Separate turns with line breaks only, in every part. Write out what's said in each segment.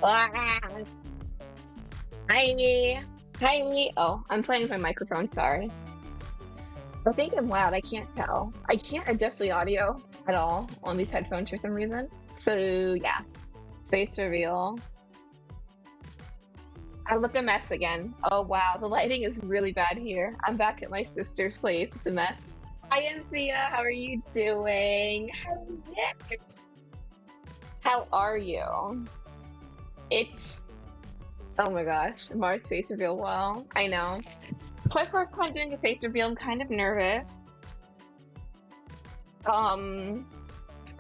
Ah, hi me. Hi me. Oh, I'm playing with my microphone, sorry. I think I'm loud, I can't tell. I can't adjust the audio at all on these headphones for some reason. So yeah, face reveal. I look a mess again. Oh wow, the lighting is really bad here. I'm back at my sister's place. It's a mess. Hi Anthea, how are you doing? How are you? It's oh my gosh, Mars face reveal. Well, I know. It's my first time doing a face reveal. I'm kind of nervous. Um,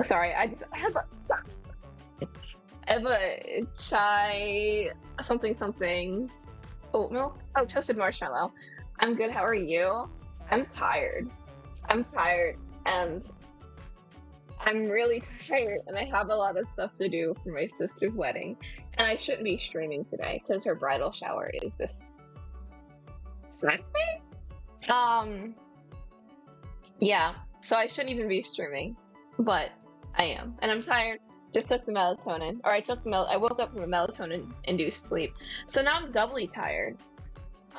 sorry, I have a chai something something oat milk. Oh, toasted marshmallow. I'm good. How are you? I'm tired. I'm tired, and I'm really tired, and I have a lot of stuff to do for my sister's wedding, and I shouldn't be streaming today because her bridal shower is this Saturday. Um, yeah, so I shouldn't even be streaming, but I am, and I'm tired. Just took some melatonin, or I took some I woke up from a melatonin-induced sleep, so now I'm doubly tired.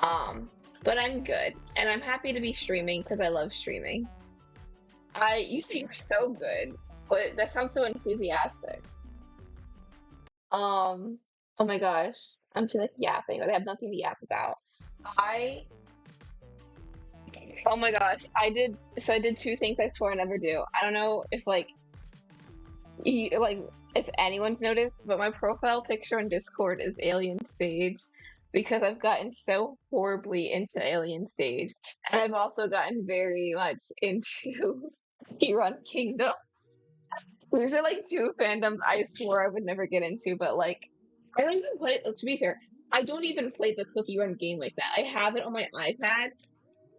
Um, but I'm good, and I'm happy to be streaming because I love streaming. You say you're so good, but that sounds so enthusiastic. Um, oh my gosh, I'm just like yapping. I have nothing to yap about. I, oh my gosh, I did two things I swore I never do. I don't know if like if anyone's noticed, but my profile picture on Discord is Alien Stage because I've gotten so horribly into Alien Stage, and I've also gotten very much into Run Kingdom. These are like two fandoms I swore I would never get into, but like I don't even play. To be fair, I don't even play the Cookie Run game like that. I have it on my iPad,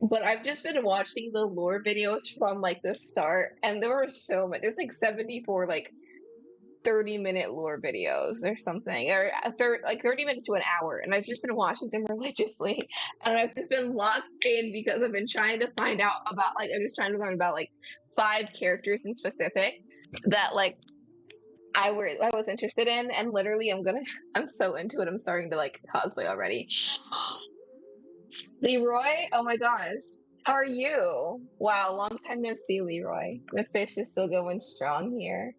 but I've just been watching the lore videos from like the start, and there were so many. There's like 74 like 30-minute lore videos or something, or a third like 30 minutes to an hour, and I've just been watching them religiously, and I've just been locked in because I've been trying to find out about like I'm just trying to learn about like five characters in specific that like I was interested in, and literally I'm so into it. I'm starting to like cosplay already. Leroy, oh my gosh. How are you? Wow, long time no see, Leroy. The fish is still going strong here.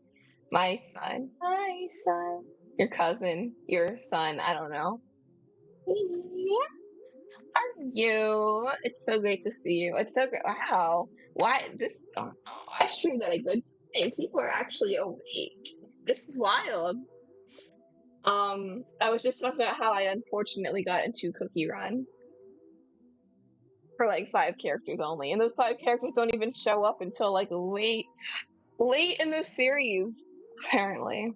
My son. Hi, son. Your cousin, your son, I don't know. Yeah. Are you? It's so great to see you. It's so great. Wow. Why this? Oh, I streamed at a good time. People are actually awake. This is wild. I was just talking about how I unfortunately got into Cookie Run for like five characters only, and those five characters don't even show up until like late in the series, apparently.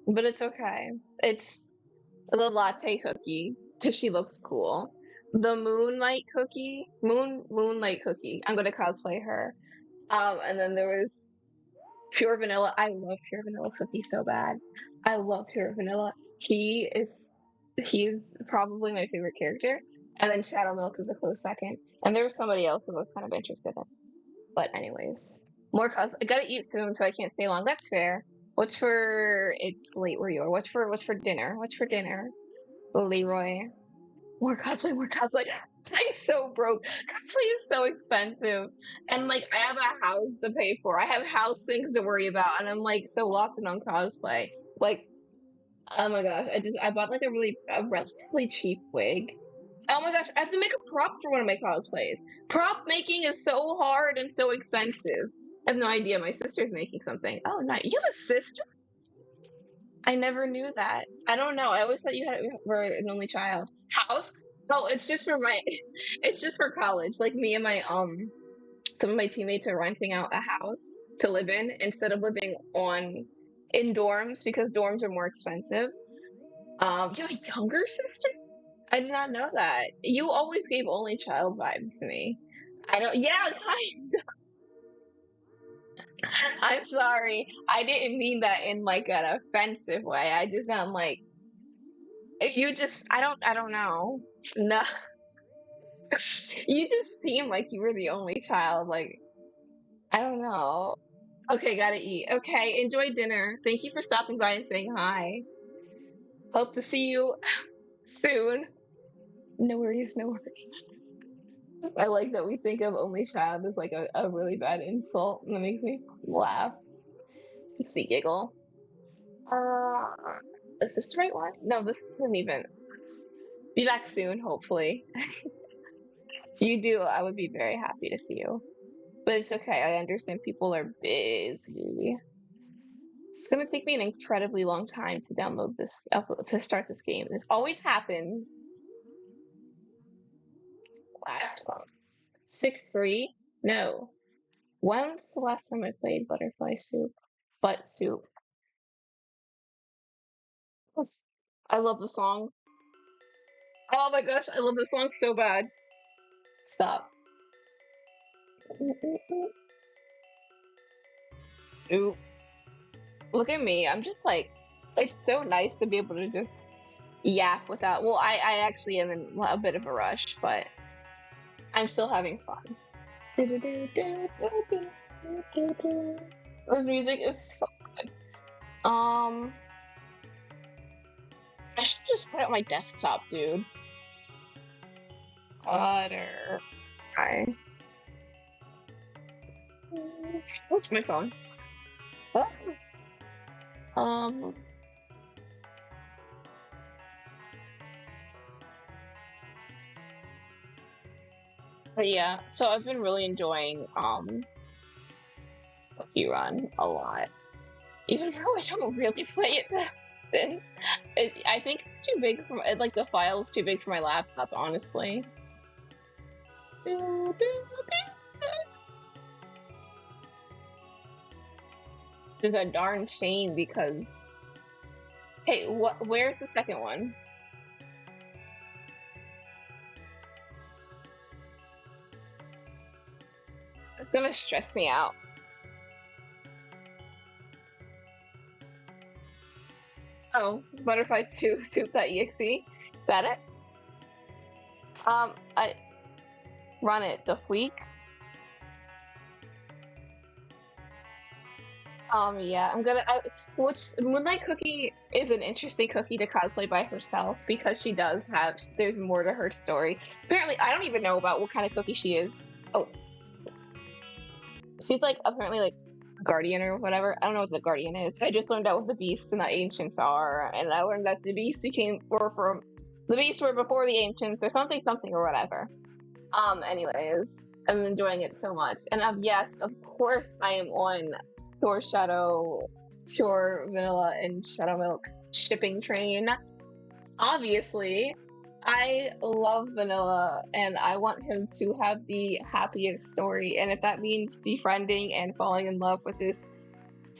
But it's okay. It's the latte cookie because she looks cool. The moonlight cookie. I'm gonna cosplay her. And then there was pure vanilla. I love pure vanilla cookie so bad. I love pure vanilla. He's probably my favorite character. And then Shadow Milk is a close second. And there was somebody else who I was kind of interested in. But anyways, more I gotta eat soon, so I can't stay long. That's fair. What's for? It's late where you are. What's for dinner? What's for dinner, Leroy? More cosplay, more cosplay. I'm so broke. Cosplay is so expensive. And like I have a house to pay for. I have house things to worry about, and I'm like so locked in on cosplay. Like, oh my gosh, I bought like a relatively cheap wig. Oh my gosh, I have to make a prop for one of my cosplays. Prop making is so hard and so expensive. I have no idea. My sister's making something. Oh, nice. You have a sister? I never knew that. I don't know. I always thought were an only child. House? Oh, it's just for my it's just for college. Like me and my some of my teammates are renting out a house to live in instead of living on in dorms because dorms are more expensive. You have a younger sister? I did not know that. You always gave only child vibes to me. I don't yeah, I'm sorry. I didn't mean that in like an offensive way. I just sound like you just I don't know. No. You just seem like you were the only child. Like, I don't know. Okay, gotta eat. Okay, enjoy dinner. Thank you for stopping by and saying hi. Hope to see you soon. No worries, no worries. I like that we think of only child as like a really bad insult, and that makes me laugh. Makes me giggle. Uh, is this the right one? No, this isn't even. Be back soon, hopefully. If you do, I would be very happy to see you. But it's okay. I understand people are busy. It's gonna take me an incredibly long time to download this, to start this game. This always happens. Last one. 6-3? No. When's the last time I played Butterfly Soup? Butt Soup. I love the song. Oh my gosh, I love the song so bad. Stop. Ooh, look at me. I'm just like, it's so nice to be able to just yap without. Well, I actually am in a bit of a rush, but I'm still having fun. This music is so good. Um, I should just put it on my desktop, dude. Butter. Hi. What's my phone? Oh. Um, but yeah, so I've been really enjoying Cookie Run a lot. Even though I don't really play it that often. I think it's too big for like the file is too big for my laptop, honestly. It's a darn shame because hey, where's the second one? It's gonna stress me out. Oh, Butterfly 2 soup.exe. Is that it? I run it the week. Yeah, which Moonlight Cookie is an interesting cookie to cosplay by herself because she does have, there's more to her story. Apparently, I don't even know about what kind of cookie she is. Oh, she's like apparently like guardian or whatever. I don't know what the guardian is. I just learned out what the beasts and the ancients are, and I learned that the beasts were from the beasts were before the ancients or something or whatever. Anyways, I'm enjoying it so much. And yes, of course I am on Pure Shadow, Pure Vanilla, and Shadow Milk shipping train. Obviously, I love Vanilla and I want him to have the happiest story. And if that means befriending and falling in love with this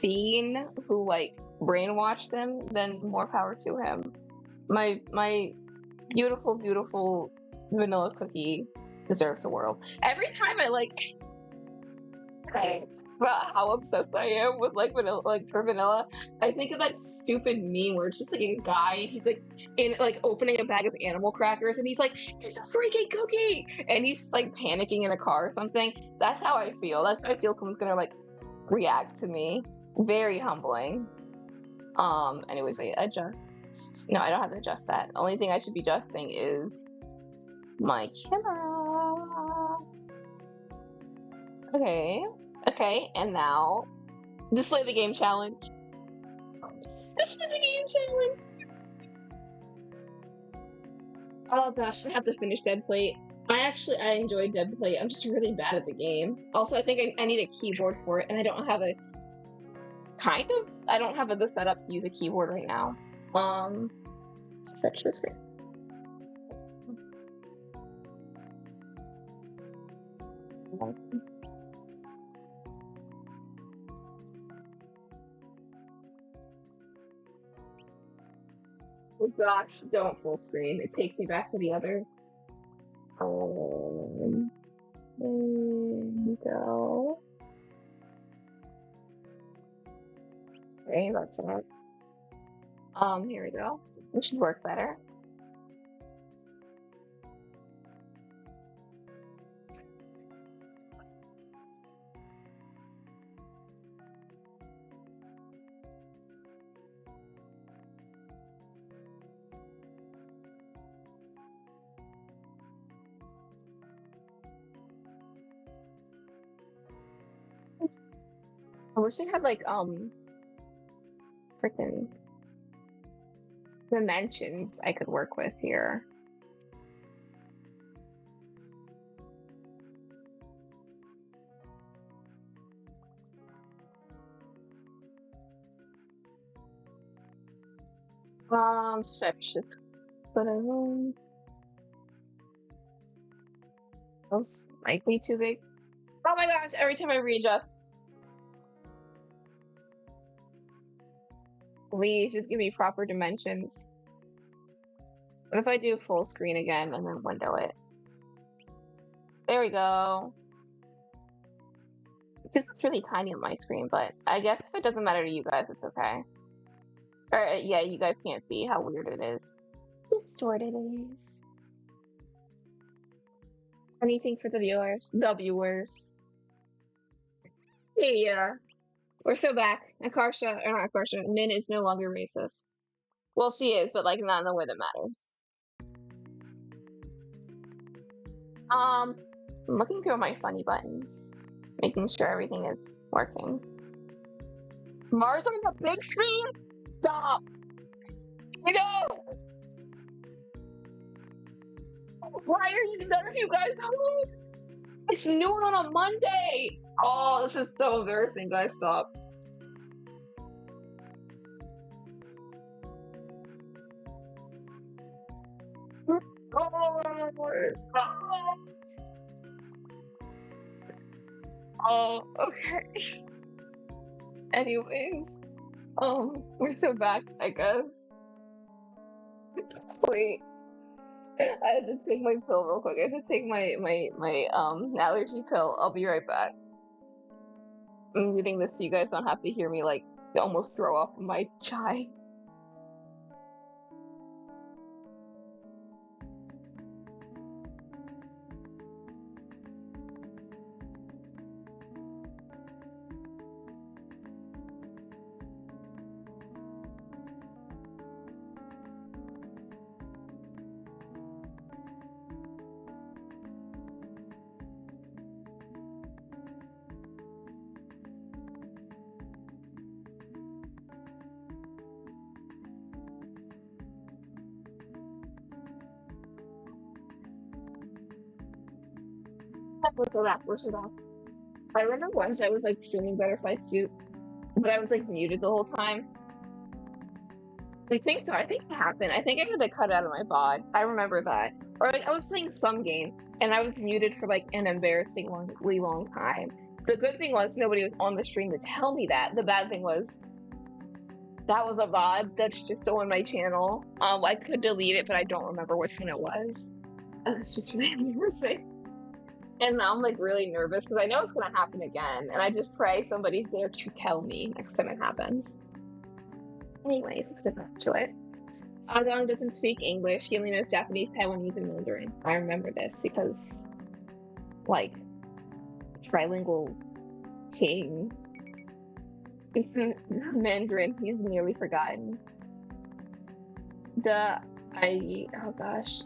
fiend who like brainwashed him, then more power to him. My beautiful, beautiful vanilla cookie deserves the world. Every time I like about how obsessed I am with like vanilla, like for vanilla, I think of that stupid meme where it's just like a guy and he's like in like opening a bag of animal crackers and he's like, "It's a freaking cookie!" and he's like panicking in a car or something. That's how I feel. That's how I feel someone's gonna like react to me. Very humbling. Anyways, I adjust. No, I don't have to adjust that. The only thing I should be adjusting is my camera. Okay. Okay, and now display the game challenge. Display the game challenge. Oh gosh, I have to finish Dead Plate. I enjoyed Dead Plate. I'm just really bad at the game. Also, I think I need a keyboard for it, and I don't have the setup to use a keyboard right now. Fetch this for Oh gosh, don't full screen. It takes me back to the other. There you go. Okay, that's it. Here we go. This should work better. I wish I had like freaking dimensions I could work with here. Stretch just put it on. That's likely too big. Oh my gosh, every time I readjust. Please just give me proper dimensions. What if I do full screen again and then window it? There we go. Because it's really tiny on my screen, but I guess if it doesn't matter to you guys, it's okay. Or, yeah, you guys can't see how weird it is. Distorted it is. Anything for the viewers? The viewers. Yeah. We're so back. Akarsha, or not Akarsha, Min is no longer racist. Well, she is, but like not in the way that matters. I'm looking through my funny buttons, making sure everything is working. Mars on the big screen? Stop! You know! Why are you, none of you guys home? It's noon on a Monday! Oh, this is so embarrassing, guys, stop. Oh, okay. Anyways, we're so back, I guess. Wait, I had to take my pill real quick. I had to take my allergy pill. I'll be right back. I'm muting this so you guys don't have to hear me like almost throw up my chai. Where's it off? I remember once I was like streaming Butterfly Suit, but I was like muted the whole time. I think so. I think it happened. I think I had to cut out of my VOD. I remember that. Or like I was playing some game and I was muted for like an embarrassingly long time. The good thing was nobody was on the stream to tell me that. The bad thing was that was a VOD that's just on my channel. I could delete it, but I don't remember which one it was. It's just really embarrassing. And now I'm like really nervous because I know it's gonna happen again, and I just pray somebody's there to tell me next time it happens. Anyways, let's get back to it. Agong doesn't speak English. He only knows Japanese, Taiwanese, and Mandarin. I remember this because, like, trilingual king. Mandarin, he's nearly forgotten. Oh gosh.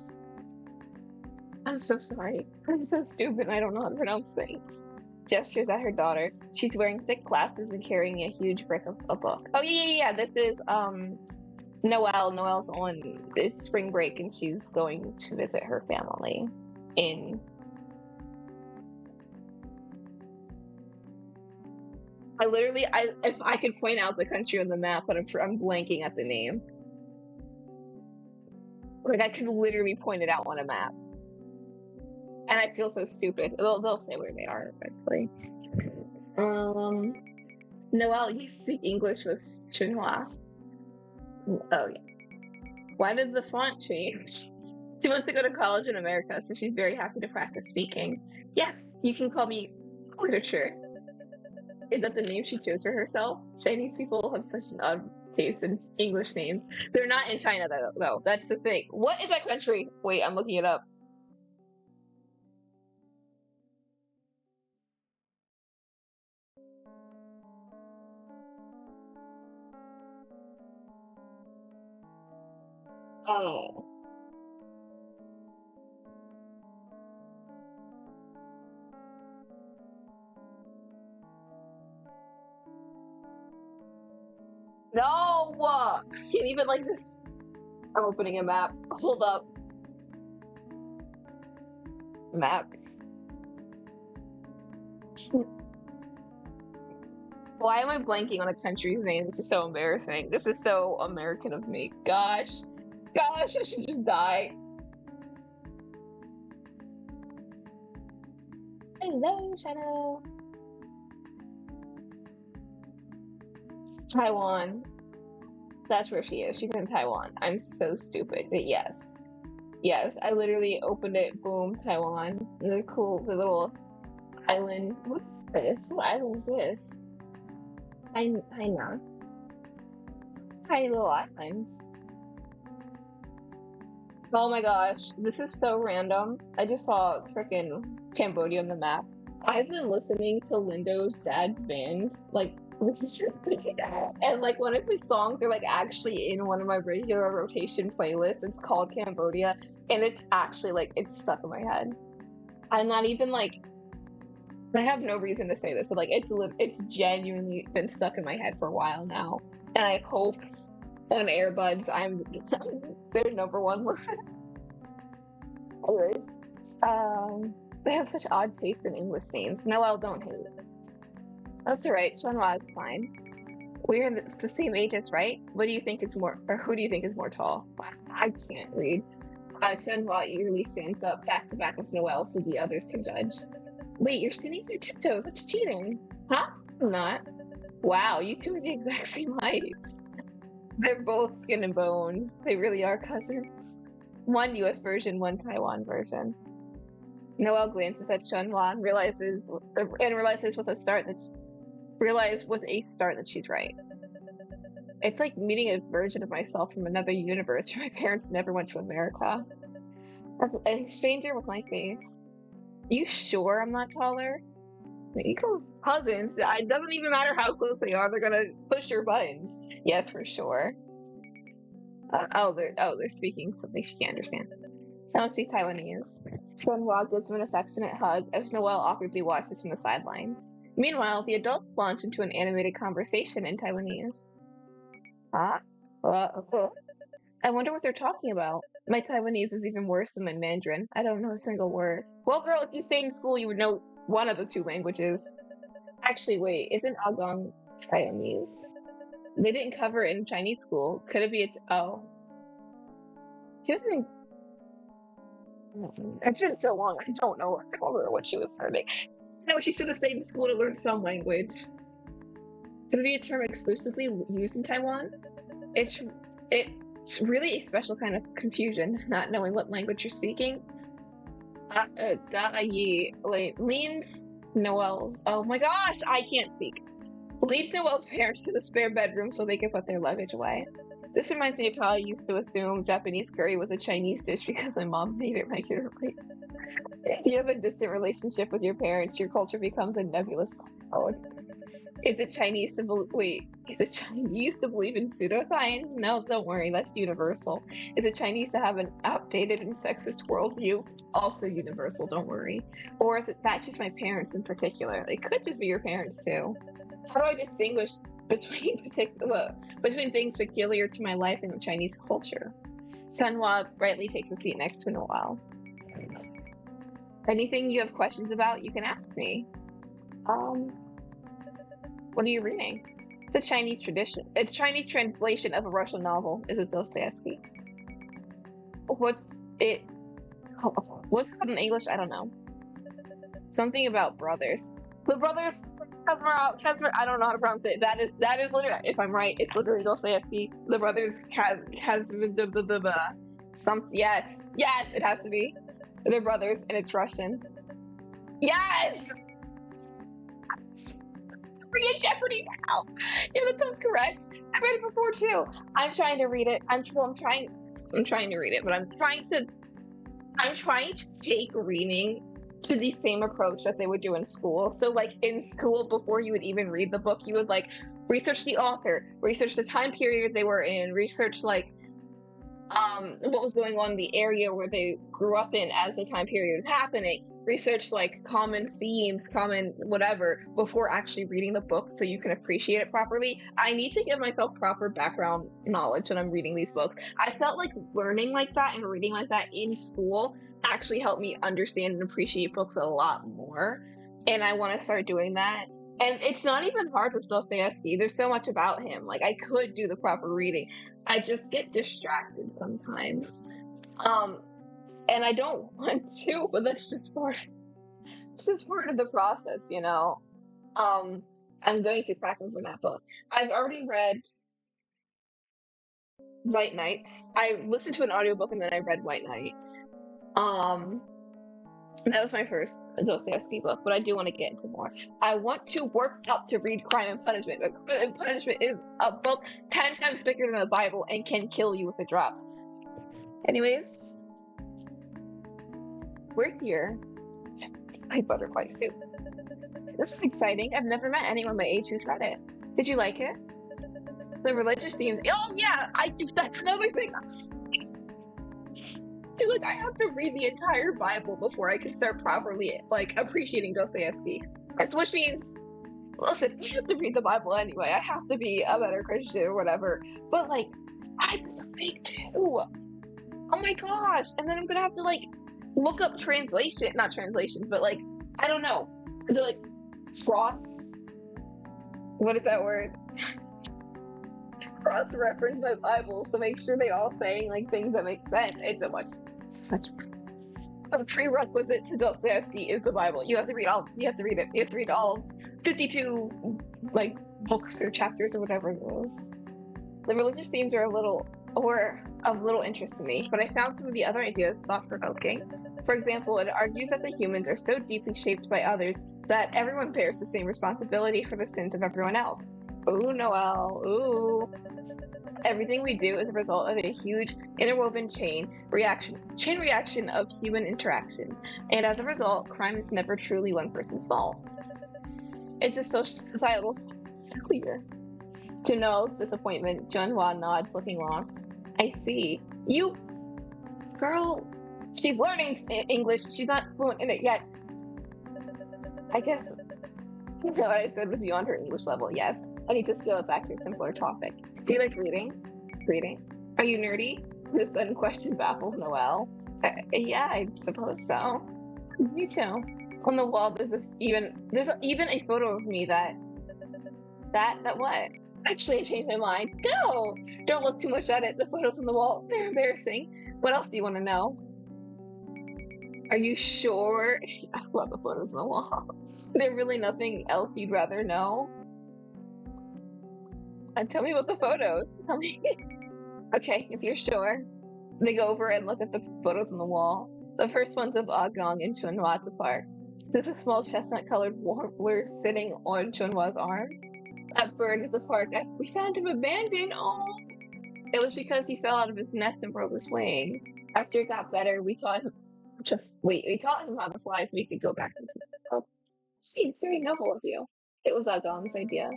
I'm so sorry. I'm so stupid. I don't know how to pronounce things. Gestures at her daughter. She's wearing thick glasses and carrying a huge brick of a book. Oh yeah. This is Noelle. Noelle's on it's spring break and she's going to visit her family in. If I could point out the country on the map, but I'm blanking at the name. Like I could literally point it out on a map. And I feel so stupid. They'll say where they are eventually. Noelle, you speak English with Chinois. Oh yeah. Why did the font change? She wants to go to college in America, so she's very happy to practice speaking. Yes, you can call me literature. Is that the name she chose for herself? Chinese people have such an odd taste in English names. They're not in China though. That's the thing. What is that country? Wait, I'm looking it up. Oh. No! I can't even like this. I'm opening a map. Hold up. Maps. Why am I blanking on a country's name? This is so embarrassing. This is so American of me. Gosh. Gosh, I should just die. Hello, China. It's Taiwan. That's where she is. She's in Taiwan. I'm so stupid. But yes. Yes, I literally opened it. Boom, Taiwan. The cool, the little island. What's this? What island is this? I know. Tiny little island. Oh my gosh, this is so random. I just saw freaking Cambodia on the map. I've been listening to Lindo's dad's band, like, which is just and like one of his songs are like actually in one of my regular rotation playlists. It's called Cambodia, and it's actually like it's stuck in my head. I'm not even like I have no reason to say this, but like it's genuinely been stuck in my head for a while now, and I hope on Airbuds I'm their number one listen. Anyways, they have such odd taste in English names. Noel, don't hate it. That's alright. Chunwa is fine. We're the same ages, right? What do you think is more, or who do you think is more tall? I can't read. Chunwa eagerly stands up back to back with Noel so the others can judge. Wait, you're standing on your tiptoes. That's cheating. Huh? I'm not. Wow, you two are the exact same height. They're both skin and bones. They really are cousins. One US version, one Taiwan version. Noel glances at Chunwa and realizes with a start that she's right. It's like meeting a version of myself from another universe where my parents never went to America. As a stranger with my face. You sure I'm not taller? Equals cousins. It doesn't even matter how close they are. They're gonna push your buttons. Yes, for sure. They're speaking something she can't understand. I don't speak Taiwanese. Sunhwa gives him an affectionate hug as Noel awkwardly watches from the sidelines. Meanwhile, the adults launch into an animated conversation in Taiwanese. Ah, okay. I wonder what they're talking about. My Taiwanese is even worse than my Mandarin. I don't know a single word. Well, girl, if you stayed in school, you would know one of the two languages. Actually, wait, isn't Agong Taiwanese? They didn't cover it in Chinese school. Could it be it's oh. She was in it's been so long, I don't know. I don't remember what she was learning. No, she should have stayed in school to learn some language. Could it be a term exclusively used in Taiwan? It's it's really a special kind of confusion, not knowing what language you're speaking. Leans Noel's. Oh my gosh, I can't speak. Leads Noel's parents to the spare bedroom so they can put their luggage away. This reminds me of how I used to assume Japanese curry was a Chinese dish because my mom made it regularly. If you have a distant relationship with your parents, your culture becomes a nebulous cloud. Is it Chinese to wait? Is it Chinese to believe in pseudoscience? No, don't worry, that's universal. Is it Chinese to have an outdated and sexist worldview? Also universal, don't worry. Or is it that just my parents in particular? It could just be your parents too. How do I distinguish between things peculiar to my life and Chinese culture? Sunhwa brightly takes a seat next to Noel. Anything you have questions about, you can ask me. Um, what are you reading? It's a Chinese tradition. It's Chinese translation of a Russian novel. Is it Dostoevsky? What's it? What's it called in English? I don't know. Something about brothers. The brothers. Kazmar, I don't know how to pronounce it. That is literally, if I'm right, it's literally Dostoevsky. The brothers yes, it has to be. They're brothers, and it's Russian. Yes. We're in Jeopardy now. Yeah, that sounds correct. I read it before too. I'm trying to read it. I'm trying to read it, but I'm trying to take reading to the same approach that they would do in school. So like in school, before you would even read the book, you would like research the author, research the time period they were in, research like what was going on in the area where they grew up in as the time period was happening. research like common themes, common whatever, before actually reading the book so you can appreciate it properly. I need to give myself proper background knowledge when I'm reading these books. I felt like learning like that and reading like that in school actually helped me understand and appreciate books a lot more. And I want to start doing that. And it's not even hard with Dostoevsky. There's so much about him. Like I could do the proper reading. I just get distracted sometimes. Um, and I don't want to, but that's just part of the process, you know. Um, I'm going to crack open that book. I've already read White Nights. I listened to an audiobook and then I read White Knight. Um, that was my first Dostoevsky book, but I do want to get into more. I want to work up to read Crime and Punishment, but Crime and Punishment is a book 10 times thicker than the Bible and can kill you with a drop. Anyways, we're here to my butterfly soup. This is exciting. I've never met anyone my age who's read it. Did you like it? The religious themes. Oh yeah, I do. That's another thing. See, like I have to read the entire Bible before I can start properly like appreciating Dostoevsky. Which means, listen, you have to read the Bible anyway. I have to be a better Christian or whatever. But like, I'm so big too. Oh my gosh! And then I'm gonna have to like look up not translations, but like I don't know, to like what is that word? Cross-reference my Bibles to make sure they all saying like things that make sense. It's a much a prerequisite to Dostoevsky is the Bible. You have to read all. You have to read it. You have to read all 52 like books or chapters or whatever it was. The religious themes are of little interest to me, but I found some of the other ideas thought-provoking. For example, it argues that the humans are so deeply shaped by others that everyone bears the same responsibility for the sins of everyone else. Ooh, Noelle. Ooh. Everything we do is a result of a huge interwoven chain reaction of human interactions, and as a result, crime is never truly one person's fault. It's a societal failure. To Noelle's disappointment, Junhua nods, looking lost. I see. You, girl, she's learning English. She's not fluent in it yet. I guess that's what I said was beyond her English level. Yes, I need to scale it back to a simpler topic. Do you like reading? Reading? Are you nerdy? This sudden question baffles Noelle. Yeah, I suppose so. Me too. On the wall, there's even a photo of me that what? Actually, I changed my mind. No! Don't look too much at it. The photos on the wall, they're embarrassing. What else do you want to know? Are you sure? I love the photos on the wall. Is there really nothing else you'd rather know? Tell me about the photos. Tell me. Okay, if you're sure. They go over and look at the photos on the wall. The first one's of Agong in Junhua at the park. There's a small chestnut-colored warbler sitting on Junhua's arm. That bird at the park, we found him abandoned. Oh, it was because he fell out of his nest and broke his wing. After it got better, we taught him how to fly so we could go back into the world. See, it's very noble of you. It was Agong's idea.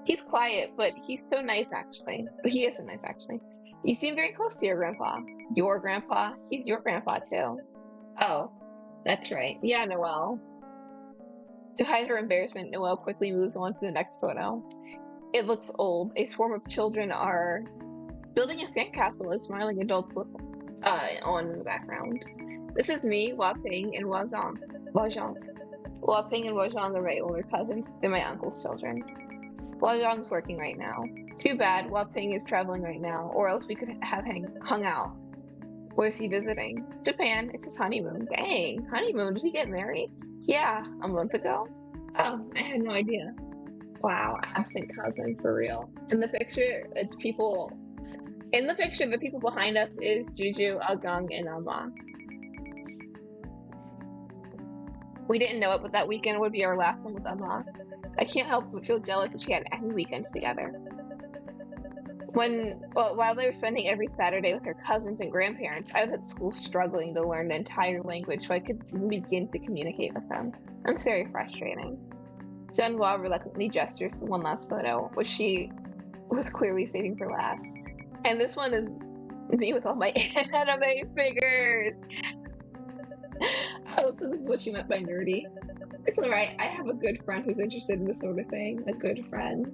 He's quiet, but he's so nice, actually. But he is so nice, actually. You seem very close to your grandpa. Your grandpa? He's your grandpa, too. Oh, that's right. Yeah, Noelle. To hide her embarrassment, Noelle quickly moves on to the next photo. It looks old. A swarm of children are building a sandcastle as smiling adults look on in the background. This is me, Hua Ping, and Hua Zhang. Hua Ping and Hua Zhang are my older cousins. They're my uncle's children. Hua Zhang's working right now. Too bad Hua Ping is traveling right now, or else we could have hung out. Where's he visiting? Japan. It's his honeymoon. Dang, honeymoon. Did he get married? Yeah, a month ago. Oh, I had no idea. Wow, absent cousin for real. In the picture, it's people. In the picture, the people behind us is Juju, Agong, and Amma. We didn't know it, but that weekend would be our last one with Amma. I can't help but feel jealous that she had any weekends together. While they were spending every Saturday with her cousins and grandparents, I was at school struggling to learn the entire language so I could begin to communicate with them. That's very frustrating. Junhua reluctantly gestures to one last photo, which she was clearly saving for last. And this one is me with all my anime figures. Oh, so this is what she meant by nerdy. It's alright. I have a good friend who's interested in this sort of thing. A good friend.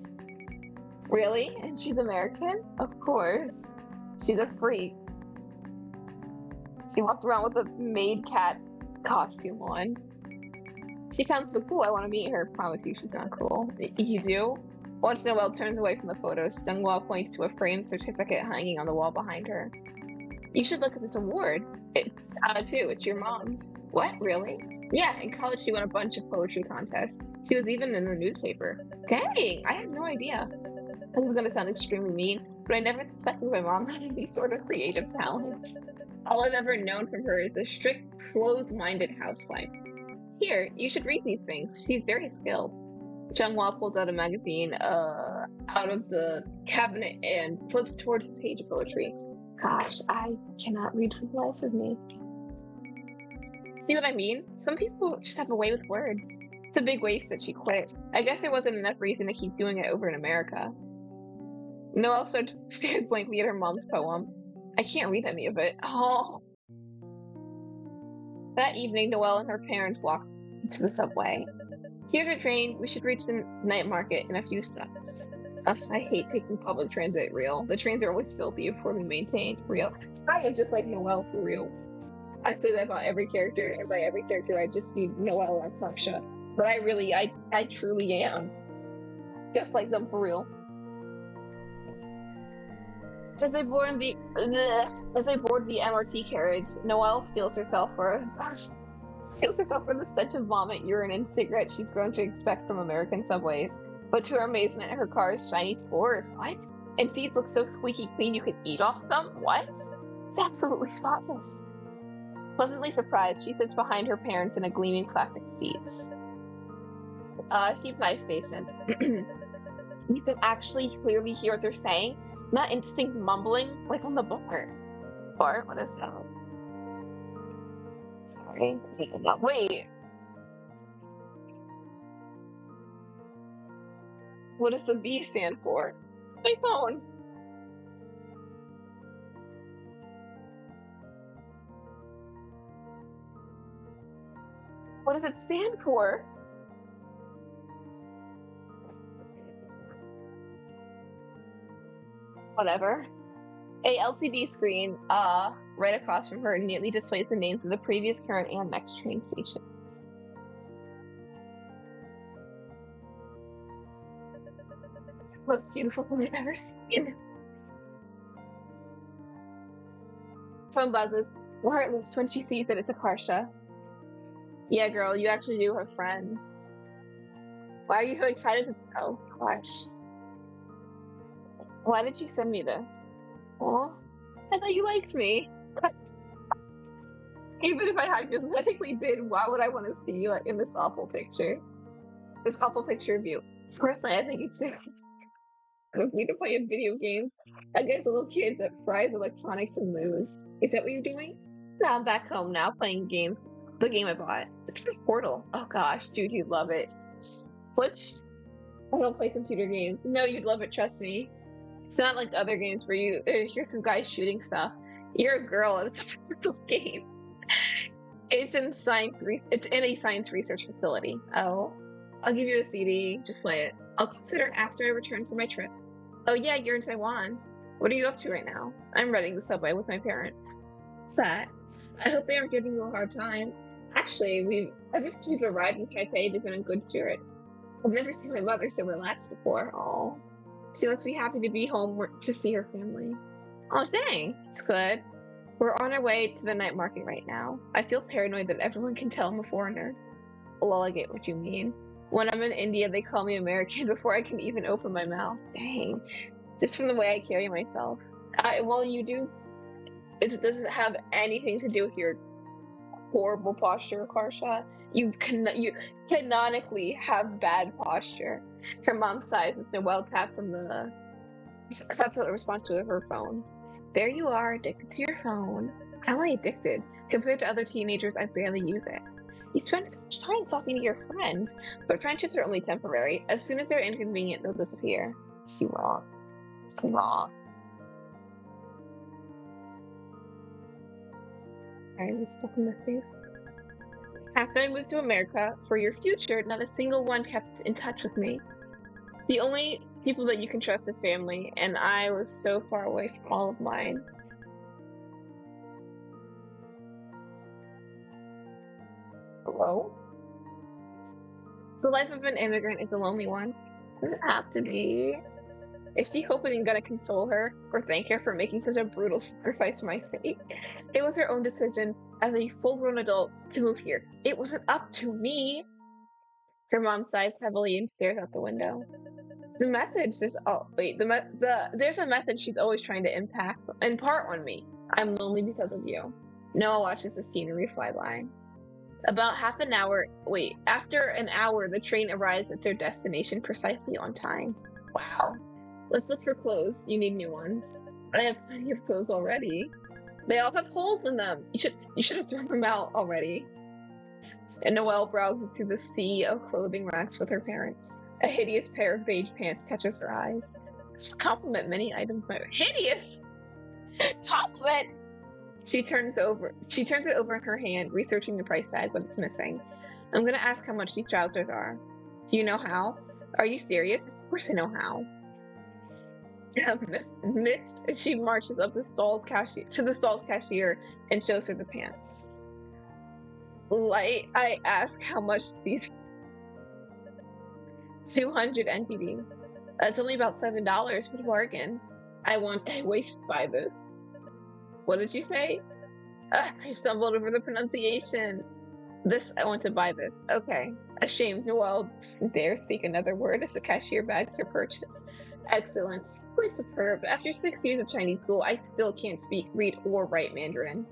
Really? And she's American? Of course. She's a freak. She walked around with a maid cat costume on. She sounds so cool. I want to meet her. Promise you she's not cool. You do? Once Noelle turns away from the photos, Sungwa points to a framed certificate hanging on the wall behind her. You should look at this award. It's too. It's your mom's. What? Really? Yeah, in college she won a bunch of poetry contests. She was even in the newspaper. Dang, I had no idea. This is gonna sound extremely mean, but I never suspected my mom had any sort of creative talent. All I've ever known from her is a strict, closed-minded housewife. Here, you should read these things. She's very skilled. Junghwa pulls out a magazine out of the cabinet and flips towards the page of poetry. Gosh, I cannot read for the life of me. See what I mean? Some people just have a way with words. It's a big waste that she quit. I guess there wasn't enough reason to keep doing it over in America. Noelle stares blankly at her mom's poem. I can't read any of it. Oh. That evening, Noelle and her parents walked to the subway. Here's our train. We should reach the night market in a few stops. Ugh, I hate taking public transit. Real. The trains are always filthy, poorly maintained. Real. I am just like Noelle for real. I say that about every character, and by every character, I just mean Noelle or Parsha. But I truly am. Just like them for real. As they board the MRT carriage, Noelle steals herself for the stench of vomit, urine, and cigarettes she's grown to expect from American subways. But to her amazement, her car's shiny spores. What? And seats look so squeaky clean you could eat off them? What? It's absolutely spotless. Pleasantly surprised, she sits behind her parents in a gleaming plastic seat. Sheep station. You can actually clearly hear what they're saying, not indistinct mumbling like on the bar. Bart, what is that? Sorry. Wait. What does the B stand for? My phone. What does it stand for? Whatever. A LCD screen, right across from her neatly displays the names of the previous, current, and next train stations. Most beautiful thing I've ever seen. Phone buzzes. Her heart leaps when she sees that it's Akarsha. Yeah, girl, you actually do have friends. Why are you so excited to go? Gosh. Why did you send me this? Oh, I thought you liked me. Even if I hypothetically did, why would I want to see you in this awful picture? This awful picture of you. Personally, I think it's very of me to play in video games against little kids at Fry's Electronics and lose. Is that what you're doing? No, I'm back home now playing games. The game I bought. It's for Portal. Oh gosh, dude, you'd love it. Which? I don't play computer games. No, you'd love it, trust me. It's not like other games where you hear some guy shooting stuff. You're a girl and it's a pencil game. It's in it's in a science research facility. Oh. I'll give you the CD, just play it. I'll consider after I return from my trip. Oh yeah, you're in Taiwan. What are you up to right now? I'm riding the subway with my parents. What's that? I hope they aren't giving you a hard time. Actually, ever since we've arrived in Taipei, they've been in good spirits. I've never seen my mother so relaxed before. Oh. She must be happy to be home to see her family. Oh, dang. It's good. We're on our way to the night market right now. I feel paranoid that everyone can tell I'm a foreigner. Well, I get what you mean. When I'm in India, they call me American before I can even open my mouth. Dang. Just from the way I carry myself. Well, you do. It doesn't have anything to do with your horrible posture, Karsha. You canonically have bad posture. Her mom sighs as Noelle taps on the response to her phone. There you are, addicted to your phone. How am I addicted? Compared to other teenagers, I barely use it. You spend so much time talking to your friends, but friendships are only temporary. As soon as they're inconvenient, they'll disappear. You're wrong. I'm wrong. Alright, we stuck in this face. After I moved to America for your future, not a single one kept in touch with me. The only people that you can trust is family, and I was so far away from all of mine. Hello? The life of an immigrant is a lonely one. Does it have to be? Is she hoping I'm gonna console her or thank her for making such a brutal sacrifice for my sake? It was her own decision as a full-grown adult to move here. It wasn't up to me. Her mom sighs heavily and stares out the window. The message there's there's a message she's always trying to impart on me. I'm lonely because of you. Noah watches the scenery fly by. About half an hour after an hour the train arrives at their destination precisely on time. Wow. Let's look for clothes. You need new ones. I have plenty of clothes already. They all have holes in them. You should have thrown them out already. And Noelle browses through the sea of clothing racks with her parents. A hideous pair of beige pants catches her eyes. This would compliment many items. Hideous compliment. She turns it over in her hand, researching the price tag, but it's missing. I'm gonna ask how much these trousers are. Do you know how? Are you serious? Of course I know how. Miss, she marches up to the stall's cashier and shows her the pants. I ask how much these 200 NTD. That's only about $7 for the bargain. I waste by this. What did you say? I stumbled over the pronunciation. I want to buy this. Okay. Ashamed, Noelle dare speak another word as the cashier bags her purchase. Excellent. Simply superb. After 6 years of Chinese school, I still can't speak, read, or write Mandarin.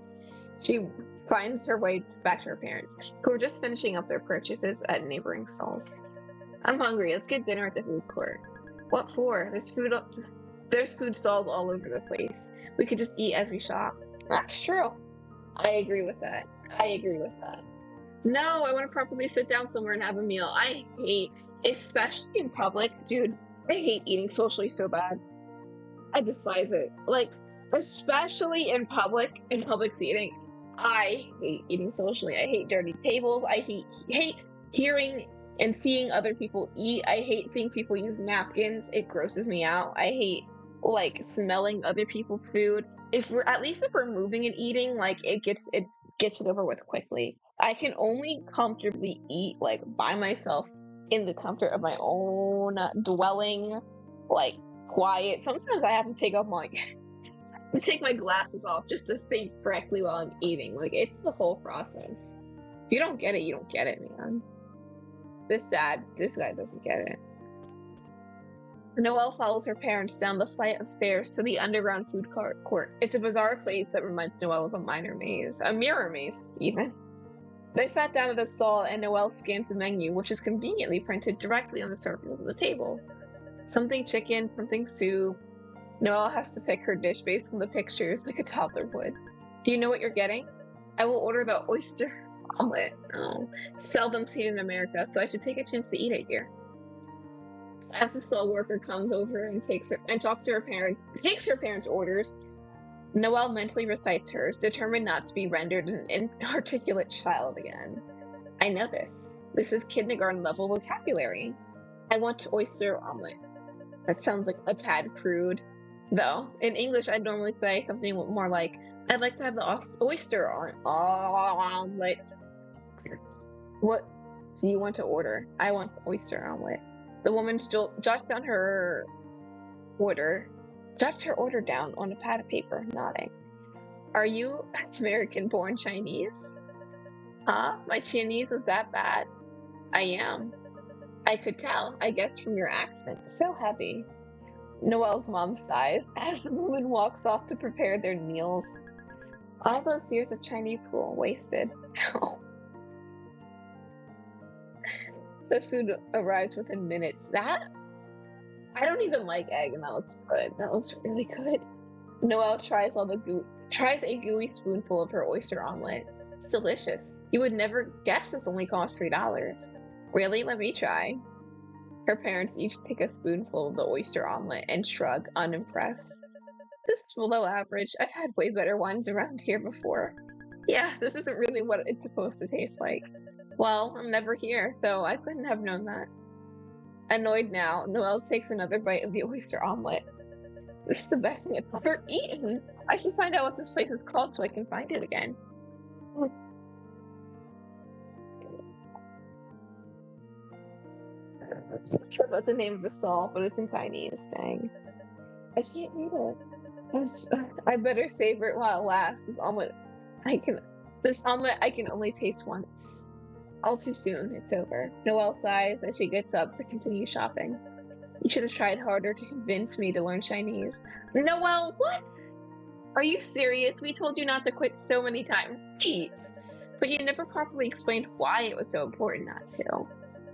She finds her way back to her parents, who are just finishing up their purchases at neighboring stalls. I'm hungry. Let's get dinner at the food court. What for? There's food stalls all over the place. We could just eat as we shop. That's true. I agree with that. No, I want to properly sit down somewhere and have a meal. I hate, especially in public, dude, I hate eating socially so bad. I despise it. Like, especially in public seating, I hate eating socially. I hate dirty tables. I hate hearing and seeing other people eat. I hate seeing people use napkins. It grosses me out. I hate smelling other people's food. If we're moving and eating, it gets it over with quickly. I can only comfortably eat by myself in the comfort of my own dwelling, quiet. Sometimes I have to take my glasses off just to think correctly while I'm eating. It's the whole process. If you don't get it, you don't get it, man. This guy doesn't get it. Noelle follows her parents down the flight of stairs to the underground food court. It's a bizarre place that reminds Noelle of a mirror maze, even. They sat down at a stall and Noelle scans the menu, which is conveniently printed directly on the surface of the table. Something chicken, something soup. Noelle has to pick her dish based on the pictures like a toddler would. Do you know what you're getting? I will order the oyster omelet. Oh, seldom seen in America, so I should take a chance to eat it here. As the stall worker comes over and talks to her parents, takes her parents' orders, Noelle mentally recites hers, determined not to be rendered an inarticulate child again. I know this. This is kindergarten level vocabulary. I want oyster omelet. That sounds like a tad crude. Though, in English, I'd normally say something more like, I'd like to have the oyster omelet. What do you want to order? I want the oyster omelet. The woman jots her order down on a pad of paper, nodding. Are you American-born Chinese? Huh? My Chinese was that bad? I am. I could tell, I guess, from your accent. So heavy. Noelle's mom sighs as the woman walks off to prepare their meals. All those years of Chinese school wasted. The food arrives within minutes. I don't even like egg, and that looks good. That looks really good. Noelle tries a gooey spoonful of her oyster omelet. It's delicious. You would never guess this only costs $3. Really? Let me try. Her parents each take a spoonful of the oyster omelet and shrug, unimpressed. This is below average. I've had way better ones around here before. Yeah, this isn't really what it's supposed to taste like. Well, I'm never here, so I couldn't have known that. Annoyed now, Noelle takes another bite of the oyster omelet. This is the best thing I've ever eaten. I should find out what this place is called so I can find it again. I'm not sure about the name of the stall, but it's in Chinese. Dang. I can't read it. I better savor it while it lasts. I can this omelet I can only taste once. All too soon, it's over. Noelle sighs as she gets up to continue shopping. You should have tried harder to convince me to learn Chinese. Noelle, what? Are you serious? We told you not to quit so many times. Wait. But you never properly explained why it was so important not to.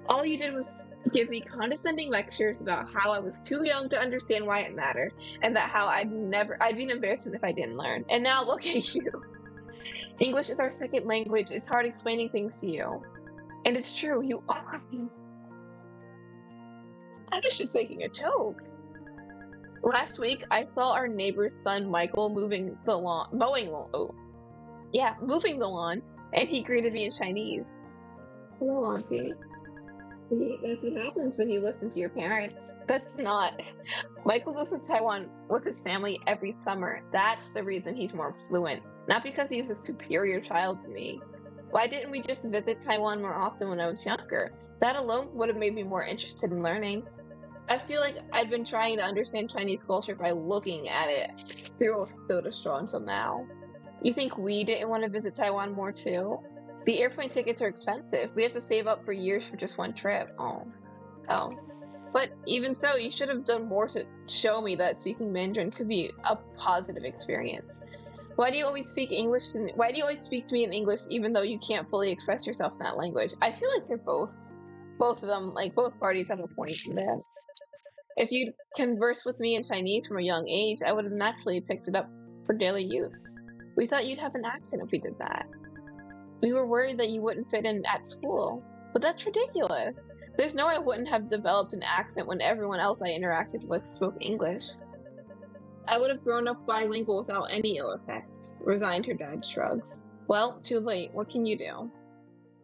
All you did was give me condescending lectures about how I was too young to understand why it mattered, and that how I'd be an embarrassment if I didn't learn. And now look at you. English is our second language. It's hard explaining things to you. And it's true, you are. I was just making a joke. Last week, I saw our neighbor's son Michael moving the lawn, and he greeted me in Chinese. Hello, Auntie. See, that's what happens when you listen to your parents. That's not. Michael goes to Taiwan with his family every summer. That's the reason he's more fluent, not because he's a superior child to me. Why didn't we just visit Taiwan more often when I was younger? That alone would have made me more interested in learning. I feel like I've been trying to understand Chinese culture by looking at it through a soda straw until now. You think we didn't want to visit Taiwan more too? The airplane tickets are expensive. We have to save up for years for just one trip. Oh. But even so, you should have done more to show me that speaking Mandarin could be a positive experience. Why do you always speak English to me? Why do you always speak to me in English even though you can't fully express yourself in that language? I feel like they're both of them, like both parties have a point in this. If you'd conversed with me in Chinese from a young age, I would have naturally picked it up for daily use. We thought you'd have an accent if we did that. We were worried that you wouldn't fit in at school. But that's ridiculous. There's no way I wouldn't have developed an accent when everyone else I interacted with spoke English. I would have grown up bilingual without any ill effects, resigned her dad shrugs. Well, too late. What can you do?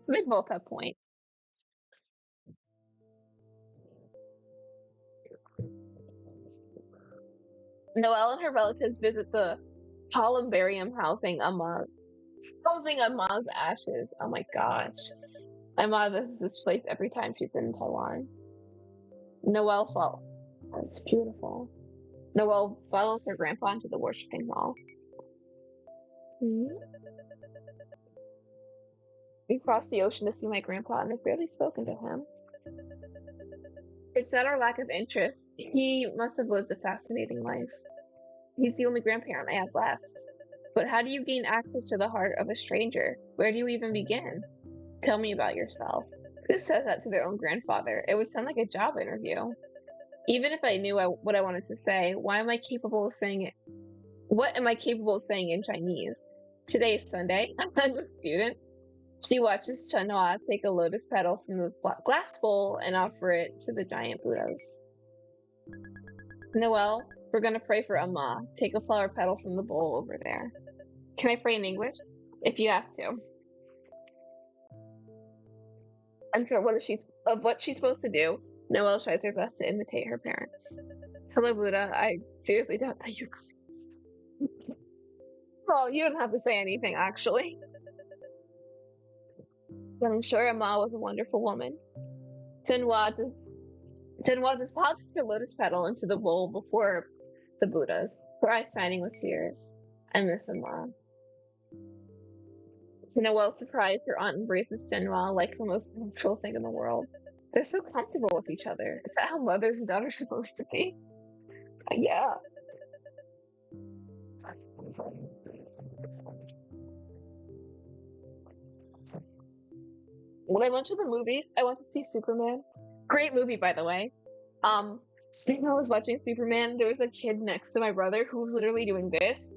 They both have points. Noelle and her relatives visit the columbarium housing Amma's ashes. Oh my gosh. Amma visits this place every time she's in Taiwan. Noelle follows. It's beautiful. Noelle follows her grandpa into the worshipping hall. Hmm? We crossed the ocean to see my grandpa and have barely spoken to him. It's not our lack of interest. He must have lived a fascinating life. He's the only grandparent I have left. But how do you gain access to the heart of a stranger? Where do you even begin? Tell me about yourself. Who says that to their own grandfather? It would sound like a job interview. Even if I knew what I wanted to say, why am I capable of saying it? What am I capable of saying in Chinese? Today is Sunday. I'm a student. She watches Chenhua take a lotus petal from the glass bowl and offer it to the giant Buddhas. Noelle, we're gonna pray for Amma. Take a flower petal from the bowl over there. Can I pray in English? If you have to. Unsure what she's supposed to do, Noelle tries her best to imitate her parents. Hello, Buddha. I seriously doubt that you. Well, you don't have to say anything, actually. But I'm sure Amma was a wonderful woman. Chenhua deposits her lotus petal into the bowl before the Buddhas, her eyes shining with tears. I miss Amma. To Noelle's surprise, her aunt embraces Chenhua like the most natural thing in the world. They're so comfortable with each other. Is that how mothers and daughters are supposed to be? Yeah. When I went to the movies, I went to see Superman. Great movie, by the way. When I was watching Superman, there was a kid next to my brother who was literally doing this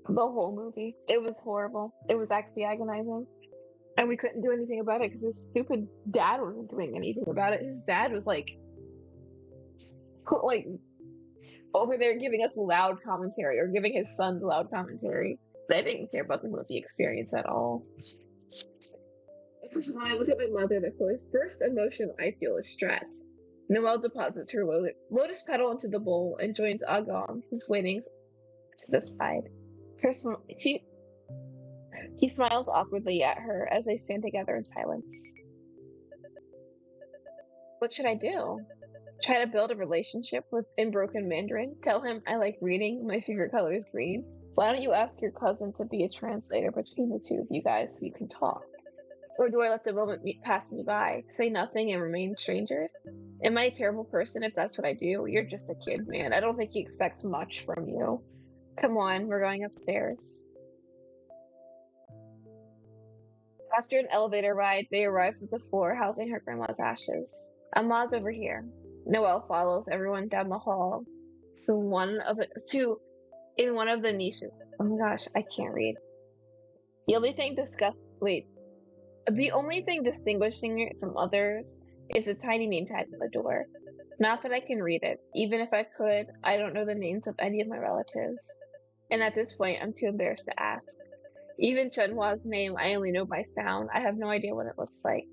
the whole movie. It was horrible. It was actually agonizing. And we couldn't do anything about it because his stupid dad wasn't doing anything about it. His dad was like over there giving us loud commentary or giving his sons loud commentary. I didn't care about the movie experience at all. When I look at my mother, the first emotion I feel is stress. Noelle deposits her lotus petal into the bowl and joins Agong, who's waiting to the side. He smiles awkwardly at her as they stand together in silence. What should I do? Try to build a relationship with in broken Mandarin? Tell him I like reading, my favorite color is green? Why don't you ask your cousin to be a translator between the two of you guys so you can talk? Or do I let the moment pass me by, say nothing, and remain strangers? Am I a terrible person if that's what I do? You're just a kid, man. I don't think he expects much from you. Come on, we're going upstairs. After an elevator ride, they arrive at the floor housing her grandma's ashes. Amma's over here. Noelle follows everyone down the hall to in one of the niches. Oh my gosh, I can't read. The only thing The only thing distinguishing it from others is a tiny name tag on the door. Not that I can read it. Even if I could, I don't know the names of any of my relatives. And at this point, I'm too embarrassed to ask. Even Chunhua's name, I only know by sound. I have no idea what it looks like.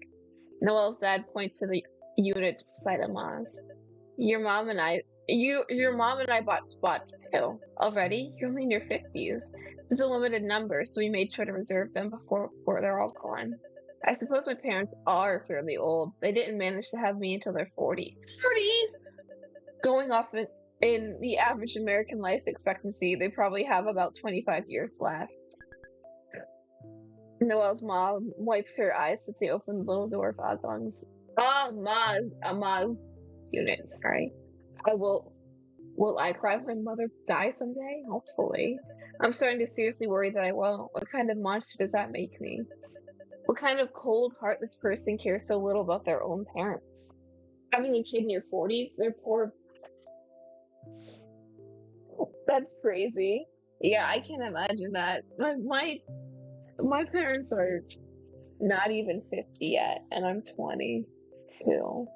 Noelle's dad points to the units beside Amma's. Your mom and I bought spots too. Already? You're only in your 50s. There's a limited number, so we made sure to reserve them before they're all gone. I suppose my parents are fairly old. They didn't manage to have me until they're 40. 40s! Going off in the average American life expectancy, they probably have about 25 years left. Noelle's mom wipes her eyes as they open the little door of Agong's Amma's unit, sorry. Will I cry when mother dies someday? Hopefully. I'm starting to seriously worry that I won't. What kind of monster does that make me? What kind of cold, heartless person cares so little about their own parents? Having a kid in your 40s, they're poor. That's crazy. Yeah, I can't imagine that. My parents are not even 50 yet, and I'm 22.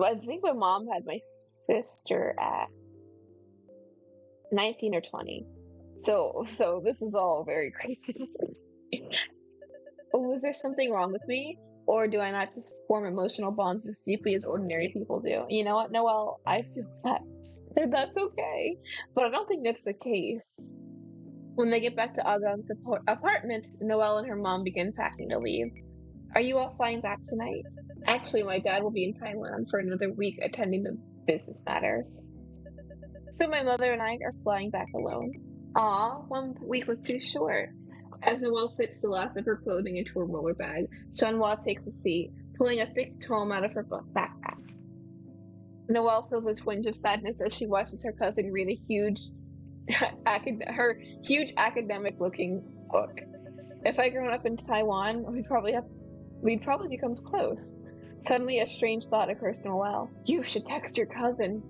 I think my mom had my sister at 19 or 20. So this is all very crazy. Was there something wrong with me? Or do I not just form emotional bonds as deeply as ordinary people do? You know what, Noelle? I feel that's okay. But I don't think that's the case. When they get back to Agang's apartment, Noelle and her mom begin packing to leave. Are you all flying back tonight? Actually, my dad will be in Taiwan for another week attending to business matters. So my mother and I are flying back alone. Aw, 1 week was too short. As Noelle fits the last of her clothing into her roller bag, Chunhua takes a seat, pulling a thick tome out of her backpack. Noelle feels a twinge of sadness as she watches her cousin read a huge academic-looking book. If I'd grown up in Taiwan, we'd probably become close. Suddenly, a strange thought occurs to Noelle. You should text your cousin.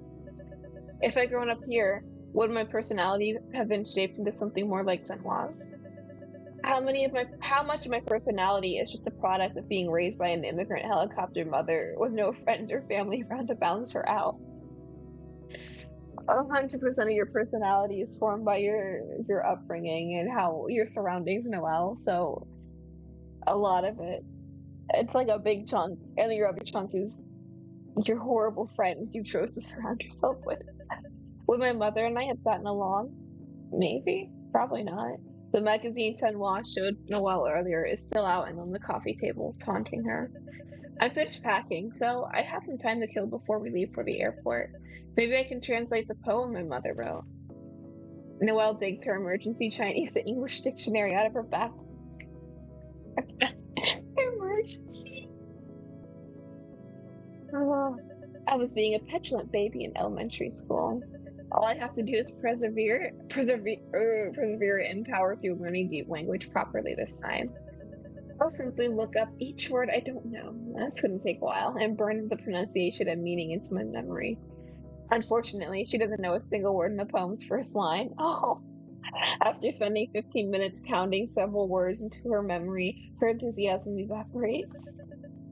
If I'd grown up here, would my personality have been shaped into something more like Chunhua's? How much of my personality is just a product of being raised by an immigrant helicopter mother with no friends or family around to balance her out? 100% of your personality is formed by your upbringing and how your surroundings, Noelle. So a lot of it's like a big chunk, and your other chunk is your horrible friends you chose to surround yourself with. Would my mother and I have gotten along? Maybe. Probably not. The magazine Chunhua showed Noelle earlier is still out and on the coffee table, taunting her. I finished packing, so I have some time to kill before we leave for the airport. Maybe I can translate the poem my mother wrote. Noelle digs her emergency Chinese to English dictionary out of her back. Emergency. I was being a petulant baby in elementary school. All I have to do is persevere and power through learning the language properly this time. I'll simply look up each word I don't know. That's gonna take a while, and burn the pronunciation and meaning into my memory. Unfortunately, she doesn't know a single word in the poem's first line. Oh! After spending 15 minutes counting several words into her memory, her enthusiasm evaporates.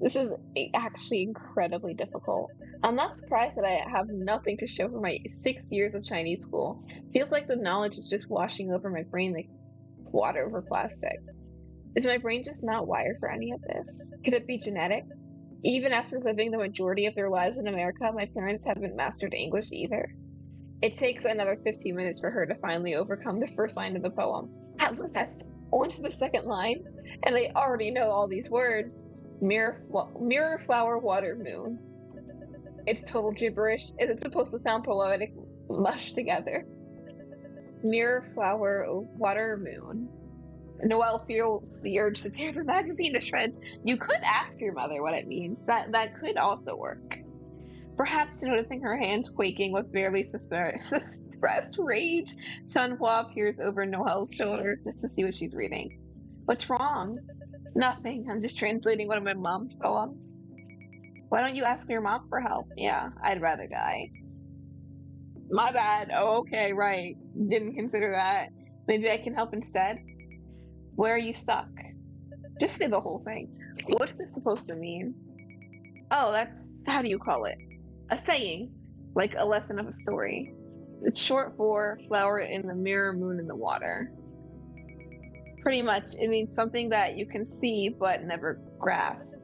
This is actually incredibly difficult. I'm not surprised that I have nothing to show for my 6 years of Chinese school. Feels like the knowledge is just washing over my brain like water over plastic. Is my brain just not wired for any of this? Could it be genetic? Even after living the majority of their lives in America, my parents haven't mastered English either. It takes another 15 minutes for her to finally overcome the first line of the poem. At last, on to the second line, and they already know all these words. Mirror, flower, water, moon. It's total gibberish. Is it supposed to sound poetic, mushed together? Mirror, flower, water, moon. Noelle feels the urge to tear the magazine to shreds. You could ask your mother what it means. That could also work. Perhaps noticing her hands quaking with barely suppressed rage, Sunhua peers over Noelle's shoulder just to see what she's reading. What's wrong? Nothing. I'm just translating one of my mom's poems. Why don't you ask your mom for help? Yeah, I'd rather die. My bad. Oh, okay, right. Didn't consider that. Maybe I can help instead? Where are you stuck? Just say the whole thing. What's this supposed to mean? Oh, that's, how do you call it? A saying, like a lesson of a story. It's short for flower in the mirror, moon in the water. Pretty much, it means something that you can see but never grasp,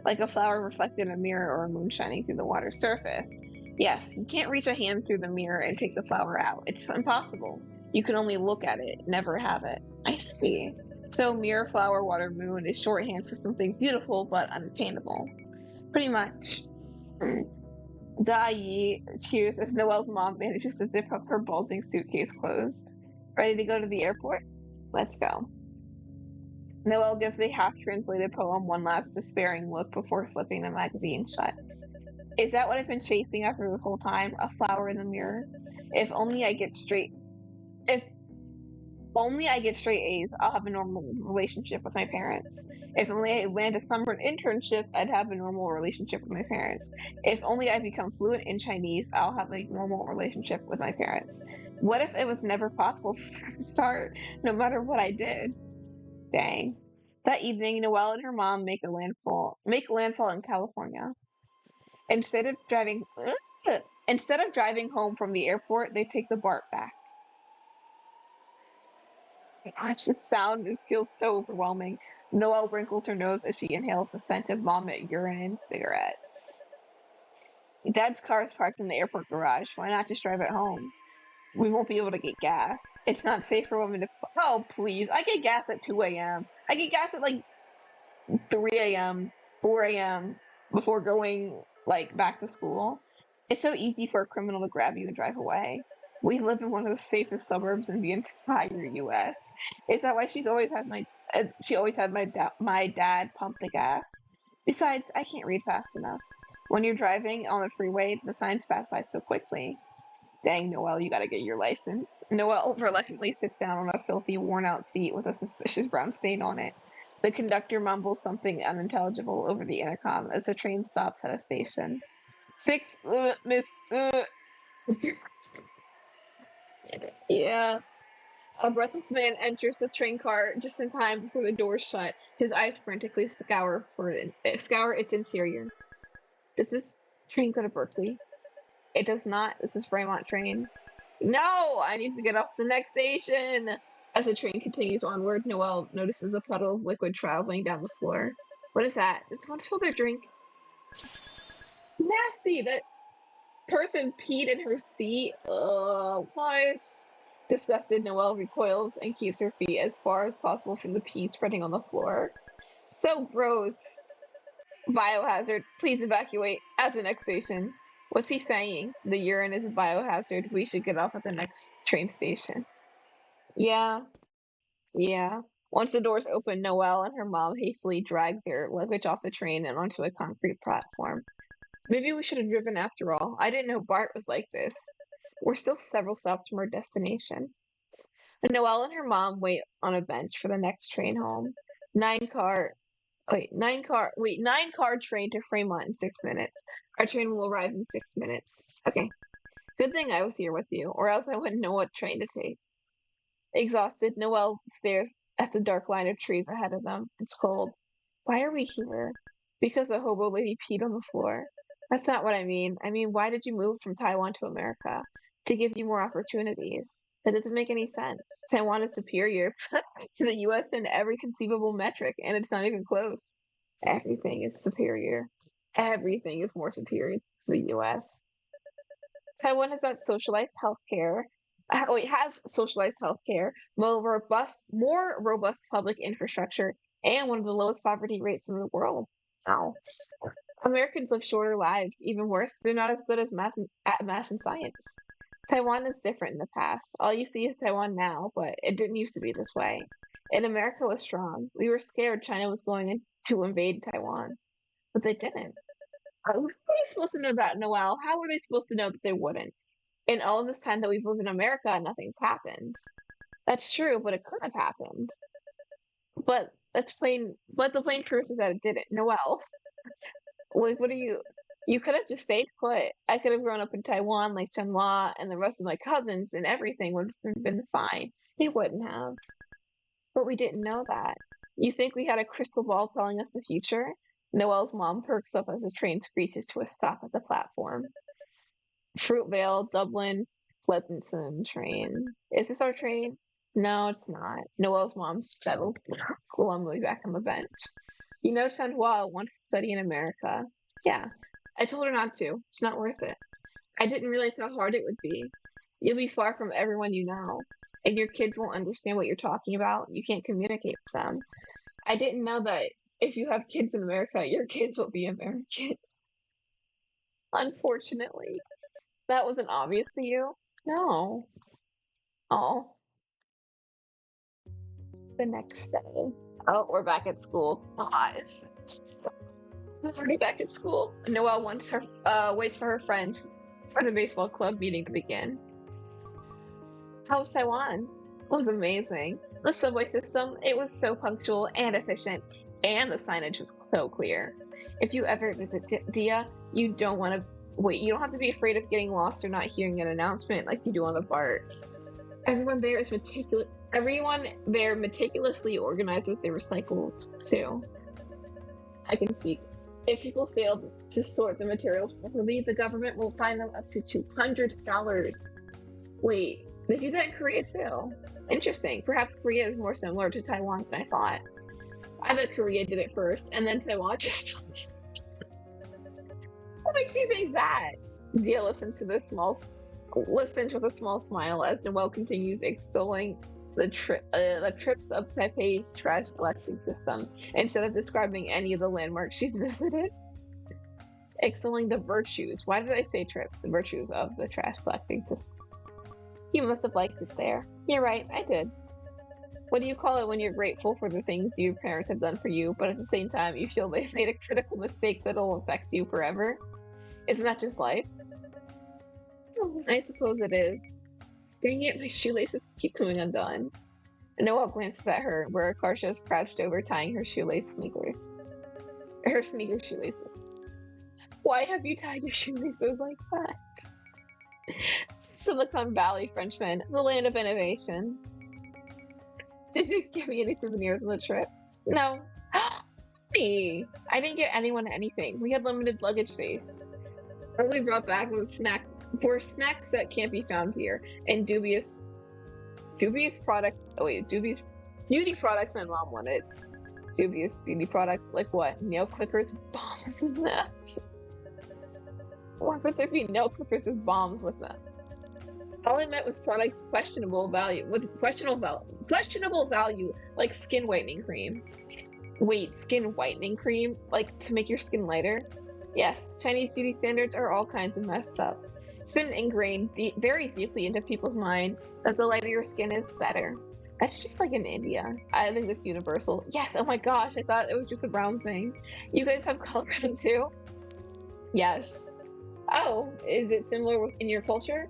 like a flower reflected in a mirror or a moon shining through the water surface. Yes, you can't reach a hand through the mirror and take the flower out. It's impossible. You can only look at it, never have it. I see. So, mirror, flower, water, moon is shorthand for something beautiful but unattainable. Pretty much. Da Yi cheers as Noelle's mom manages to zip up her bulging suitcase closed. Ready to go to the airport? Let's go. Noelle gives a half-translated poem one last despairing look before flipping the magazine shut. Is that what I've been chasing after this whole time? A flower in the mirror? If only I get straight... If only I get straight A's, I'll have a normal relationship with my parents. If only I land a summer internship, I'd have a normal relationship with my parents. If only I become fluent in Chinese, I'll have a normal relationship with my parents. What if it was never possible from the start, no matter what I did? Dang. That evening, Noelle and her mom make landfall in California. Instead of driving instead of driving home from the airport, they take the BART back. Gosh, this sound feels so overwhelming. Noelle wrinkles her nose as she inhales the scent of vomit, urine, and cigarettes. Dad's car is parked in the airport garage. Why not just drive it home? We won't be able to get gas. It's not safe for women to. Oh, please. I get gas at 2 a.m. I get gas at like 3 a.m., 4 a.m. before going like back to school. It's so easy for a criminal to grab you and drive away. We live in one of the safest suburbs in the entire U.S. Is that why she always had my dad pump the gas? Besides, I can't read fast enough. When you're driving on the freeway, the signs pass by so quickly. Dang, Noelle, you gotta get your license. Noelle reluctantly sits down on a filthy, worn out seat with a suspicious brown stain on it. The conductor mumbles something unintelligible over the intercom as the train stops at a station. Six, miss, Yeah. A breathless man enters the train car just in time before the doors shut. His eyes frantically scour its interior. Does this train go to Berkeley? It does not. This is Fremont train. No! I need to get off the next station! As the train continues onward, Noelle notices a puddle of liquid traveling down the floor. What is that? Did someone spill their drink? Nasty! That person peed in her seat? What? Disgusted, Noelle recoils and keeps her feet as far as possible from the pee spreading on the floor. So gross! Biohazard, please evacuate at the next station. What's he saying? The urine is a biohazard. We should get off at the next train station. Yeah, yeah. Once the doors open, Noelle and her mom hastily drag their luggage off the train and onto a concrete platform. Maybe we should have driven after all. I didn't know BART was like this. We're still several stops from our destination. Noelle and her mom wait on a bench for the next train home. Nine car train to Fremont in 6 minutes. Our train will arrive in 6 minutes. Okay. Good thing I was here with you, or else I wouldn't know what train to take. Exhausted, Noelle stares at the dark line of trees ahead of them. It's cold. Why are we here? Because the hobo lady peed on the floor. That's not what I mean. I mean, why did you move from Taiwan to America? To give you more opportunities. That doesn't make any sense. Taiwan is superior to the US in every conceivable metric, and it's not even close. Everything is superior. Everything is more superior to the US. Taiwan has that socialized healthcare. Oh, it has socialized healthcare, more robust public infrastructure, and one of the lowest poverty rates in the world. Wow. Americans live shorter lives. Even worse, they're not as good as at math and science. Taiwan is different in the past. All you see is Taiwan now, but it didn't used to be this way. And America was strong. We were scared China was to invade Taiwan, but they didn't. Who were they supposed to know that, Noel? How were they supposed to know that they wouldn't? In all this time that we've lived in America, nothing's happened. That's true, but it could have happened. But that's plain. But the plain truth is that it didn't. Noel, like, what are you? You could have just stayed put. I could have grown up in Taiwan like Chanhua and the rest of my cousins, and everything would have been fine. It wouldn't have. But we didn't know that. You think we had a crystal ball telling us the future? Noel's mom perks up as the train screeches to a stop at the platform. Fruitvale, Dublin, Levinson train. Is this our train? No, it's not. Noel's mom settled glumly back on the bench. You know, Chanhua wants to study in America. Yeah, I told her not to. It's not worth it. I didn't realize how hard it would be. You'll be far from everyone you know, and your kids won't understand what you're talking about. You can't communicate with them. I didn't know that if you have kids in America, your kids will be American. Unfortunately, that wasn't obvious to you. No. Oh, the next day. Oh, we're back at school. Gosh. We're already back at school. Noelle waits for her friends for the baseball club meeting to begin. How was Taiwan? It was amazing. The subway system, it was so punctual and efficient, and the signage was so clear. If you ever visit Dia, you don't want to wait. You don't have to be afraid of getting lost or not hearing an announcement like you do on the BART. Everyone there is meticulous. Everyone there meticulously organizes their recyclables too. I can speak. If people fail to sort the materials properly, the government will fine them up to $200. Wait, they do that in Korea too. Interesting. Perhaps Korea is more similar to Taiwan than I thought. I bet Korea did it first, and then Taiwan just. What makes you think that? Dia listens with a small smile as Noelle continues extolling the trips of Taipei's trash collection system instead of describing any of the landmarks she's visited. Extolling the virtues. Why did I say trips? The virtues of the trash collecting system. You must have liked it there. You're right, I did. What do you call it when you're grateful for the things your parents have done for you, but at the same time you feel they've made a critical mistake that'll affect you forever? Isn't that just life? I suppose it is. Dang it, my shoelaces keep coming undone. Noelle glances at her, where Akarsha is crouched over tying her sneakers. Her sneaker shoelaces. Why have you tied your shoelaces like that? Silicon Valley, Frenchman, the land of innovation. Did you give me any souvenirs on the trip? No. Me. I didn't get anyone anything. We had limited luggage space. All we brought back was snacks that can't be found here, and dubious beauty products my mom wanted. Dubious beauty products like what? Nail clippers, bombs, and that. Why would there be nail clippers as bombs with them? All I met was products questionable value, like skin whitening cream. Wait, skin whitening cream? Like to make your skin lighter? Yes, Chinese beauty standards are all kinds of messed up. It's been ingrained very deeply into people's mind that the lighter your skin is, better. That's just like in India. I think it's universal. Yes, oh my gosh, I thought it was just a brown thing. You guys have colorism too? Yes. Oh, is it similar in your culture?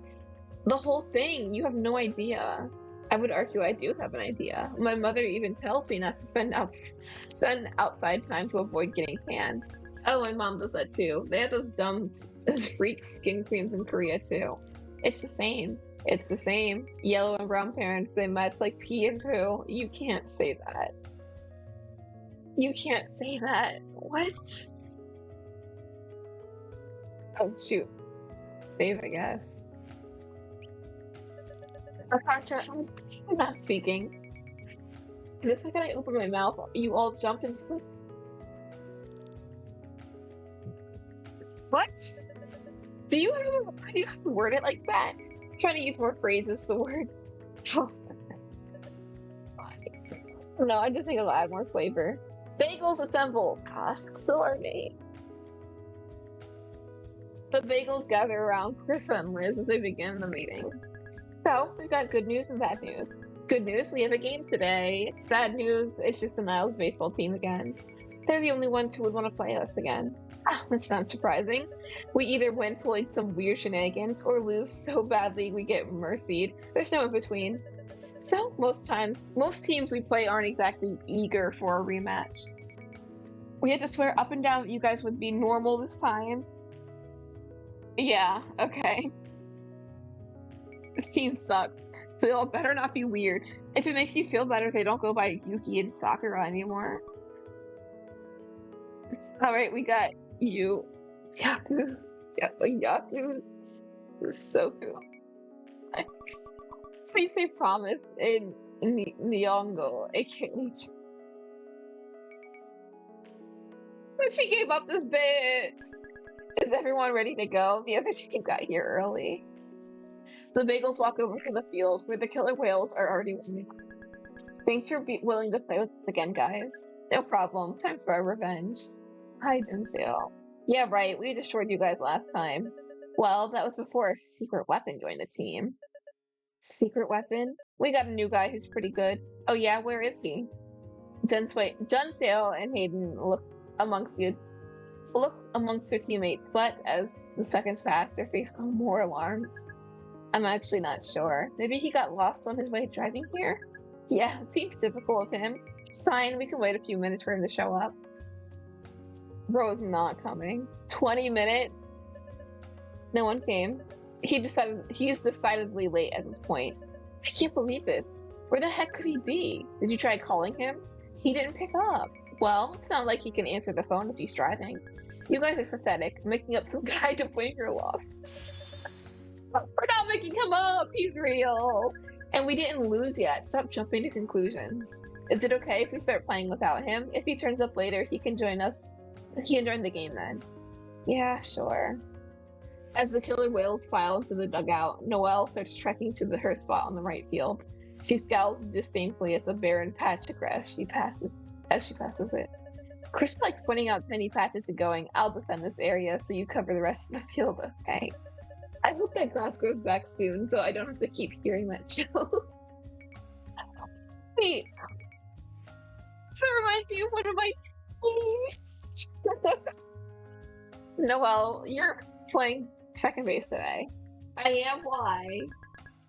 The whole thing, you have no idea. I would argue I do have an idea. My mother even tells me not to spend outside time to avoid getting tan. Oh, my mom does that too. They have those freak skin creams in Korea too. It's the same. It's the same. Yellow and brown parents, they match like pee and poo. You can't say that. You can't say that. What? Oh, shoot. Save, I guess. I'm not speaking. The second I open my mouth, you all jump and slip. What? Do you have to word it like that? I'm trying to use more phrases for the word. No, I just think it'll add more flavor. Bagels assemble. Gosh, it's so our name. The bagels gather around Krista and Liz as they begin the meeting. So, we've got good news and bad news. Good news, we have a game today. Bad news, it's just the Niles baseball team again. They're the only ones who would want to play us again. Ah, that's not surprising. We either win for like some weird shenanigans or lose so badly we get mercied. There's no in between. So, most teams we play aren't exactly eager for a rematch. We had to swear up and down that you guys would be normal this time. Yeah, okay. This team sucks, so y'all better not be weird. If it makes you feel better, they don't go by Yuki and Sakura anymore. Alright, we got you. Yaku. Yeah, like Yaku. It's so cool. So you say promise in Nyongo, aka. But she gave up this bit! Is everyone ready to go? The other team got here early. The bagels walk over to the field where the killer whales are already waiting. Thanks for willing to play with us again, guys. No problem. Time for our revenge. Hi, Doomsdale. Yeah, right. We destroyed you guys last time. Well, that was before a secret weapon joined the team. Secret weapon? We got a new guy who's pretty good. Oh yeah, where is he? Junsdale and Hayden look amongst their teammates, but as the seconds pass, their face grow more alarmed. I'm actually not sure. Maybe he got lost on his way driving here? Yeah, it seems typical of him. It's fine, we can wait a few minutes for him to show up. Bro's not coming. 20 minutes? No one came. He's decidedly late at this point. I can't believe this. Where the heck could he be? Did you try calling him? He didn't pick up. Well, it's not like he can answer the phone if he's driving. You guys are pathetic, making up some guy to blame your loss. We're not making him up! He's real! And we didn't lose yet. Stop jumping to conclusions. Is it okay if we start playing without him? If he turns up later, he can join us. He can join the game then. Yeah, sure. As the killer whales file into the dugout, Noelle starts trekking to her spot on the right field. She scowls disdainfully at the barren patch of grass she passes it. Chris likes pointing out tiny patches and going, I'll defend this area so you cover the rest of the field, okay? I hope that grass grows back soon so I don't have to keep hearing that joke. Wait. So it reminds me of one of my teams. Noelle, you're playing second base today. I am. Why?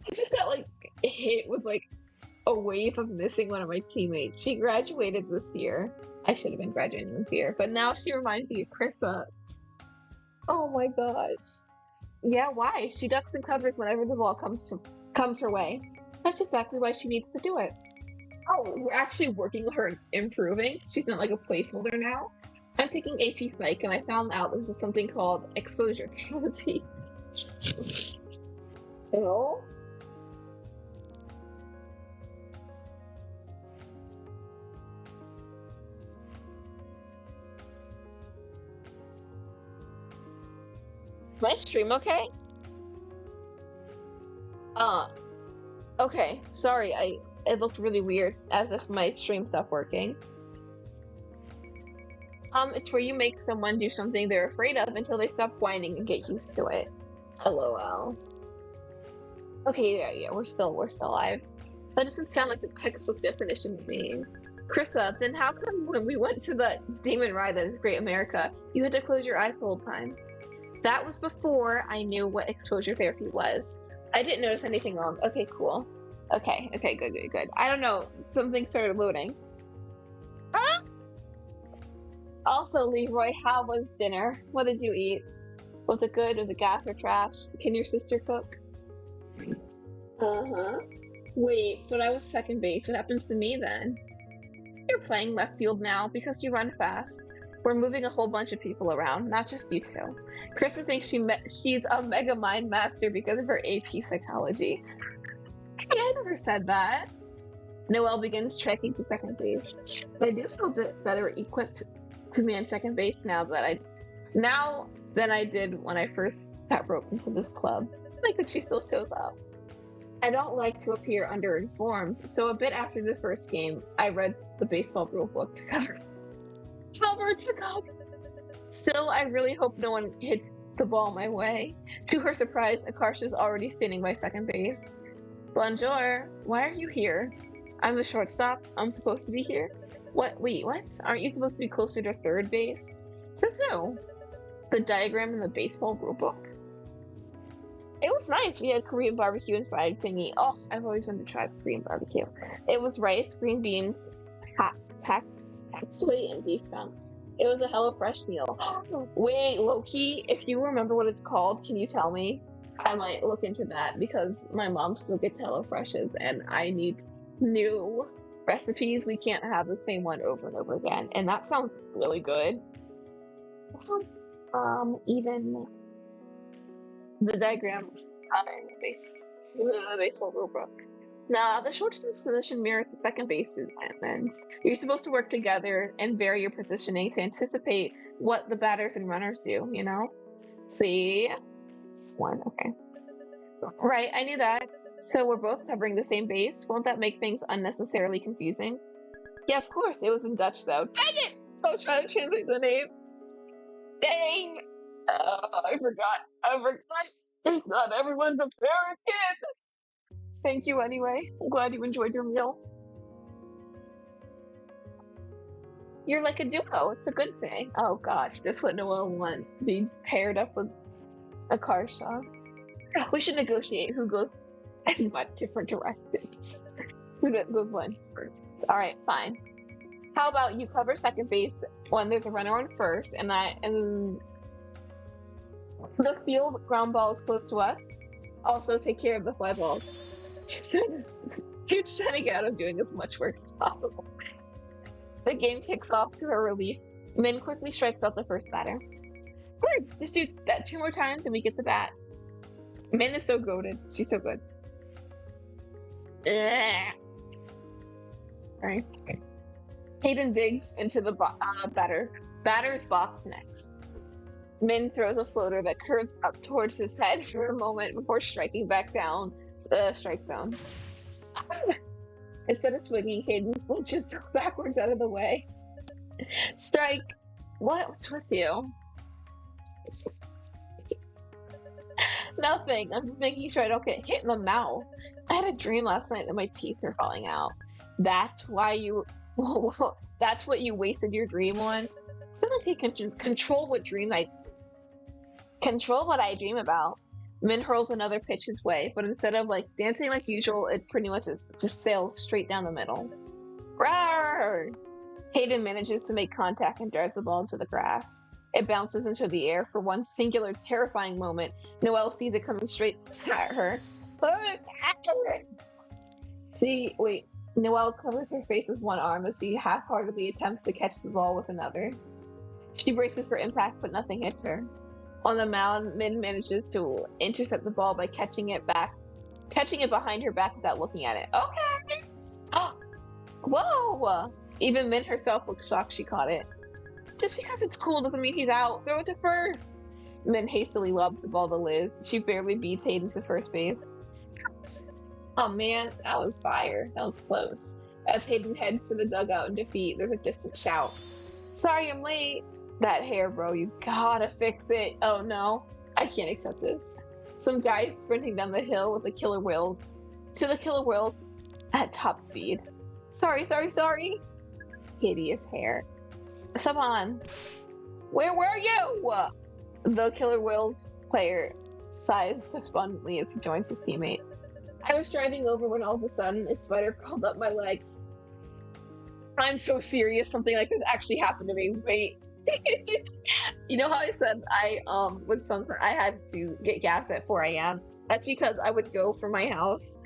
I just got like hit with like a wave of missing one of my teammates. She graduated this year. I should have been graduating this year, but now she reminds me of Krista. Oh my gosh. Yeah, why? She ducks and covers whenever the ball comes her way. That's exactly why she needs to do it. Oh, we're actually working on her improving. She's not like a placeholder now. I'm taking AP Psych, and I found out this is something called exposure therapy. Oh? My stream okay? Uh, okay. Sorry, it looked really weird, as if my stream stopped working. It's where you make someone do something they're afraid of until they stop whining and get used to it. LOL. Okay, yeah, we're still live. That doesn't sound like the textbook definition to me. Krista, then how come when we went to the Demon Ride at Great America, you had to close your eyes the whole time? That was before I knew what exposure therapy was. I didn't notice anything wrong. Okay, cool. Okay, good. I don't know. Something started loading. Ah! Also, Leroy, how was dinner? What did you eat? Was it good? Was it gas or trash? Can your sister cook? Uh-huh. Wait, but I was second base. What happens to me then? You're playing left field now because you run fast. We're moving a whole bunch of people around, not just you two. Krista thinks she's a mega mind master because of her AP psychology. I never said that. Noelle begins trekking to second base. I do feel a bit better equipped to man second base now than I did when I first got roped into this club. Like that she still shows up. I don't like to appear underinformed, so a bit after the first game, I read the baseball rule book to cover to cover. Still, I really hope no one hits the ball my way. To her surprise, Akarsha's already standing by second base. Bonjour, why are you here? I'm the shortstop. I'm supposed to be here? What? Wait, what? Aren't you supposed to be closer to third base? Says no. The diagram in the baseball rulebook? It was nice. We had Korean barbecue and fried thingy. Oh, I've always wanted to try Korean barbecue. It was rice, green beans, paksui, and beef chunks. It was a HelloFresh meal. Wait, Loki, if you remember what it's called, can you tell me? I might look into that because my mom still gets HelloFreshes and I need new recipes. We can't have the same one over and over again. And that sounds really good. Even the diagram in the baseball rulebook. Now, the shortstop's position mirrors the second base's ends. You're supposed to work together and vary your positioning to anticipate what the batters and runners do, you know? See? One, okay. Right, I knew that. So we're both covering the same base. Won't that make things unnecessarily confusing? Yeah, of course. It was in Dutch, though. Dang it! I was trying to translate the name. Dang! I forgot. It's not everyone's a favorite kid. Thank you anyway. I'm glad you enjoyed your meal. You're like a duo. It's a good thing. Oh gosh, that's what Noelle wants, to be paired up with Akarsha. We should negotiate who goes in what different directions. Who goes one first. Alright, fine. How about you cover second base when there's a runner on first and the field ground ball is close to us. Also take care of the fly balls. She's trying to get out of doing as much work as possible. The game kicks off to her relief. Min quickly strikes out the first batter. Good! Just do that 2 more times and we get the bat. Min is so goated. She's so good. Right. Hayden digs into the batter's box next. Min throws a floater that curves up towards his head for a moment before striking back down the strike zone. Instead of swinging, Hayden flinches backwards out of the way. Strike! What's with you? Nothing. I'm just making sure I don't get hit in the mouth. I had a dream last night that my teeth are falling out. That's why you... That's what you wasted your dream on? I feel like you can control what I dream about. Min hurls another pitch his way, but instead of like dancing like usual, it pretty much just sails straight down the middle. Rawr! Hayden manages to make contact and drives the ball into the grass. It bounces into the air for one singular terrifying moment. Noelle sees it coming straight at her. Noelle covers her face with one arm as she half-heartedly attempts to catch the ball with another. She braces for impact, but nothing hits her. On the mound, Min manages to intercept the ball by catching it behind her back without looking at it. Okay! Oh! Whoa! Even Min herself looks shocked she caught it. Just because it's cool doesn't mean he's out. Throw it to first! Min hastily lobs the ball to Liz. She barely beats Hayden to first base. Oh man, that was fire. That was close. As Hayden heads to the dugout in defeat, there's a distant shout. Sorry I'm late! That hair, bro, you gotta fix it. Oh no, I can't accept this. Some guys sprinting down the hill with the killer whales at top speed. Sorry. Hideous hair. Come on. Where were you? The killer whales player sighs despondently as he joins his teammates. I was driving over when all of a sudden a spider crawled up my leg. I'm so serious, something like this actually happened to me. Wait. You know how I said I had to get gas at 4 a.m.? That's because I would go from my house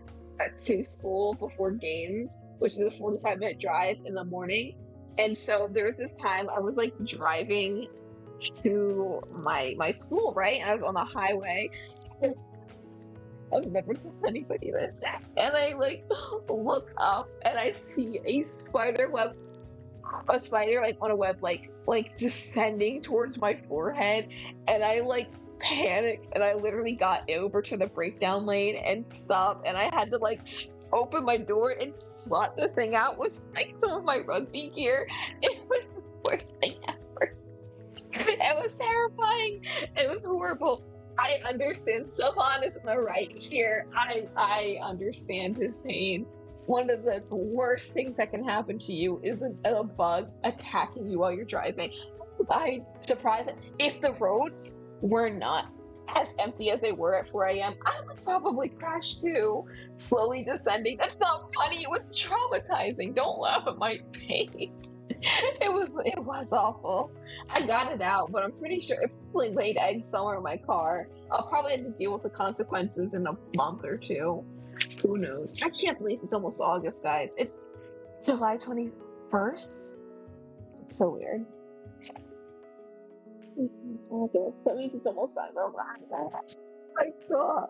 to school before games, which is a 45-minute drive in the morning. And so there was this time I was like driving to my school, right? And I was on the highway. I've never told anybody this. And I like look up and I see a spider like on a web like descending towards my forehead, and I like panicked and I literally got over to the breakdown lane and stopped, and I had to like open my door and swat the thing out with like some of my rugby gear. It was the worst thing ever. It was terrifying. It was horrible. I understand Sylvan is in the right here. I understand his pain. One of the worst things that can happen to you is a bug attacking you while you're driving. I'm surprised if the roads were not as empty as they were at 4 a.m., I would probably crash too, slowly descending. That's not funny. It was traumatizing. Don't laugh at my pain. It was awful. I got it out, but I'm pretty sure it probably laid eggs somewhere in my car. I'll probably have to deal with the consequences in a month or two. Who knows? I can't believe it's almost August, guys. It's July 21st. It's so weird. It's August. That means it's almost back. I saw.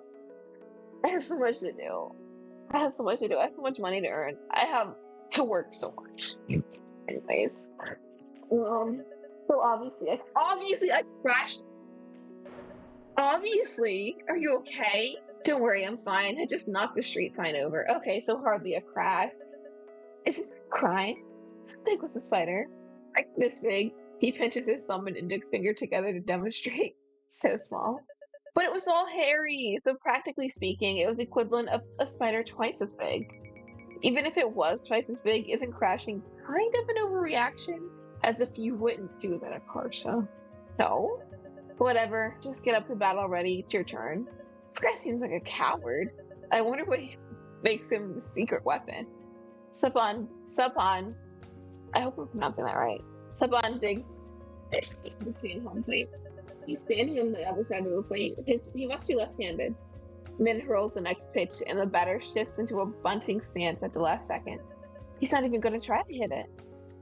I have so much to do. I have so much to do. I have so much money to earn. I have to work so much. Anyways, so obviously I crashed. Obviously, are you okay? Don't worry, I'm fine. I just knocked the street sign over. Okay, so hardly a crash. Is it a crime? How big was the spider? Like this big. He pinches his thumb and index finger together to demonstrate. So small. But it was all hairy, so practically speaking, it was equivalent of a spider twice as big. Even if it was twice as big, isn't crashing kind of an overreaction? As if you wouldn't do that at car show. No? Whatever, just get up to bat already, it's your turn. This guy seems like a coward. I wonder what makes him the secret weapon. Saban, I hope I'm pronouncing that right. Saban digs between home plate. He's standing on the other side of the plate. He must be left-handed. Min hurls the next pitch, and the batter shifts into a bunting stance at the last second. He's not even going to try to hit it.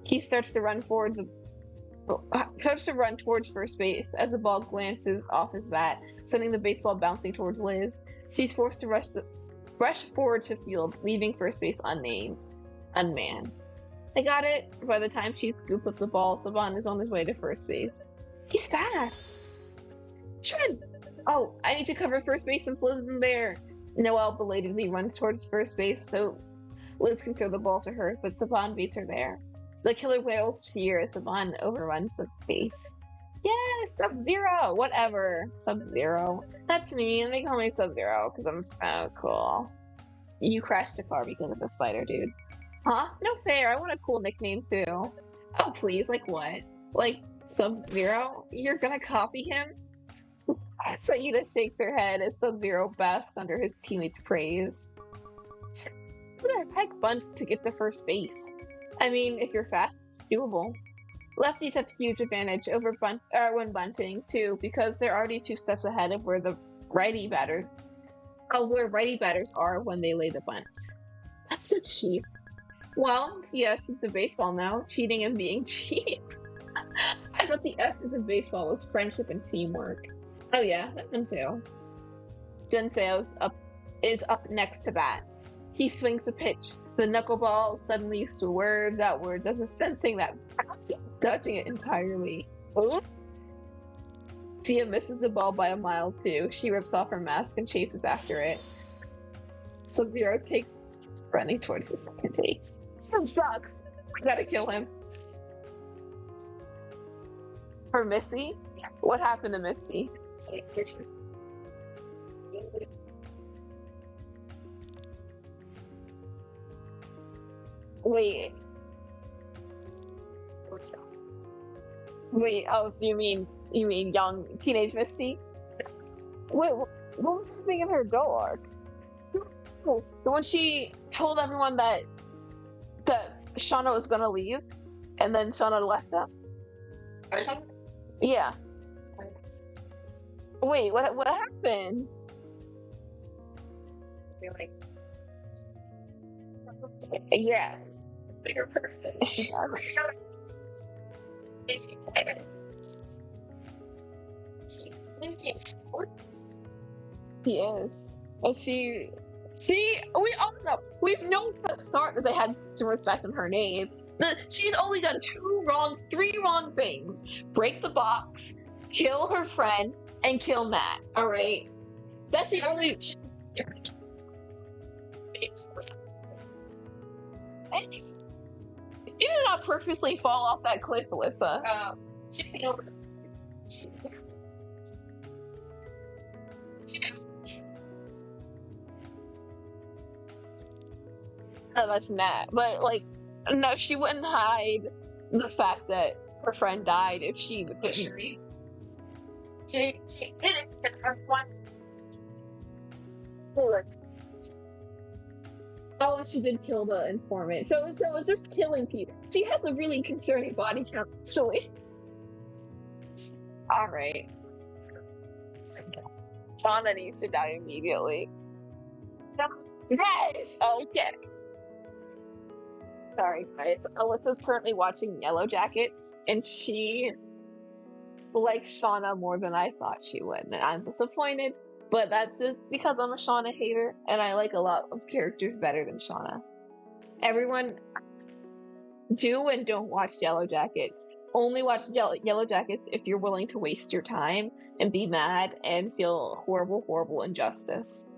He starts to run towards first base as the ball glances off his bat, sending the baseball bouncing towards Liz. She's forced to rush forward to field, leaving first base unmanned. I got it. By the time she scoops up the ball, Saban is on his way to first base. He's fast. Tread! Oh, I need to cover first base since Liz isn't there. Noelle belatedly runs towards first base so Liz can throw the ball to her, but Saban beats her there. The killer whales cheer as Saban overruns the base. Yes, Sub-Zero! Whatever. Sub-Zero. That's me, and they call me Sub-Zero because I'm so cool. You crashed a car because of the spider, dude. Huh? No fair. I want a cool nickname too. Oh, please. Like what? Like Sub-Zero? You're gonna copy him? Saida shakes her head as Sub-Zero basks under his teammates' praise. Who the heck bunts to get to first base? I mean, if you're fast, it's doable. Lefties have huge advantage over when bunting too, because they're already 2 steps ahead of where righty batters are when they lay the bunt. That's so cheap. Well, yes, it's a baseball now. Cheating and being cheap. I thought the essence of baseball was friendship and teamwork. Oh yeah, that one too. Junseo's is up next to bat. He swings the pitch. The knuckleball suddenly swerves outwards as if sensing that touching it entirely. Oop. Tia misses the ball by a mile too. She rips off her mask and chases after it. Sub-Zero takes running towards the second base. Some sucks. I gotta kill him. For Missy? What happened to Missy? Wait. Wait, oh, so you mean young teenage Misty? Wait, what was happening in her Go arc? When she told everyone that Shauna was gonna leave, and then Shauna left them? Are you talking? Yeah. Wait, what happened? Really? Yeah. Bigger person. He is. And we all know, we've known from the start that they had some respect in her name. She's only done three wrong things: break the box, kill her friend, and kill Matt. All right, that's the only. It's, you did not purposely fall off that cliff, Alyssa. No, that's Nat. But like, no, she wouldn't hide the fact that her friend died if she didn't. She did it because her once. Oh, and she did kill the informant. So it's just killing people. She has a really concerning body count, actually. All right. Shauna needs to die immediately. Yes. Okay. Sorry, guys. Alyssa's currently watching Yellow Jackets, and she likes Shauna more than I thought she would, and I'm disappointed. But that's just because I'm a Shauna hater, and I like a lot of characters better than Shauna. Everyone do and don't watch Yellow Jackets. Only watch Yellow Jackets if you're willing to waste your time and be mad and feel horrible injustice.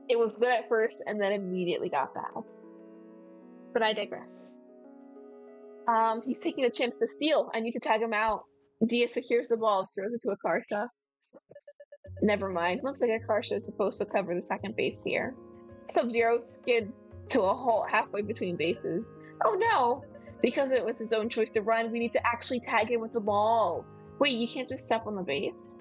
It was good at first and then immediately got bad. But I digress. He's taking a chance to steal. I need to tag him out. Dia secures the ball, throws it to Akarsha. Never mind. Looks like Akarsha is supposed to cover the second base here. Sub-Zero skids to a halt halfway between bases. Oh no! Because it was his own choice to run, we need to actually tag him with the ball. Wait, you can't just step on the base?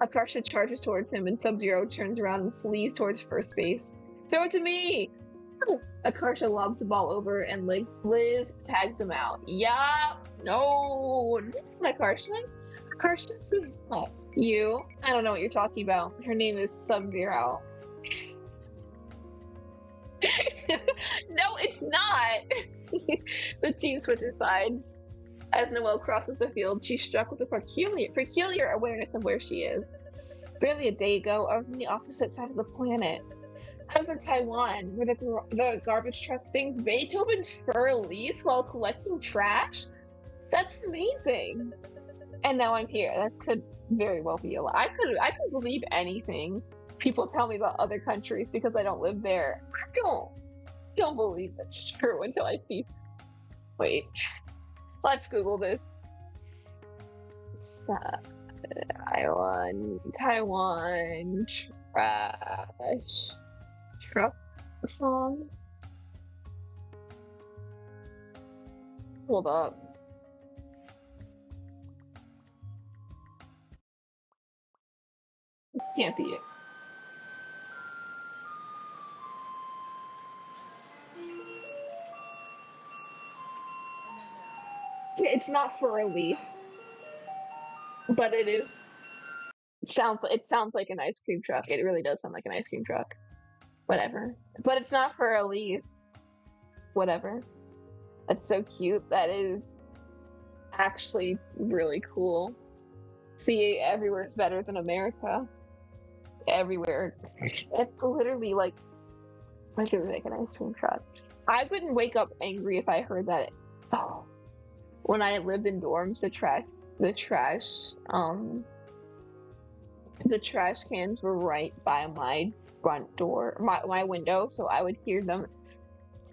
Akarsha charges towards him, and Sub-Zero turns around and flees towards first base. Throw it to me! Akarsha lobs the ball over, and Liz tags him out. Yup! No! This is Akarsha. Akarsha, who's that? You? I don't know what you're talking about. Her name is Sub-Zero. No, it's not! The team switches sides. As Noelle crosses the field, she's struck with a peculiar awareness of where she is. Barely a day ago, I was on the opposite side of the planet. I was in Taiwan, where the garbage truck sings Beethoven's Fur Elise while collecting trash. That's amazing. And now I'm here. That could very well be a lie. I could believe anything people tell me about other countries because I don't live there. I don't believe that's true until I see. Wait, let's Google this. Taiwan trash truck song. Hold up. This can't be it. It's not for release, but it is. It sounds like an ice cream truck. It really does sound like an ice cream truck. Whatever. But it's not for release. Whatever. That's so cute. That is actually really cool. See, everywhere's better than America. Everywhere. It's literally like an ice cream truck. I wouldn't wake up angry if I heard that. Oh, when I lived in dorms, the trash cans were right by my front door, my window, so I would hear them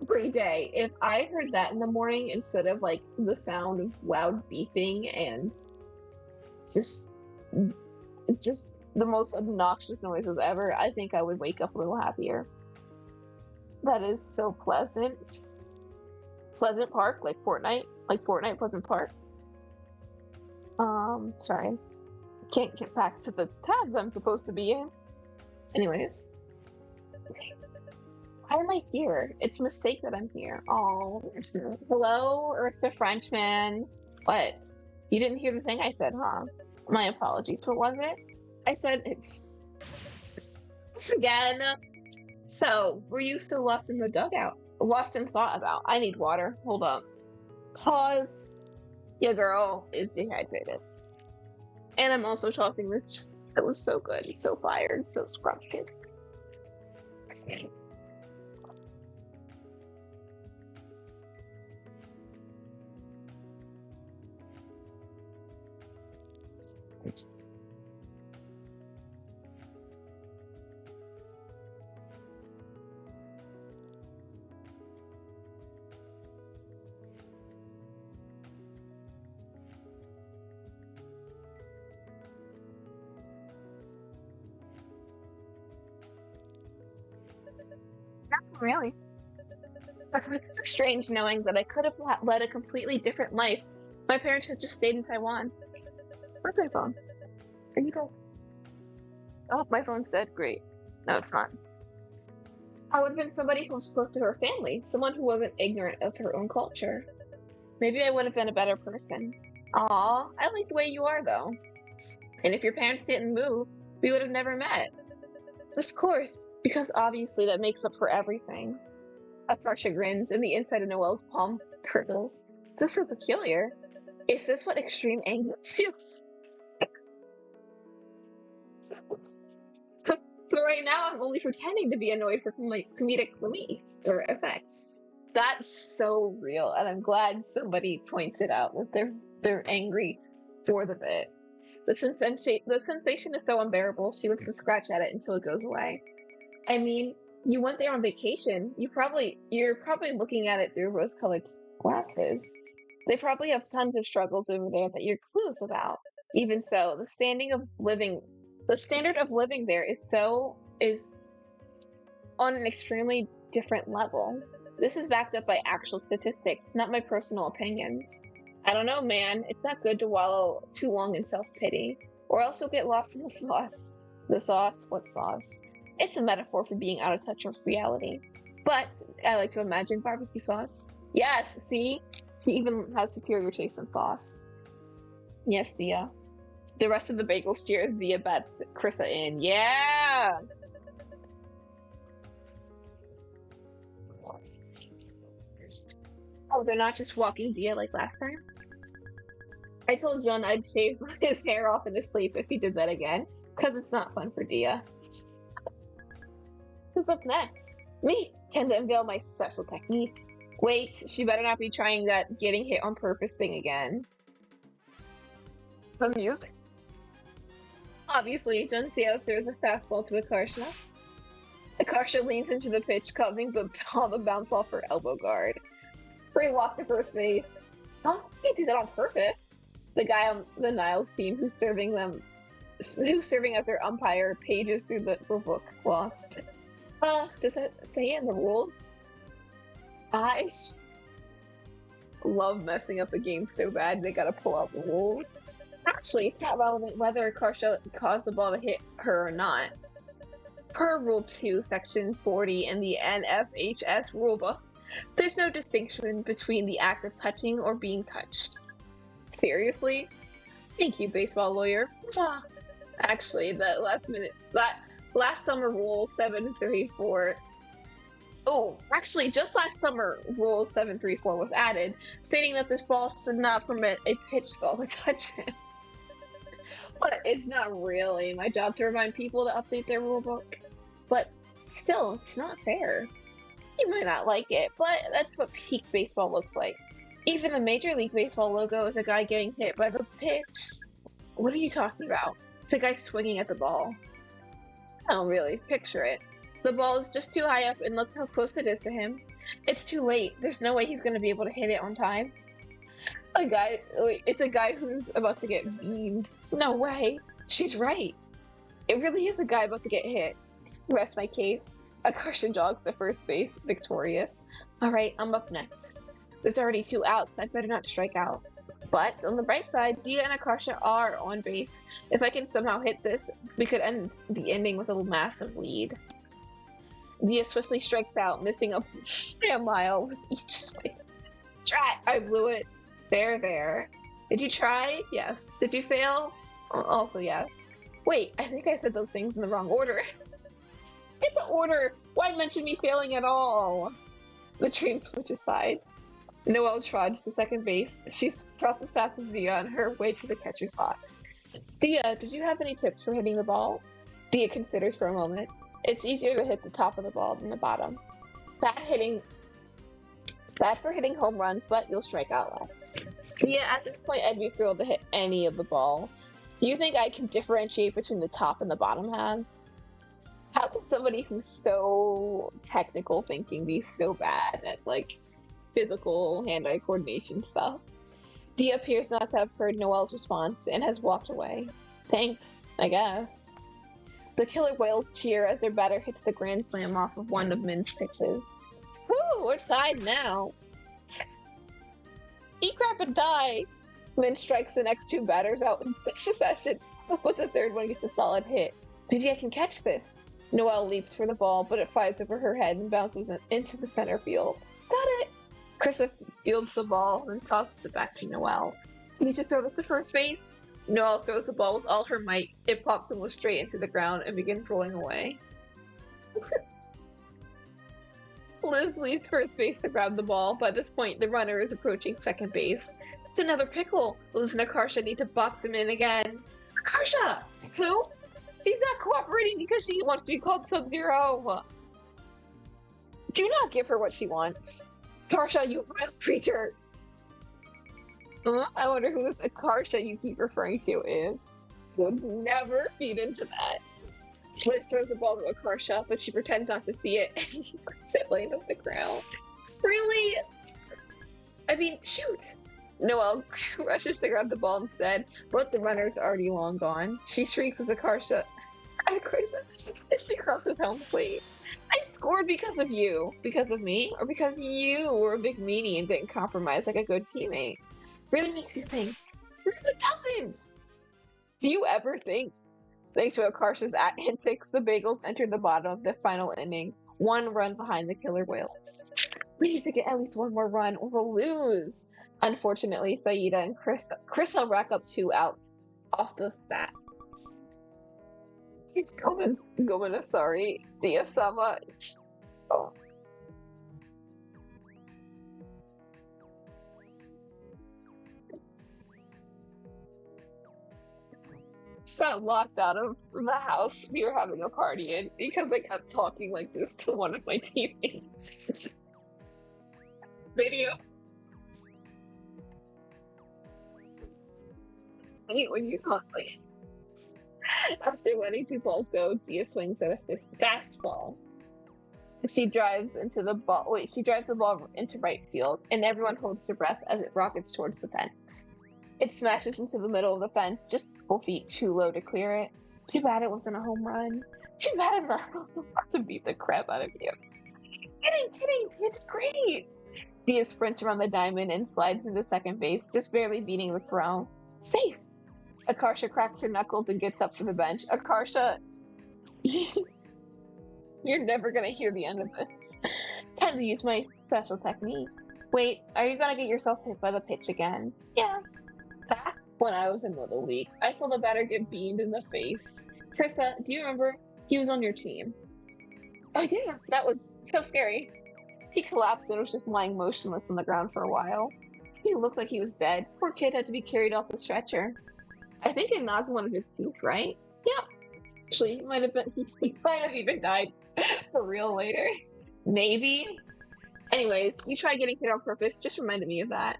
every day. If I heard that in the morning instead of like the sound of loud beeping and just the most obnoxious noises ever, I think I would wake up a little happier. That is so pleasant. Pleasant Park, like Fortnite Pleasant Park. Sorry. Can't get back to the tabs I'm supposed to be in. Anyways. Why am I here? It's a mistake that I'm here. Oh, hello, Earth the Frenchman. What? You didn't hear the thing I said, huh? My apologies. What was it? I said it's again. So, were you still lost in the dugout? Lost in thought about? I need water. Hold up. Pause. Your girl is dehydrated. And I'm also tossing this. That was so good. So fired. So scrumptious. Really? It's strange knowing that I could have led a completely different life. My parents had just stayed in Taiwan. Where's my phone? Are you guys? Oh, my phone's dead. Great. No, it's not. I would have been somebody who was close to her family, someone who wasn't ignorant of her own culture. Maybe I would have been a better person. Aw, I like the way you are, though. And if your parents didn't move, we would have never met. Of course, because obviously that makes up for everything. Akarsha grins, and the inside of Noelle's palm curdles. This is so peculiar. Is this what extreme anger feels? So right now, I'm only pretending to be annoyed for comedic relief or effects. That's so real, and I'm glad somebody points it out that they're angry for the bit. The sensation is so unbearable. She looks to scratch at it until it goes away. I mean, you went there on vacation. You're probably looking at it through rose-colored glasses. They probably have tons of struggles over there that you're clueless about. Even so, the standard of living there is on an extremely different level. This is backed up by actual statistics, not my personal opinions. I don't know, man. It's not good to wallow too long in self-pity, or else you'll get lost in the sauce. The sauce? What sauce? It's a metaphor for being out of touch with reality. But I like to imagine barbecue sauce. Yes, see? She even has superior taste in sauce. Yes, Dia. The rest of the bagel steers Dia bats Krissa in. Yeah! Oh, they're not just walking Dia like last time? I told John I'd shave his hair off in his sleep if he did that again, because it's not fun for Dia. Who's up next? Me! Time to unveil my special technique. Wait, she better not be trying that getting hit on purpose thing again. The music. Obviously, Junseo throws a fastball to Akarsha. Akarsha leans into the pitch, causing the ball to bounce off her elbow guard. Free walk to first base. Don't think he did that on purpose. The guy on the Niles team who's serving as their umpire pages through the rule book lost. Does it say it in the rules? I love messing up a game so bad they gotta pull out the rules. Actually, it's not relevant whether Akarsha caused the ball to hit her or not. Per Rule 2, Section 40 in the NFHS rulebook, there's no distinction between the act of touching or being touched. Seriously? Thank you, baseball lawyer. Actually, that last summer Rule 734. Oh, actually, just last summer, Rule 734 was added, stating that this ball should not permit a pitched ball to touch him. But it's not really my job to remind people to update their rulebook. But still, it's not fair. You might not like it, but that's what peak baseball looks like. Even the Major League Baseball logo is a guy getting hit by the pitch. What are you talking about? It's a guy swinging at the ball. Oh, really? Picture it. The ball is just too high up, and look how close it is to him. It's too late. There's no way he's going to be able to hit it on time. It's a guy who's about to get beamed. No way. She's right. It really is a guy about to get hit. Rest my case. Akarsha jogs to first base, victorious. Alright, I'm up next. There's already 2 outs, I better not strike out. But, on the bright side, Dia and Akarsha are on base. If I can somehow hit this, we could end the inning with a massive lead. Dia swiftly strikes out, missing a mile with each swing. Drat! I blew it. There. Did you try? Yes. Did you fail? Also yes. Wait, I think I said those things in the wrong order. In the order! Why mention me failing at all? The train switches sides. Noelle trots to second base. She crosses past Zia on her way to the catcher's box. Dia, did you have any tips for hitting the ball? Dia considers for a moment. It's easier to hit the top of the ball than the bottom. Bad hitting, bad for hitting home runs, but you'll strike out less. Dia, at this point, I'd be thrilled to hit any of the ball. Do you think I can differentiate between the top and the bottom halves? How can somebody who's so technical thinking be so bad at like physical hand-eye coordination stuff? Dee appears not to have heard Noelle's response and has walked away. Thanks, I guess. The killer whales cheer as their batter hits the grand slam off of one of Min's pitches. Whoo, we're tied now. Eat crap and die. Min strikes the next two batters out in quick succession, but the third one gets a solid hit. Maybe I can catch this. Noelle leaps for the ball, but it flies over her head and bounces into the center field. Got it! Krista fields the ball and tosses it back to Noelle. Can you just throw this to first base? Noelle throws the ball with all her might. It pops almost straight into the ground and begins rolling away. Liz leaves first base to grab the ball. By this point, the runner is approaching second base. It's another pickle. Liz and Akarsha need to box him in again. Akarsha! Who? She's not cooperating because she wants to be called Sub-Zero. Do not give her what she wants. Akarsha, you wild creature! I wonder who this Akarsha you keep referring to is. Would never feed into that. Liz throws the ball to Akarsha, but she pretends not to see it and lets it land on the ground. Really? I mean, shoot! Noelle rushes to grab the ball instead, but the runner's already long gone. She shrieks as Akarsha she crosses home plate. I scored because of you. Because of me? Or because you were a big meanie and didn't compromise like a good teammate? Really makes you think. It doesn't! Do you ever think? Thanks to Akarsha's antics, the Bagels entered the bottom of the final inning, one run behind the killer whales. We need to get at least one more run or we'll lose. Unfortunately, Saida and Krista rack up 2 outs off the bat. Gomina, sorry. Dia-sama. Oh. Just got locked out of the house we were having a party in because I kept talking like this to one of my teammates. Video. I hate when you talk like after letting 2 balls go, Dia swings at a fastball. She drives the ball into right field, and everyone holds their breath as it rockets towards the fence. It smashes into the middle of the fence, just a couple feet too low to clear it. Too bad it wasn't a home run. Too bad I'm not to beat the crap out of you. Kidding, it's great! Dia sprints around the diamond and slides into second base, just barely beating the throw. Safe! Akarsha cracks her knuckles and gets up from the bench. Akarsha, you're never gonna hear the end of this. Time to use my special technique. Wait, are you gonna get yourself hit by the pitch again? Yeah. Back when I was in Little League, I saw the batter get beamed in the face. Krista, do you remember? He was on your team. Oh yeah, that was so scary. He collapsed and was just lying motionless on the ground for a while. He looked like he was dead. Poor kid had to be carried off the stretcher. I think it knocked one of his teeth, right? Yeah. Actually, he might have even died for real later. Maybe. Anyways, you tried getting hit on purpose. Just reminded me of that.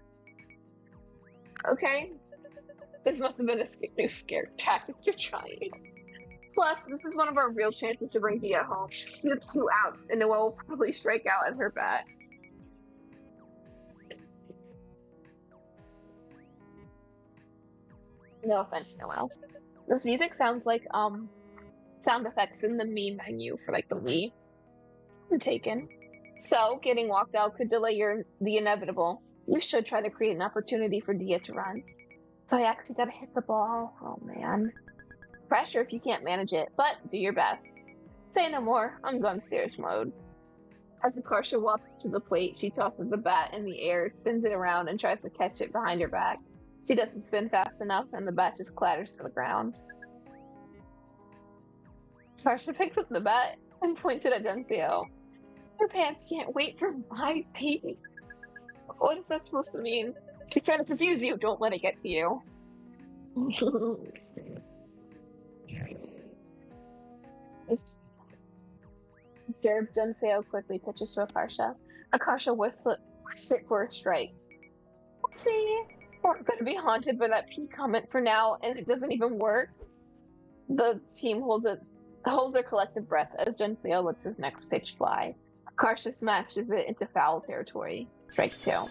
Okay. This must have been a new scare tactic they're trying. Plus, this is one of our real chances to bring Dia home. She has 2 outs, and Noelle will probably strike out at her bat. No offense, Noelle. This music sounds like sound effects in the Mii menu for like the Wii. I'm taken. So, getting walked out could delay the inevitable. You should try to create an opportunity for Dia to run. So I actually gotta hit the ball. Oh man. Pressure if you can't manage it, but do your best. Say no more. I'm gun stairs mode. As Akarsha walks to the plate, she tosses the bat in the air, spins it around, and tries to catch it behind her back. She doesn't spin fast enough, and the bat just clatters to the ground. Akarsha picks up the bat and points it at Densio. Your pants can't wait for my baby. What is that supposed to mean? She's trying to confuse you. Don't let it get to you. Observe Dunseo quickly pitches to Akarsha. Akarsha whiffs it for a strike. Oopsie! We're gonna be haunted by that P comment for now, and it doesn't even work. The team holds their collective breath as Dunseo lets his next pitch fly. Akarsha smashes it into foul territory. Strike 2.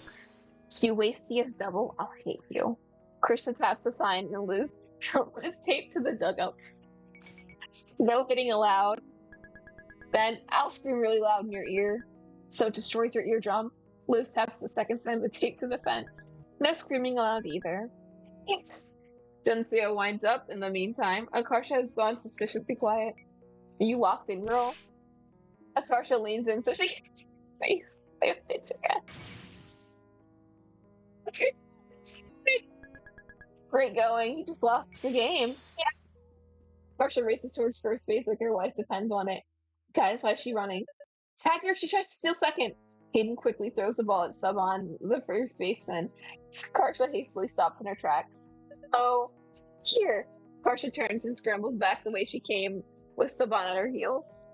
You waste CS double, I'll hate you. Krishna taps the sign and Liz is taped to the dugout. No hitting allowed. Then I'll scream really loud in your ear, so it destroys your eardrum. Liz taps the second sign with tape to the fence. No screaming allowed either. Thanks. Dunseo winds up. In the meantime, Akarsha has gone suspiciously quiet. You locked in, girl? Akarsha leans in so she can face the pitch again. Great going. You just lost the game. Yeah. Akarsha races towards first base like her life depends on it. Guys, why is she running? Tag her if she tries to steal second. Hayden quickly throws the ball at Saban, the first baseman. Akarsha hastily stops in her tracks. Oh, here. Akarsha turns and scrambles back the way she came, with Saban at her heels.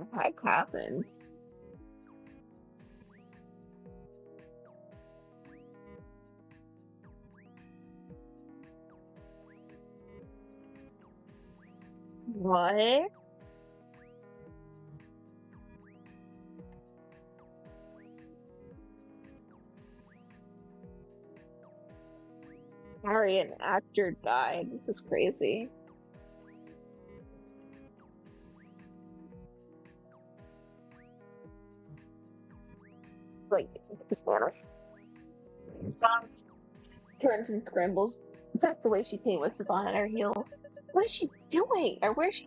What happens? What? Sorry, an actor died. This is crazy. Like, Spanish. Turns and scrambles back the way she came with Saban at her heels. What is she doing? Or what is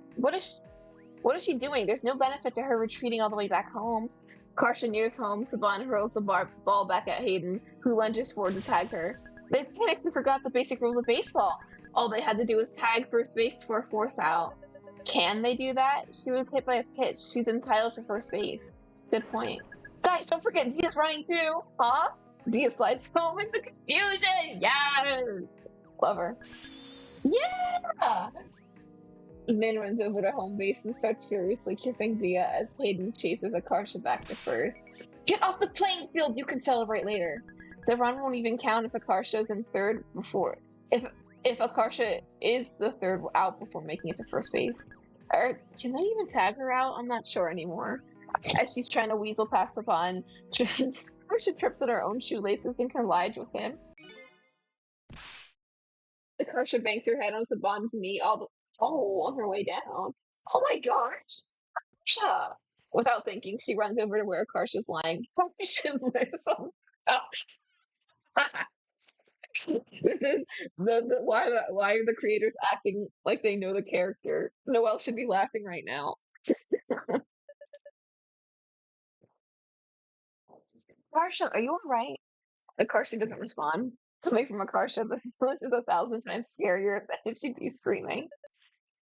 she doing? There's no benefit to her retreating all the way back home. Akarsha nears home. Saban hurls the ball back at Hayden, who lunges forward to tag her. They technically forgot the basic rules of baseball. All they had to do was tag first base for a force out. Can they do that? She was hit by a pitch. She's entitled to first base. Good point. Guys, don't forget Dia's running too, huh? Dia slides home in the confusion. Yes, clever. Yeah. Min runs over to home base and starts furiously kissing Dia as Hayden chases Akarsha back to first. Get off the playing field. You can celebrate later. The run won't even count if Akarsha's in third before if Akarsha is the third out before making it to first base. Or can they even tag her out? I'm not sure anymore. As she's trying to weasel past the pond, Akarsha trips on her own shoelaces and collides with him. Akarsha bangs her head on Saban's knee on her way down. Oh my gosh! Akarsha! Without thinking, she runs over to where Akarsha's lying. Why are the creators acting like they know the character? Noelle should be laughing right now. Akarsha, are you alright? Akarsha doesn't respond. Coming from Akarsha, this is 1,000 times scarier than if she'd be screaming.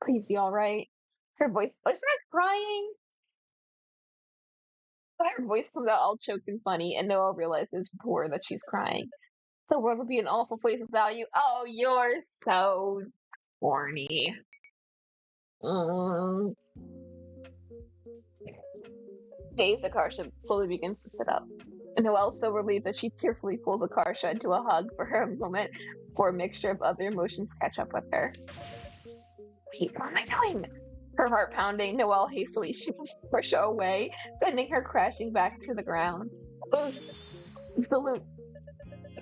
Please be alright. Her voice, oh, she's not crying. Her voice comes out all choked and funny, and Noelle realizes poor that she's crying. The world would be an awful place without you. Oh, you're so corny. Mm. Phase Akarsha slowly begins to sit up. Noelle is so relieved that she tearfully pulls Akarsha into a hug for her moment before a mixture of other emotions catch up with her. Wait, what am I doing? Her heart pounding, Noelle hastily shoots Akarsha away, sending her crashing back to the ground. Ugh. Absolute.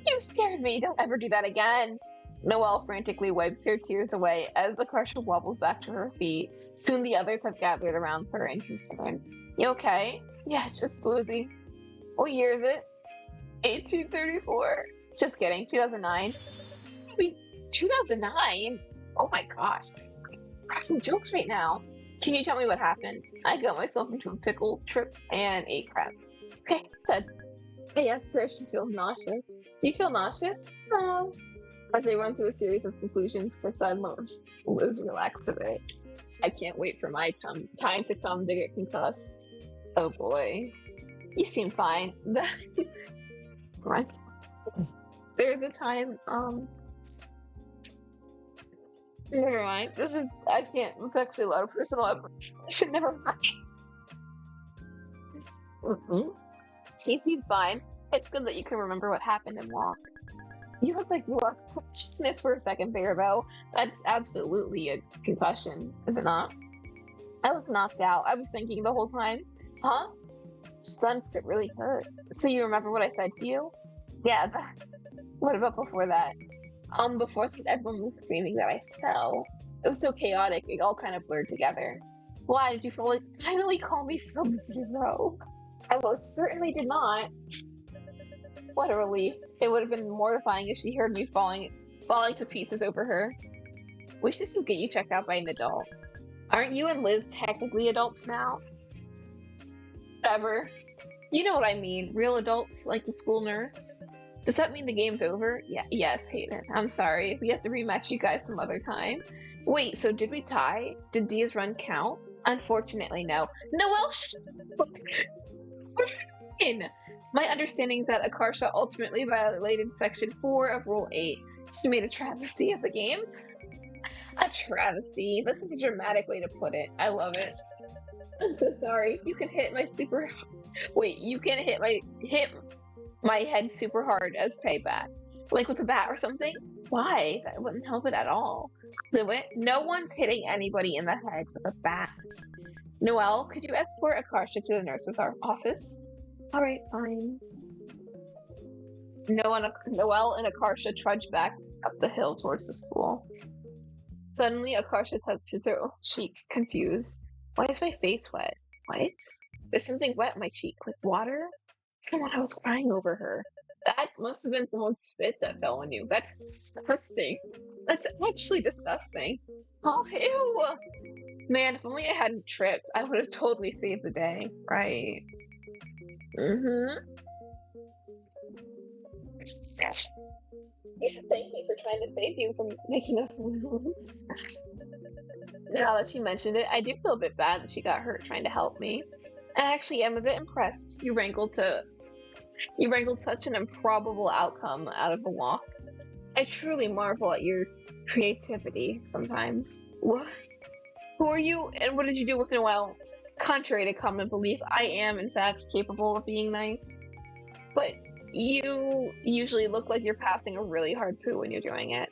You scared me. Don't ever do that again. Noelle frantically wipes her tears away as Akarsha wobbles back to her feet. Soon the others have gathered around her in concern. You okay? Yeah, it's just woozy. What year is it? 1834. Just kidding. 2009. Wait, 2009? Oh my gosh. I'm cracking jokes right now. Can you tell me what happened? I got myself into a pickle trip and ate crap. Okay, good. I asked her if she feels nauseous. Do you feel nauseous? No. As they run through a series of conclusions, Prasad Liz relaxed a bit. I can't wait for my time to come to get concussed. Oh boy. You seem fine. Right. There's a time, never mind. I can't, it's actually a lot of personal information. Never mind. She seemed fine. It's good that you can remember what happened and walk. You look like you lost consciousness for a second, Barabo. That's absolutely a concussion, is it not? I was knocked out. I was thinking the whole time, huh? Son, does it really hurt? So you remember what I said to you? Yeah, what about before that? Before that, everyone was screaming that I fell. It was so chaotic, it all kind of blurred together. Why did you finally call me Sub-Zero? I most certainly did not. What a relief. It would have been mortifying if she heard me falling to pieces over her. We should still get you checked out by an adult. Aren't you and Liz technically adults now? Whatever. You know what I mean. Real adults, like the school nurse. Does that mean the game's over? Yeah, yes, Hayden. I'm sorry. We have to rematch you guys some other time. Wait, so did we tie? Did Dia's run count? Unfortunately, no. Noelle, my understanding is that Akarsha ultimately violated Section 4 of Rule 8. She made a travesty of the games. A travesty. This is a dramatic way to put it. I love it. I'm so sorry. You can hit my super. Wait, you can hit my head super hard as payback, like with a bat or something. Why? That wouldn't help it at all. Do it. No one's hitting anybody in the head with a bat. Noelle, could you escort Akarsha to the nurse's office? All right, fine. Noelle and Akarsha trudge back up the hill towards the school. Suddenly, Akarsha touches her cheek, confused. Why is my face wet? What? There's something wet in my cheek, like water? Come on, I was crying over her. That must have been someone's spit that fell on you. That's disgusting. That's actually disgusting. Oh, ew! Man, if only I hadn't tripped, I would have totally saved the day. Right. Mm-hmm. You should thank me for trying to save you from making us lose. Now that she mentioned it, I do feel a bit bad that she got hurt trying to help me. I actually am a bit impressed. You wrangled such an improbable outcome out of a walk. I truly marvel at your creativity sometimes. Who are you, and what did you do with Noelle? Contrary to common belief, I am in fact capable of being nice. But you usually look like you're passing a really hard poo when you're doing it.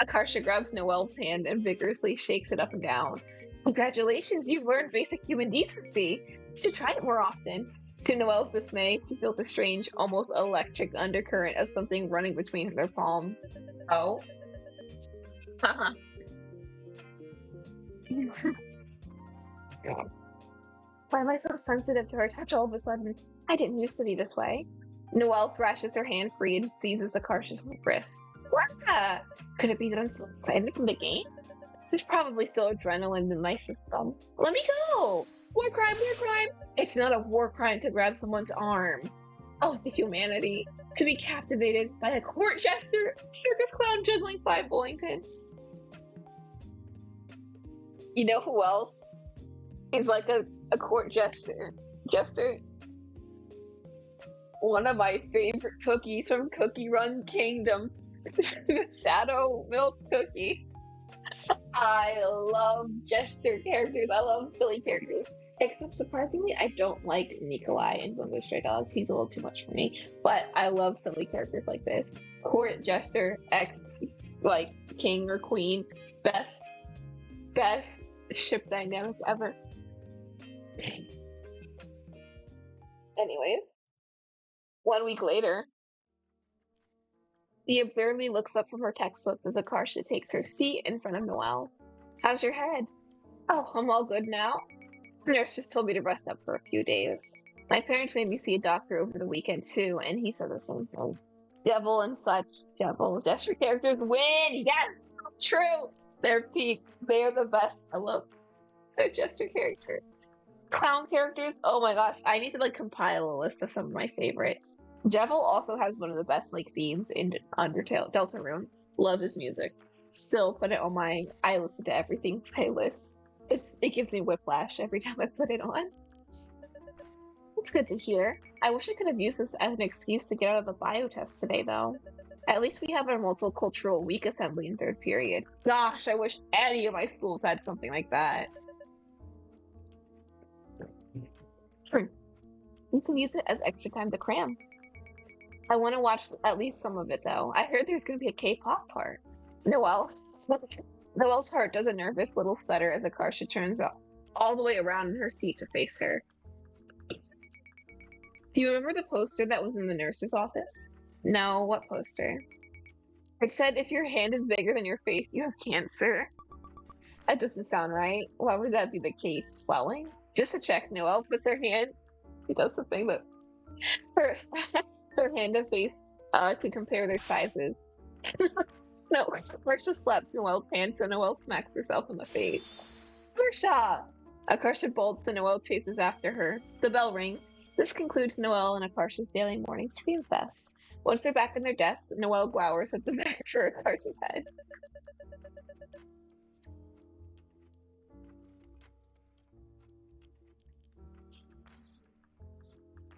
Akarsha grabs Noelle's hand and vigorously shakes it up and down. Congratulations, you've learned basic human decency. You should try it more often. To Noelle's dismay, she feels a strange, almost electric undercurrent of something running between their palms. Oh? Haha. Why am I so sensitive to her touch all of a sudden? I didn't used to be this way. Noelle thrashes her hand free and seizes Akarsha's wrist. What? Could it be that I'm still excited from the game? There's probably still adrenaline in my system. Let me go! War crime, war crime! It's not a war crime to grab someone's arm. Oh, the humanity. To be captivated by a court jester, circus clown juggling 5 bowling pins. You know who else is like a court jester? One of my favorite cookies from Cookie Run Kingdom. Shadow Milk Cookie. I love jester characters. I love silly characters. Except surprisingly, I don't like Nikolai in Bungo Stray Dogs. He's a little too much for me. But I love silly characters like this. Court jester, like king or queen. Best ship dynamic ever. Anyways, 1 week later, Dia barely looks up from her textbooks as Akarsha takes her seat in front of Noelle. How's your head? Oh, I'm all good now. The nurse just told me to rest up for a few days. My parents made me see a doctor over the weekend too, and he said the same thing. Devil and such. Devil. Gesture characters win! Yes! True! They're peak. They are the best. I love their gesture characters. Clown characters? Oh my gosh. I need to compile a list of some of my favorites. Jevil also has one of the best themes in Undertale, Deltarune. Love his music. Still put it on my I listen to everything playlist. It gives me whiplash every time I put it on. It's good to hear. I wish I could have used this as an excuse to get out of the bio test today, though. At least we have our multicultural week assembly in third period. Gosh, I wish any of my schools had something like that. You can use it as extra time to cram. I want to watch at least some of it, though. I heard there's going to be a K-pop part. Noelle. Noelle's heart does a nervous little stutter as Akarsha turns all the way around in her seat to face her. Do you remember the poster that was in the nurse's office? No, what poster? It said if your hand is bigger than your face, you have cancer. That doesn't sound right. Why would that be the case? Swelling? Just to check, Noelle puts her hand. She does the thing that her her hand and face to compare their sizes. No, Marsha slaps Noelle's hand, so Noelle smacks herself in the face. Marsha! Akarsha bolts and Noelle chases after her. The bell rings. This concludes Noelle and Akarsha's daily morning scream fest. Once they're back in their desk, Noelle glowers at the back for Akarsha's head.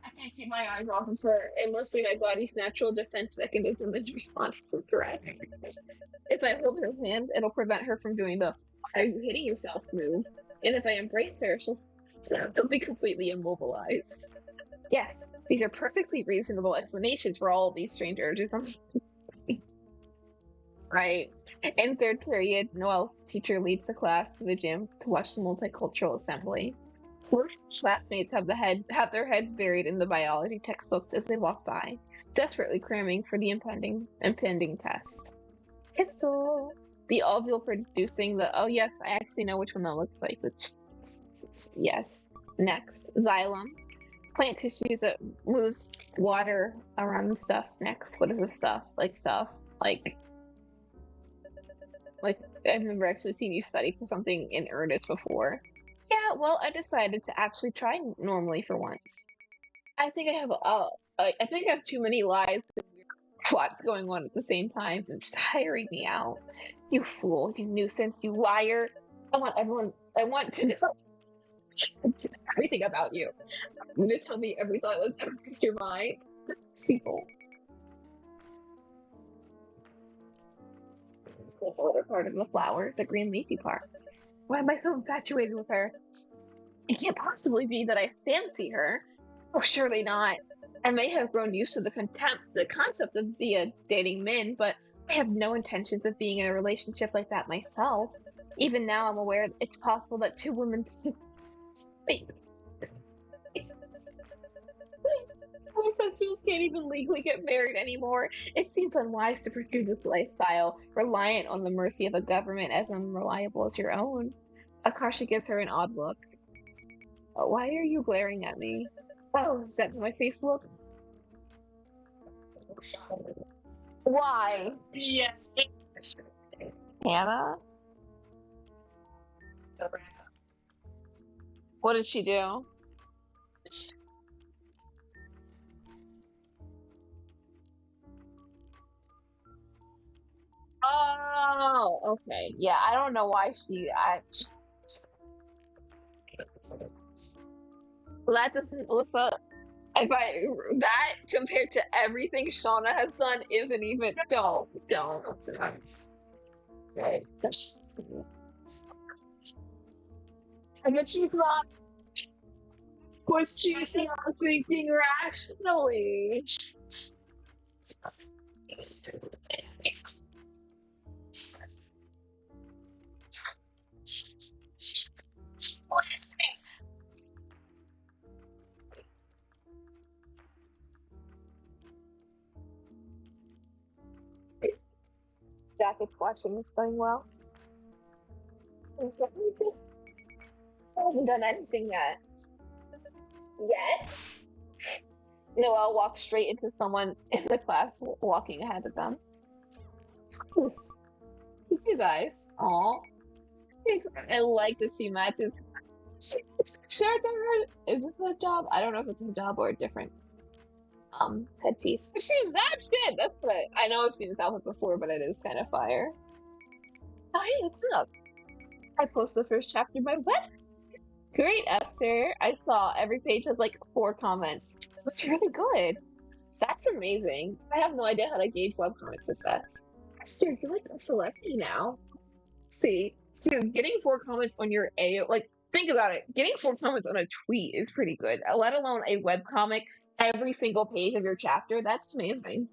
I can't keep my eyes off of her. It must be my body's natural defense mechanism in response to threat. If I hold her hand, it'll prevent her from doing the "Are you hitting yourself?" move. And if I embrace her, she'll be completely immobilized. Yes, these are perfectly reasonable explanations for all of these strange urges. Right. In third period, Noelle's teacher leads the class to the gym to watch the multicultural assembly. Most classmates have their heads buried in the biology textbooks as they walk by, desperately cramming for the impending test. Pistol. The ovule producing the oh yes, I actually know which one that looks like. Yes. Next, xylem. Plant tissues that moves water around stuff. Next, what is this stuff? Like stuff. Like I've never actually seen you study for something in earnest before. Yeah, well, I decided to actually try normally for once. I think I have I think I have too many lies and plots going on at the same time. It's tiring me out. You fool, you nuisance, you liar. I want to know everything about you. You just tell me every thought was ever crossed your mind. People. The other part of the flower, the green leafy part. Why am I so infatuated with her? It can't possibly be that I fancy her. Oh, surely not. I may have grown used to the concept of the dating men, but I have no intentions of being in a relationship like that myself. Even now, I'm aware it's possible that two women. Wait. Homosexuals can't even legally get married anymore. It seems unwise to pursue this lifestyle, reliant on the mercy of a government as unreliable as your own. Akarsha gives her an odd look. Why are you glaring at me? Oh, is that my face look? Why? Yeah. Hannah? What did she do? Oh, okay. Yeah, I don't know why well, that doesn't Alyssa, if I that compared to everything Shauna has done isn't even don't. Right. And then she's not was she's not thinking rationally. Jacket's watching is going well. I haven't done anything yet. Yet? Noelle walks straight into someone in the class walking ahead of them. It's it's you guys. Aw. I like that she matches. Sure, is this a job? I don't know if it's a job or a different. headpiece. She's that shit! That's what I know I've seen this outfit before, but it is kind of fire. Oh, hey, what's up? I posted the first chapter by Wet. Great, Esther. I saw every page has like 4 comments. It's really good. That's amazing. I have no idea how to gauge webcomic success. Esther, you're like a celebrity now. See, dude, getting 4 comments on your like, think about it. Getting 4 comments on a tweet is pretty good, let alone a webcomic every single page of your chapter. That's amazing.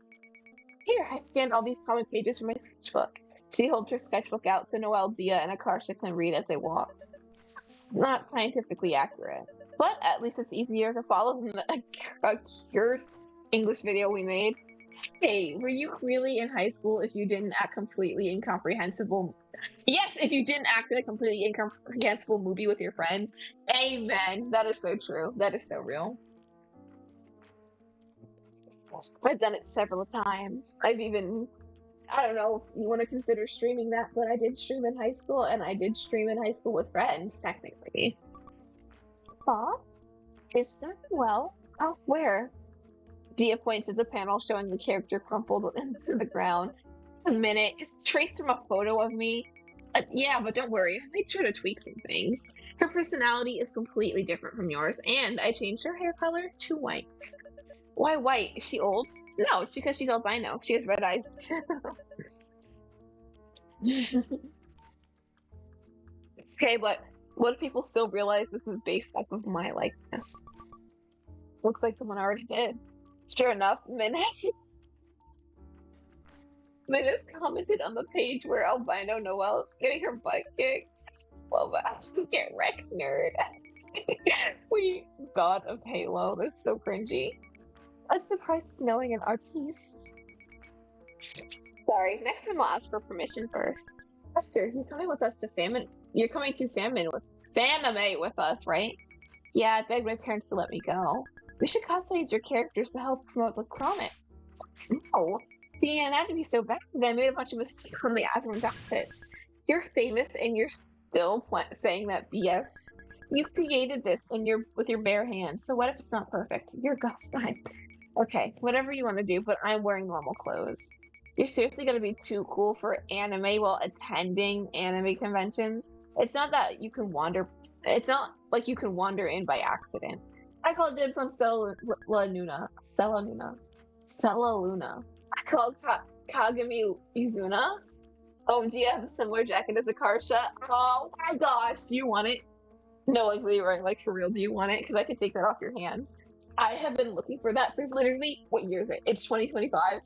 Here, I scanned all these comic pages from my sketchbook. She holds her sketchbook out so Noelle, Dia, and Akarsha can read as they walk. It's not scientifically accurate, but at least it's easier to follow than the cursed English video we made. Hey, were you really in high school if you didn't act completely incomprehensible? Yes, if you didn't act in a completely incomprehensible movie with your friends. Amen. That is so true. That is so real. I've done it several times. I don't know if you want to consider streaming that, but I did stream in high school, and I did stream in high school with friends, technically. Aw, is that well? Oh, where? Dia points at the panel showing the character crumpled into the ground. A minute, it's traced from a photo of me. Yeah, but don't worry, I made sure to tweak some things. Her personality is completely different from yours, and I changed her hair color to white. Why white? Is she old? No, it's because she's albino. She has red eyes. Okay, but what if people still realize this is based off of my likeness? Looks like someone already did. Sure enough, Minus commented on the page where albino Noelle is getting her butt kicked. Well, that get wrecked, nerd. We God of Halo. That's so cringy. I'm surprised knowing an artiste. Sorry, next time I'll ask for permission first. Esther, you're coming with us to Famine. You're coming to Fanime with us, right? Yeah, I begged my parents to let me go. We should cosplay as your characters to help promote the comic. No, the anatomy so bad that I made a bunch of mistakes on the everyone's outfits. You're famous and you're still saying that BS. You created this with your bare hands, so what if it's not perfect? You're fine. Okay, whatever you want to do, but I'm wearing normal clothes. You're seriously gonna be too cool for anime while attending anime conventions? It's not that you can wander. It's not like you can wander in by accident. I call dibs on Stella Luna. Stella Luna. I called Kagami Izuna. Oh, do you have a similar jacket as Akarsha? Oh my gosh, do you want it? No, like Leroy, like for real, do you want it? Because I could take that off your hands. I have been looking for that for literally, what year is it? It's 2025.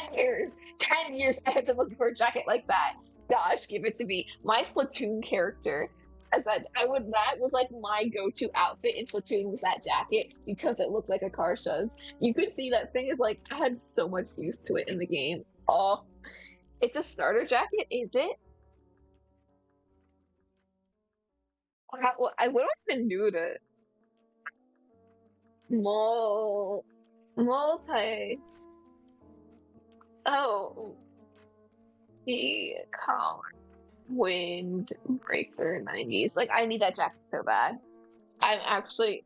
10 years. 10 years I have been looking for a jacket like that. Gosh, give it to me. My Splatoon character, that was like my go-to outfit in Splatoon was that jacket because it looked like Akarsha's. You could see that thing is like, I had so much use to it in the game. Oh, it's a starter jacket, is it? I would have been new to multi. Oh, the collar windbreaker 90s. Like, I need that jacket so bad. I'm actually.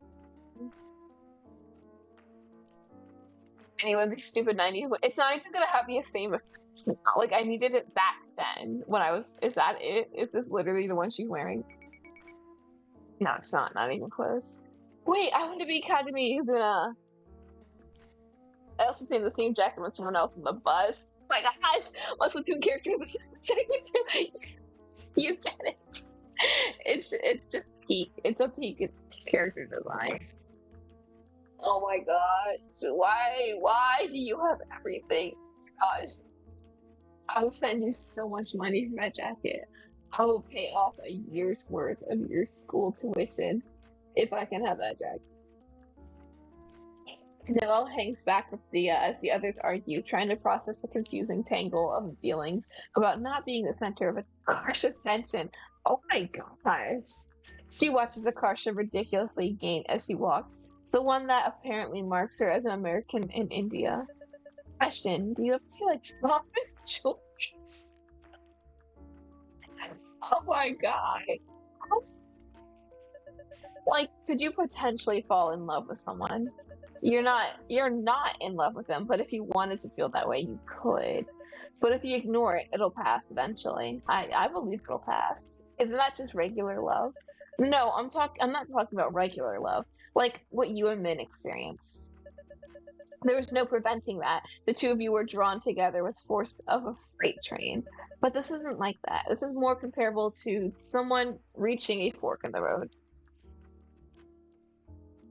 Anyway, the stupid 90s. It's not even gonna have the same. Like, I needed it back then when I was. Is that it? Is this literally the one she's wearing? No, it's not. Not even close. Wait, I want to be Kagami Izuna. I also seen the same jacket with someone else in the bus. Oh my gosh, my Splatoon character is the jacket too. You get it. It's just peak. It's a peak character design. Oh my god. Why do you have everything? Gosh. I will send you so much money for that jacket. I will pay off a year's worth of your school tuition if I can have that jacket. Noelle hangs back with Thea as the others argue, trying to process the confusing tangle of feelings about not being the center of Akarsha's tension. Oh my gosh. She watches Akarsha ridiculously gain as she walks, the one that apparently marks her as an American in India. Question, do you ever feel like Trump is children? Oh my god. Like, could you potentially fall in love with someone? you're not in love with them, but if you wanted to feel that way, you could. But if you ignore it, it'll pass eventually. I believe it'll pass. Isn't that just regular love? No, I'm not talking about regular love. Like what you and Min experienced. There was no preventing that. The two of you were drawn together with force of a freight train. But this isn't like that. This is more comparable to someone reaching a fork in the road.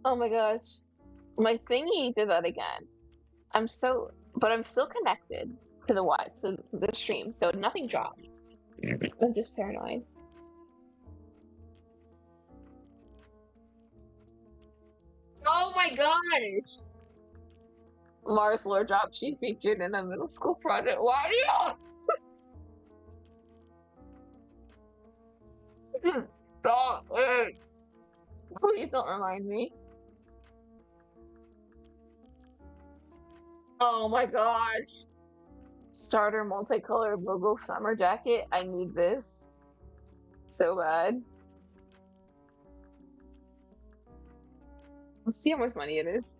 Oh my gosh. My thingy did that again. But I'm still connected to the stream, so nothing dropped. I'm just paranoid. Oh my gosh! Mars Lore drop. She featured in a middle school project. Why do you? Stop it! Please don't remind me. Oh my gosh! Starter multicolored logo summer jacket. I need this so bad. Let's see how much money it is.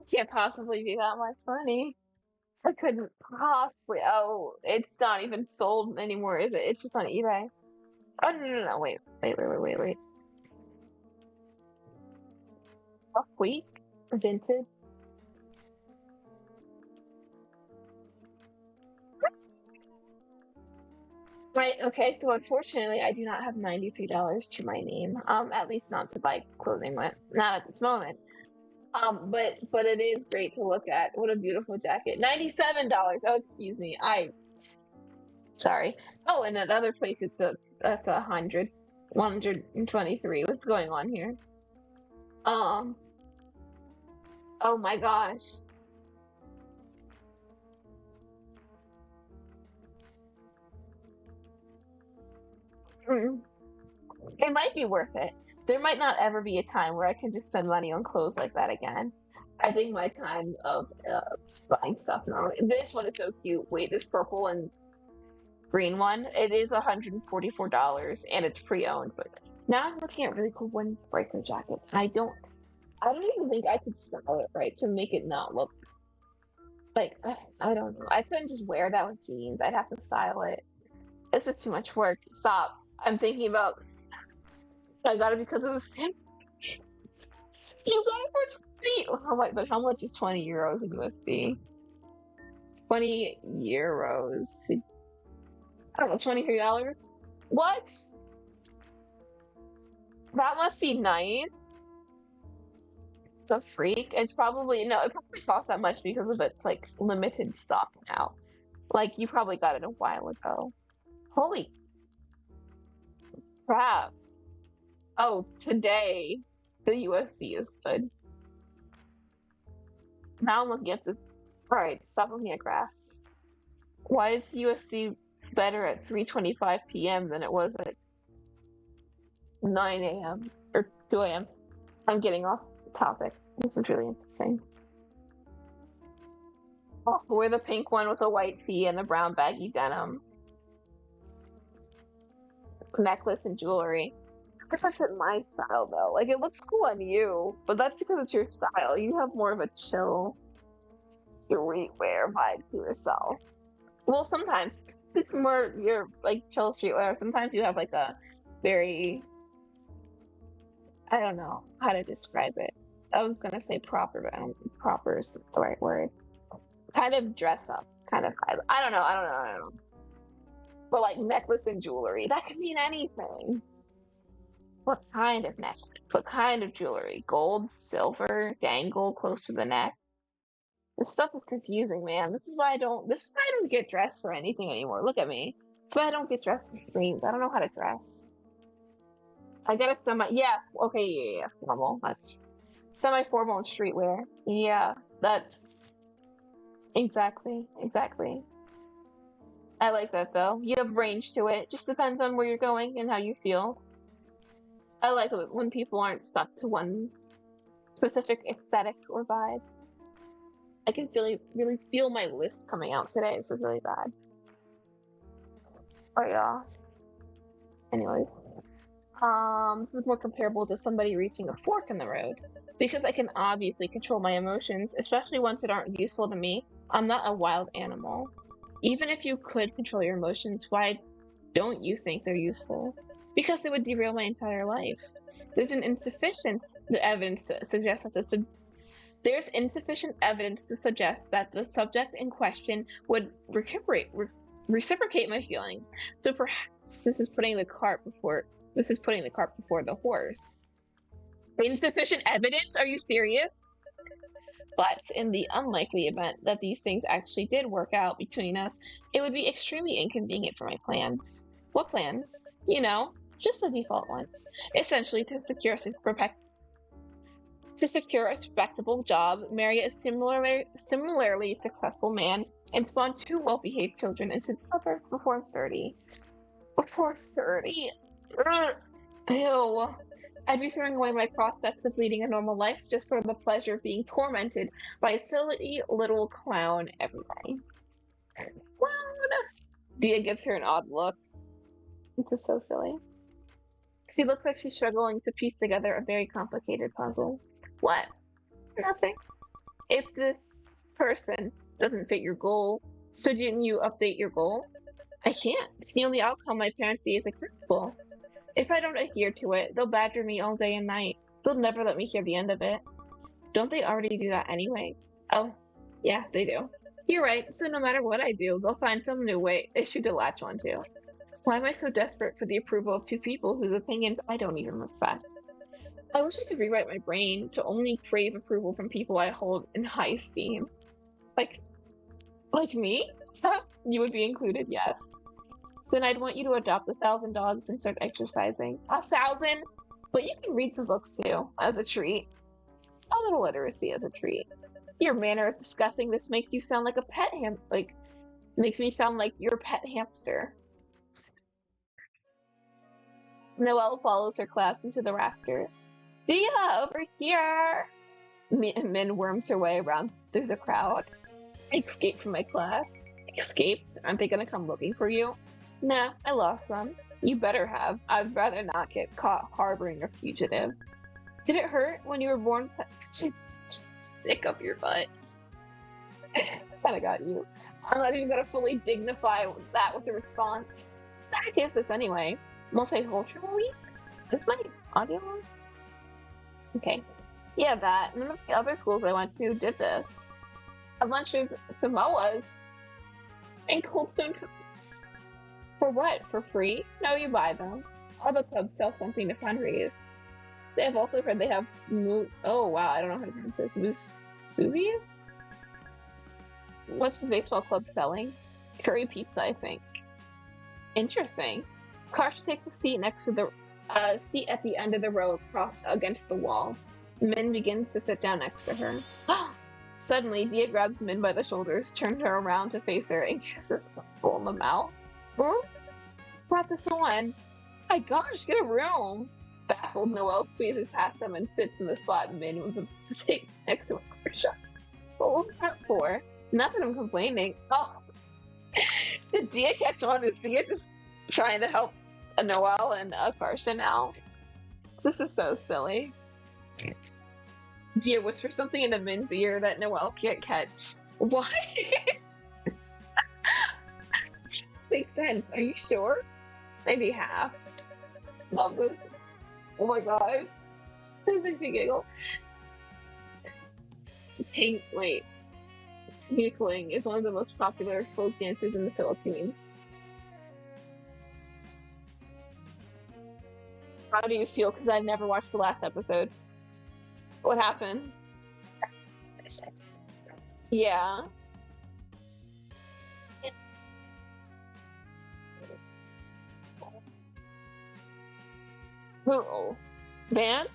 It can't possibly be that much money. I couldn't possibly. Oh, it's not even sold anymore, is it? It's just on eBay. Oh no, no, no! Wait. Buck Week, vintage. Right. Okay. So unfortunately, I do not have $93 to my name. At least not to buy clothing with. Not at this moment. But it is great to look at. What a beautiful jacket. $97. Oh, excuse me. Sorry. Oh, and at other place that's 123. What's going on here? Um. Oh my gosh. Mm, it might be worth it. There might not ever be a time where I can just spend money on clothes like that again. I think my time of buying stuff now. This one is so cute. Wait, this purple and green one. It is $144 and it's pre-owned. But now I'm looking at really cool windbreaker jackets. I don't even think I could sell it right to make it not look like I don't know. I couldn't just wear that with jeans. I'd have to style it. It's just too much work. Stop. I'm thinking about I got it because of the same. You got it for 20. How much? But how much is 20 euros in USD? 20 euros. I don't know, $23. What? That must be nice. The freak. It's probably no. It probably costs that much because of its like limited stock now. Like you probably got it a while ago. Holy crap! Oh, today the USD is good. Now I'm looking at the. All right, stop looking at graphs. Why is USD better at 3:25 p.m. than it was at 9 a.m. or 2 a.m.? I'm getting off topic. This is really interesting. Oh, wear the pink one with a white tee and the brown baggy denim necklace and jewelry. Guess that's not my style though. Like it looks cool on you, but that's because it's your style. You have more of a chill streetwear vibe to yourself. Well, sometimes it's more your like chill streetwear. Sometimes you have like a very I don't know how to describe it. I was gonna say proper, but I don't think proper is the right word. Kind of dress up, kind of vibe. I don't know. But like necklace and jewelry, that could mean anything. What kind of necklace? What kind of jewelry? Gold, silver, dangle close to the neck. This stuff is confusing, man. This is why I don't get dressed for anything anymore. Look at me. That's why I don't get dressed for things. I don't know how to dress. I got a yeah, okay, yeah, formal. That's semi-formal and streetwear. Yeah, that's exactly. I like that though. You have range to it. Just depends on where you're going and how you feel. I like it when people aren't stuck to one specific aesthetic or vibe. I can really feel my lisp coming out today. This is really bad. Oh yeah. Anyway. This is more comparable to somebody reaching a fork in the road. Because I can obviously control my emotions, especially ones that aren't useful to me. I'm not a wild animal. Even if you could control your emotions, why don't you think they're useful? Because it would derail my entire life. There's an insufficient evidence to suggest that there's insufficient evidence to suggest that the subject in question would reciprocate my feelings. So perhaps this is putting the cart before the horse. Insufficient evidence? Are you serious? But in the unlikely event that these things actually did work out between us, it would be extremely inconvenient for my plans. What plans? You know, just the default ones. Essentially, to secure a respectable job, marry a similarly successful man, and spawn two well-behaved children into the suburbs before I'm 30. Before 30? Ugh. Ew. I'd be throwing away my prospects of leading a normal life just for the pleasure of being tormented by a silly little clown every day. Clown! Dia gives her an odd look. This is so silly. She looks like she's struggling to piece together a very complicated puzzle. What? Nothing. If this person doesn't fit your goal, shouldn't you update your goal? I can't. It's the only outcome my parents see as acceptable. If I don't adhere to it, they'll badger me all day and night. They'll never let me hear the end of it. Don't they already do that anyway? Oh, yeah, they do. You're right, so no matter what I do, they'll find some new issue to latch onto. Why am I so desperate for the approval of two people whose opinions I don't even respect? I wish I could rewrite my brain to only crave approval from people I hold in high esteem. Like, like me? You would be included, yes. Then I'd want you to adopt 1,000 dogs and start exercising. 1,000? But you can read some books too, as a treat. A little literacy as a treat. Your manner of discussing this makes you sound like a makes me sound like your pet hamster. Noelle follows her class into the rafters. Dia, over here! Min worms her way around through the crowd. I escaped from my class. Escaped? Aren't they gonna come looking for you? Nah, I lost them. You better have. I'd rather not get caught harboring a fugitive. Did it hurt when you were born? Stick up your butt. Kinda got you. I'm not even gonna fully dignify that with a response. What is this anyway? Multicultural week? Is my audio on? Okay. Yeah, that. None of the other schools I went to did this. At lunches, Samoas and Cold Stone Cups. For what? For free? No, you buy them. All the clubs sell something to fundraise. They have also heard they have oh wow, I don't know how to pronounce this. Musubi's? What's the baseball club selling? Curry pizza, I think. Interesting. Karsh takes a seat next to the seat at the end of the row against the wall. Min begins to sit down next to her. Suddenly, Dia grabs Min by the shoulders, turns her around to face her, and kisses her full in the mouth. Who brought this on? My gosh, get a room! Baffled, Noelle squeezes past them and sits in the spot Min was to take next to Karsh. What was that for? Not that I'm complaining. Oh, did Dia catch on? Is Dia just trying to help Noelle and Carson out? This is so silly. Dia whispers something into Min's ear that Noelle can't catch. What? Just makes sense. Are you sure? Maybe half. Love this. Oh my gosh. This makes me giggle. Tinkling is one of the most popular folk dances in the Philippines. How do you feel? Because I've never watched the last episode. What happened? Yeah. Who? Van?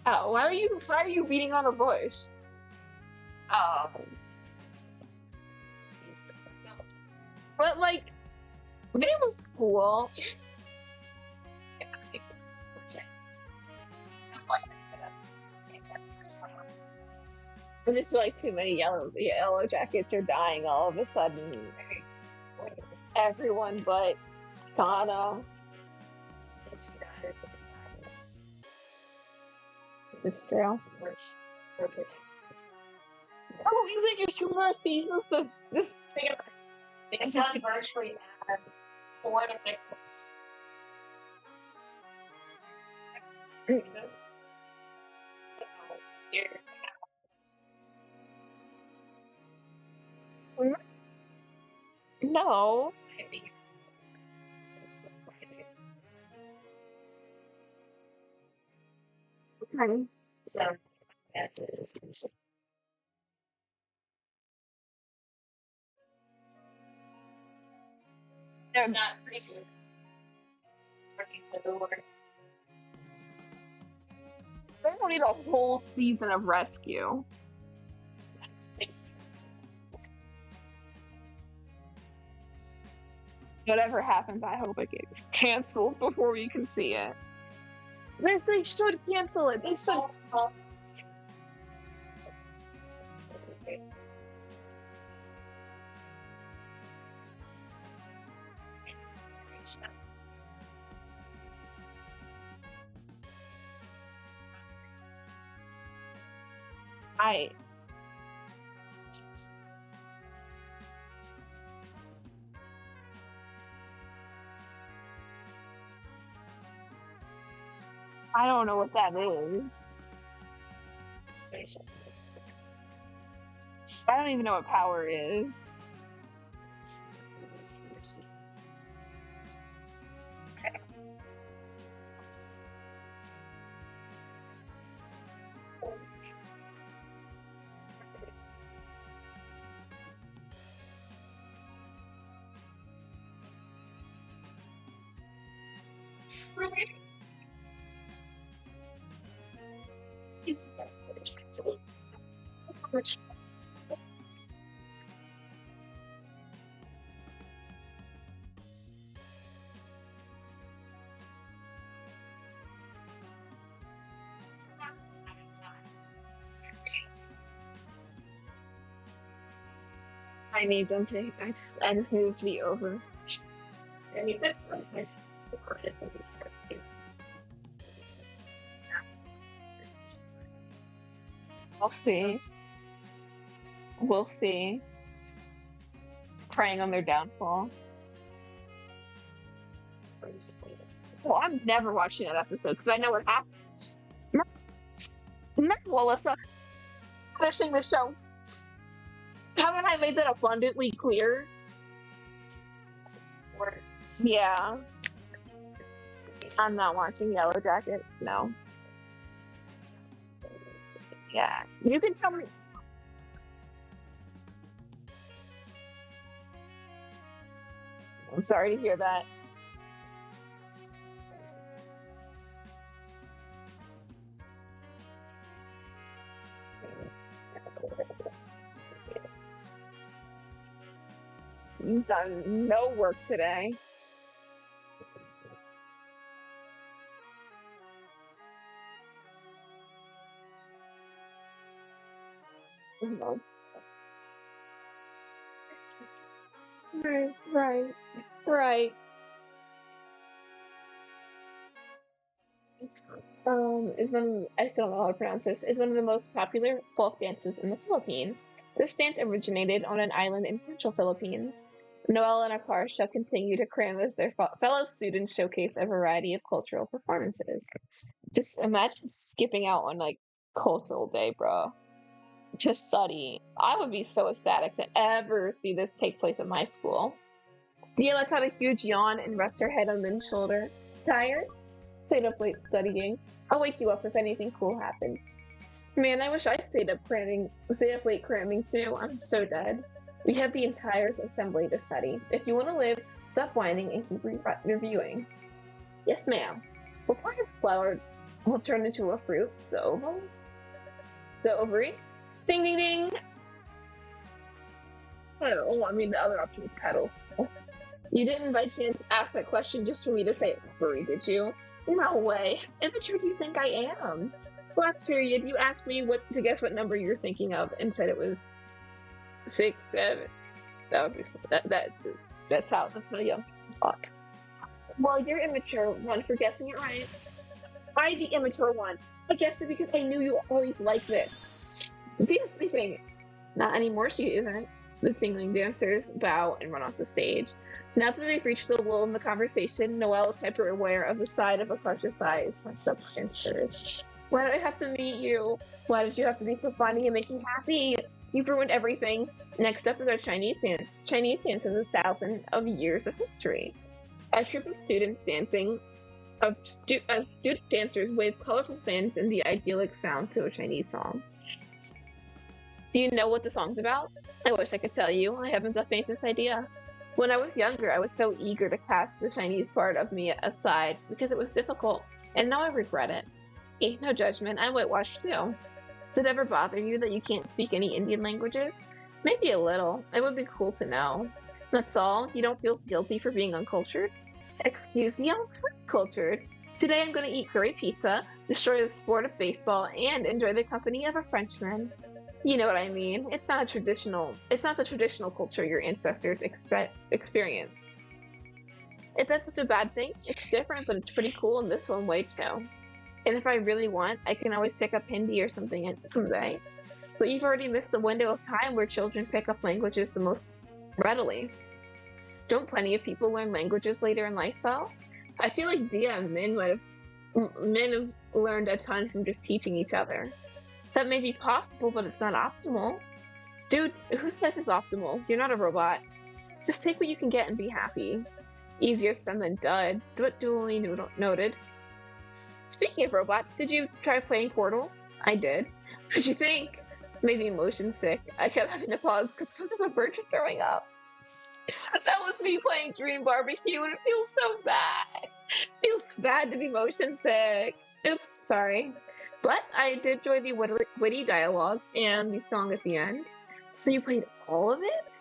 Oh, why are you beating on the bush? Oh. But like, Van was cool. I just feel like too many yellow jackets are dying all of a sudden. Everyone but Kana. This is true. Oh, you think there's 2 more seasons of this thing? It's not virtually as 4 to 6 seasons. No. Okay. So, they're not crazy. Working for the Lord. They don't need a whole season of rescue. Whatever happens, I hope it gets canceled before we can see it. They should cancel it. They should. I I don't know what that is. I don't even know what power is. I need them to. I just need it to be over. We'll see. We'll see. Preying on their downfall. Well, I'm never watching that episode because I know what happens. Melissa finishing the show. Haven't I made that abundantly clear? Yeah. I'm not watching Yellow Jackets, no. Yeah. You can tell me. I'm sorry to hear that. You've done no work today. Mhm. Right. Is one I still don't know how to pronounce this. Is one of the most popular folk dances in the Philippines. This dance originated on an island in central Philippines. Noel and Akar shall continue to cram as their fellow students showcase a variety of cultural performances. Just imagine skipping out on like cultural day, bro, to study. I would be so ecstatic to ever see this take place at my school. Dia lets out a huge yawn and rests her head on Min's shoulder. Tired? Stayed up late studying. I'll wake you up if anything cool happens. Man, I wish I stayed up late cramming too. I'm so dead. We have the entire assembly to study. If you want to live, stop whining and keep reviewing. Yes, ma'am. What part of the flower will turn into a fruit? The ovary? Ding, ding, ding! Oh, I mean, the other option is petals. You didn't by chance ask that question just for me to say ovary, did you? No way. Immature do you think I am? Last period, you asked me to guess what number you're thinking of and said it was 6, 7. That would be that's how young. Fuck. Well, you're immature one for guessing it right. I the immature one. I guessed it because I knew you always like this. Dia's sleeping. Not anymore, she isn't. The singing dancers bow and run off the stage. Now that they've reached the lull in the conversation, Noelle is hyper aware of the side of Akarsha's thighs when dancers. Why did I have to meet you? Why did you have to be so funny and make me happy? You've ruined everything. Next up is our Chinese dance. Chinese dance has 1,000 of years of history. A troupe of students dancing student dancers wave colorful fans in the idyllic sound to a Chinese song. Do you know what the song's about? I wish I could tell you. I haven't the faintest idea. When I was younger, I was so eager to cast the Chinese part of me aside because it was difficult, and now I regret it. No judgment, I'm whitewashed too. Does it ever bother you that you can't speak any Indian languages? Maybe a little. It would be cool to know. That's all? You don't feel guilty for being uncultured? Excuse me, I'm cultured. Today I'm going to eat curry pizza, destroy the sport of baseball, and enjoy the company of a Frenchman. You know what I mean. It's not the traditional culture your ancestors experienced. Is that such a bad thing? It's different, but it's pretty cool in this one way too. And if I really want, I can always pick up Hindi or something someday. But you've already missed the window of time where children pick up languages the most readily. Don't plenty of people learn languages later in life, though? I feel like Dia and men have learned a ton from just teaching each other. That may be possible, but it's not optimal. Dude, whose life is optimal? You're not a robot. Just take what you can get and be happy. Easier said than done, but duly noted. Speaking of robots, did you try playing Portal? I did. What did you think? Made me motion sick. I kept having to pause because I was on the verge of throwing up. That was me playing Dream Barbecue, and it feels so bad. It feels bad to be motion sick. Oops, sorry. But I did enjoy the witty dialogues and the song at the end. So you played all of it?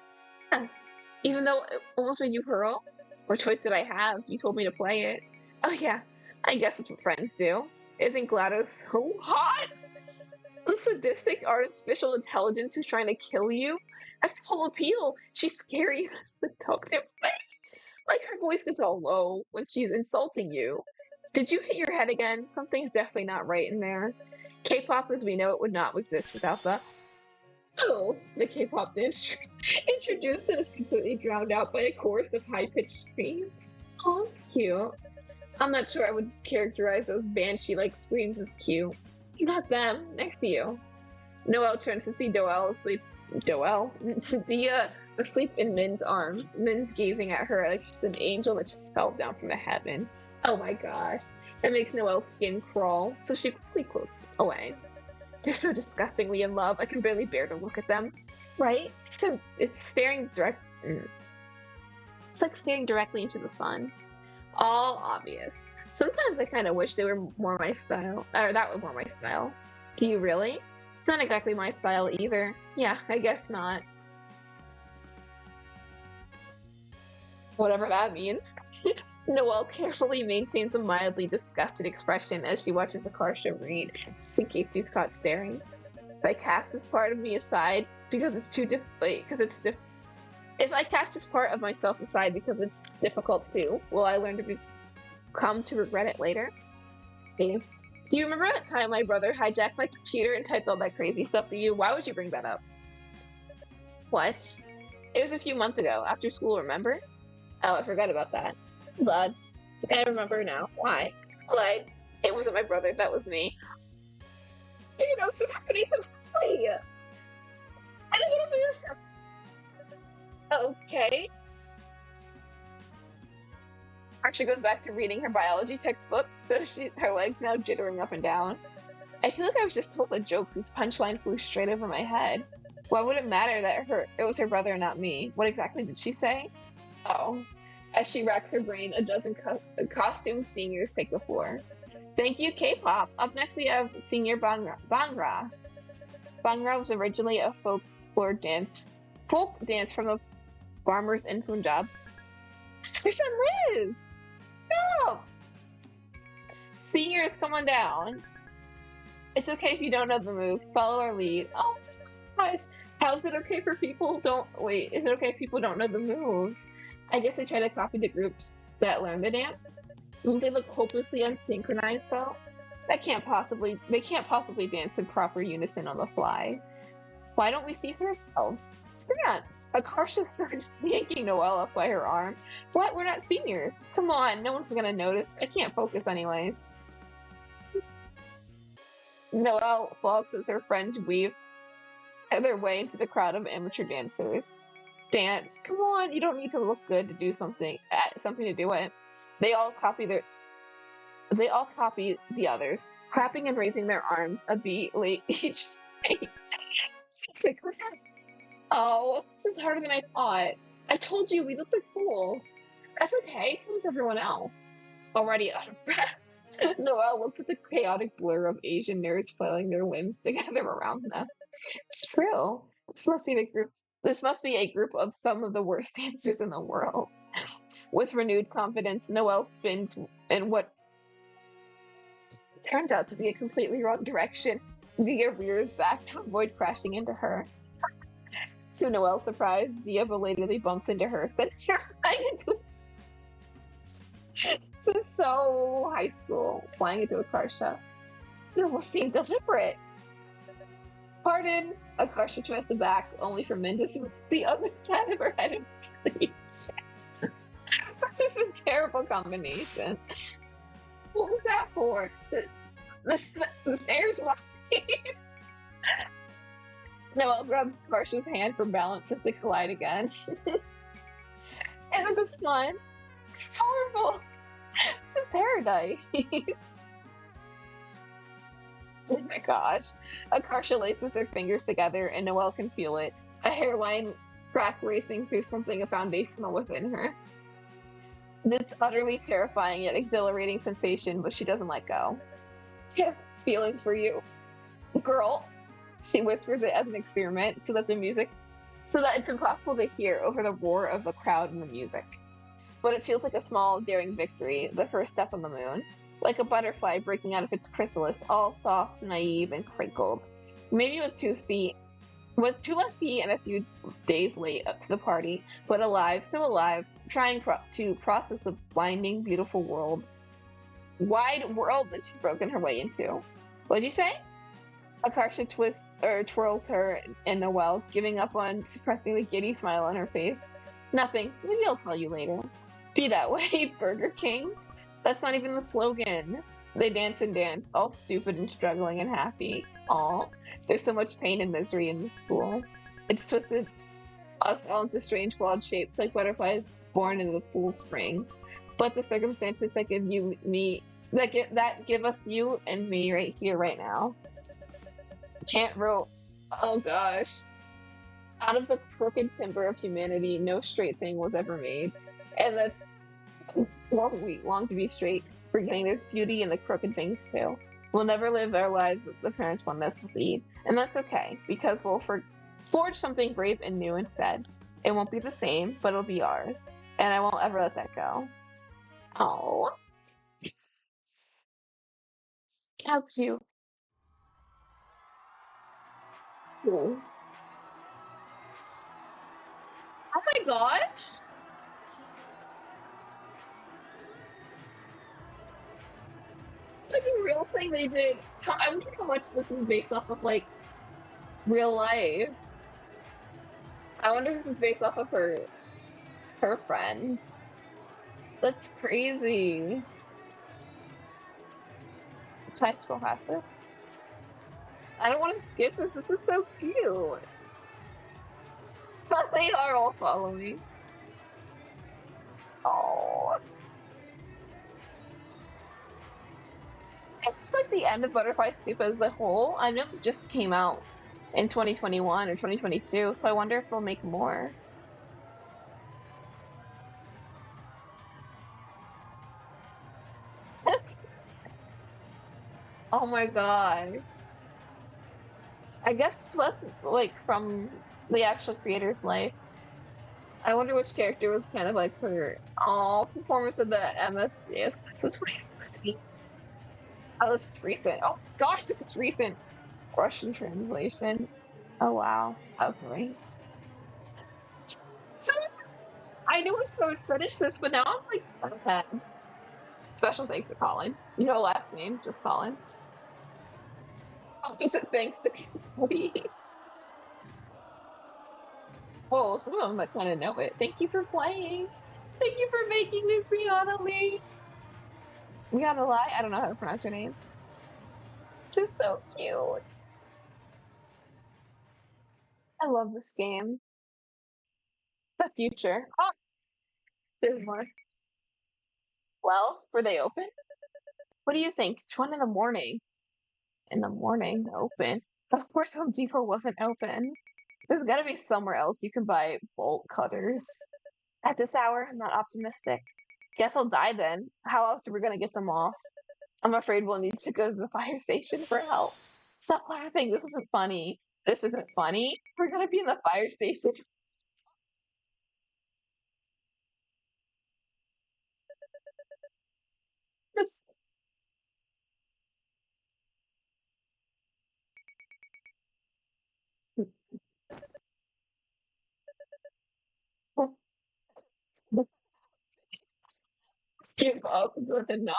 Yes. Even though it almost made you hurl? What choice did I have? You told me to play it. Oh yeah, I guess that's what friends do. Isn't GLaDOS so hot? The sadistic artificial intelligence who's trying to kill you? That's the whole appeal. She's scary in a seductive way. Like her voice gets all low when she's insulting you. Did you hit your head again? Something's definitely not right in there. K-pop as we know it would not exist without the K-pop dance introduced and is completely drowned out by a chorus of high-pitched screams. Oh, that's cute. I'm not sure I would characterize those banshee-like screams as cute. Not them, next to you. Noelle turns to see Doelle asleep. Dia asleep in Min's arms. Min's gazing at her like she's an angel that just fell down from the heaven. Oh my gosh. That makes Noelle's skin crawl, so she quickly closes away. They're so disgustingly in love, I can barely bear to look at them. Right? It's staring direct. It's like staring directly into the sun. All obvious. Sometimes I kind of wish they were more my style, or that was more my style. Do you really? It's not exactly my style either. Yeah, I guess not. Whatever that means. Noelle carefully maintains a mildly disgusted expression as she watches Akarsha read, just in case she's caught staring. If I cast this part of me aside because it's too if I cast this part of myself aside because it's difficult to do, will I learn to come to regret it later? Okay. Do you remember that time my brother hijacked my computer and typed all that crazy stuff to you? Why would you bring that up? What? It was a few months ago, after school, remember? Oh, I forgot about that. It's odd. I remember now. Why? Lied. It wasn't my brother, that was me. Dude, I was just happening so quickly. I didn't want to do this. Okay. Archie goes back to reading her biology textbook, so her legs now jittering up and down. I feel like I was just told a joke whose punchline flew straight over my head. Why would it matter that it was her brother and not me? What exactly did she say? Oh. As she racks her brain, a dozen costumed seniors take the floor. Thank you, K-pop. Up next we have Senior Bhangra. Bhangra was originally a folk dance from the farmers in Punjab. That's where son Liz! Stop! Seniors, come on down. It's okay if you don't know the moves. Follow our lead. Oh my gosh. How is it okay for people is it okay if people don't know the moves? I guess I try to copy the groups that learn the dance. They look hopelessly unsynchronized though. They can't possibly dance in proper unison on the fly. Why don't we see for ourselves? Dance! Akarsha starts yanking Noelle up by her arm. What? We're not seniors. Come on, no one's gonna notice. I can't focus anyways. Noelle vlogs as her friends weave their way into the crowd of amateur dancers. Dance. Come on, you don't need to look good to do something. Something to do it. They all copy their. They all copy the others, clapping and raising their arms a beat late each. Oh, this is harder than I thought. I told you we looked like fools. That's okay, so does everyone else. Already out of breath. Noelle looks at the chaotic blur of Asian nerds flailing their limbs together around them. It's true. This must be the group. This must be a group of some of the worst dancers in the world. With renewed confidence, Noelle spins in what turns out to be a completely wrong direction. Dia rears back to avoid crashing into her. To Noelle's surprise, Dia belatedly bumps into her, sending her flying into. This is so high school, flying into Akarsha. It almost seemed deliberate. Pardon, Akarsha twists back, only for Min to smooth the other side of her head and please. This is a terrible combination. What was that for? The stairs walking. Noelle grabs Akarsha's hand for balance just to collide again. Isn't this fun? It's horrible. This is paradise. Oh my gosh. Akarsha laces her fingers together and Noelle can feel it. A hairline crack racing through something foundational within her. It's utterly terrifying yet exhilarating sensation, but she doesn't let go. I have feelings for you. Girl, she whispers it as an experiment so that it's impossible to hear over the roar of the crowd and the music. But it feels like a small, daring victory, the first step on the moon. Like a butterfly breaking out of its chrysalis, all soft, naive, and crinkled. Maybe with 2 left feet and a few days late up to the party, but alive, so alive, trying to process the blinding, beautiful wide world that she's broken her way into. What'd you say? Akarsha twirls her and Noelle, giving up on suppressing the giddy smile on her face. Nothing. Maybe I'll tell you later. Be that way, Burger King. That's not even the slogan. They dance and dance, all stupid and struggling and happy. Aw, there's so much pain and misery in this school. It's twisted us all into strange flawed shapes like butterflies born in the full spring. But the circumstances that give us you and me right here, right now. Can't roll. Oh gosh. Out of the crooked timber of humanity, no straight thing was ever made. And that's we long to be straight, forgetting there's beauty in the crooked things too. We'll never live our lives that the parents want us to lead, and that's okay, because we'll forge something brave and new instead. It won't be the same, but it'll be ours, and I won't ever let that go. Oh, how cute. Cool. Oh my gosh! It's like a real thing they did. I wonder how much this is based off of like real life. I wonder if this is based off of her friends. That's crazy. High school has this. I don't want to skip this. This is so cute. But they are all following. Oh. Is this like the end of Butterfly Soup as a whole? I know it just came out in 2021 or 2022, so I wonder if they'll make more. Oh my god. I guess that's like from the actual creator's life. I wonder which character was kind of like her performance of the MSDS. So 2016. Oh, this is recent. Oh gosh, this is recent. Russian translation. Oh wow. I was right. So I knew I would finish this, but now I'm like so bad. Special thanks to Colin. No last name, just Colin. Also, thanks to Chloe. Whoa, some of them might kind of know it. Thank you for playing. Thank you for making this Brianna late. Brianna Lie? I don't know how to pronounce your name. This is so cute. I love this game. The future. Oh, there's more. Well, were they open? What do you think? It's 1 in the morning. In the morning, open. Of course, Home Depot wasn't open. There's got to be somewhere else you can buy bolt cutters. At this hour, I'm not optimistic. Guess I'll die then. How else are we gonna get them off? I'm afraid we'll need to go to the fire station for help. Stop laughing. This isn't funny. This isn't funny. We're gonna be in the fire station. Just- Give up with enough.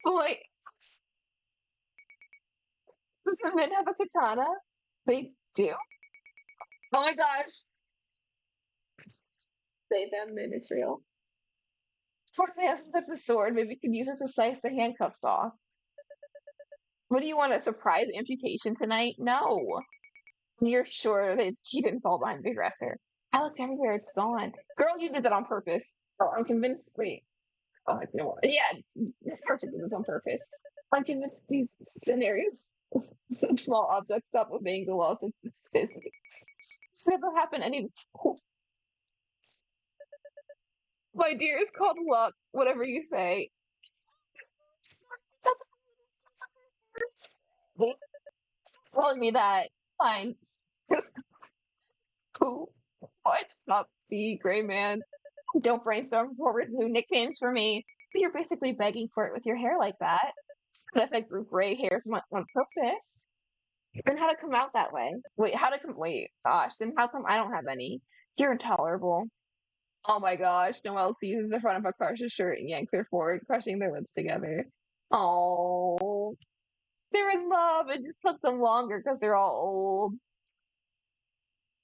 Boy, does the men have a katana? They do. Oh my gosh. Say them in Israel. Of course, he has a sword. Maybe we could use it to slice the handcuffs off. What do you want? A surprise amputation tonight? No. You're sure that he didn't fall behind the dresser. I looked everywhere. It's gone. Girl, you did that on purpose. Oh, I'm convinced. Wait. Oh, I know. Yeah, this person did this on purpose. I'm convinced these scenarios, some small objects stop obeying the laws of physics. This never happened any. My dear is called luck. Whatever you say. Just telling me that. Fine. Who? What? Not the gray man. Don't brainstorm forward new nicknames for me. But you're basically begging for it with your hair like that. But if I grew gray hairs on purpose, then how to come out that way? Wait, how to come? Wait, gosh, then how come I don't have any? You're intolerable. Oh my gosh, Noelle seizes the front of Akarsha's shirt and yanks her forward, crushing their lips together. Oh, they're in love. It just took them longer because they're all old.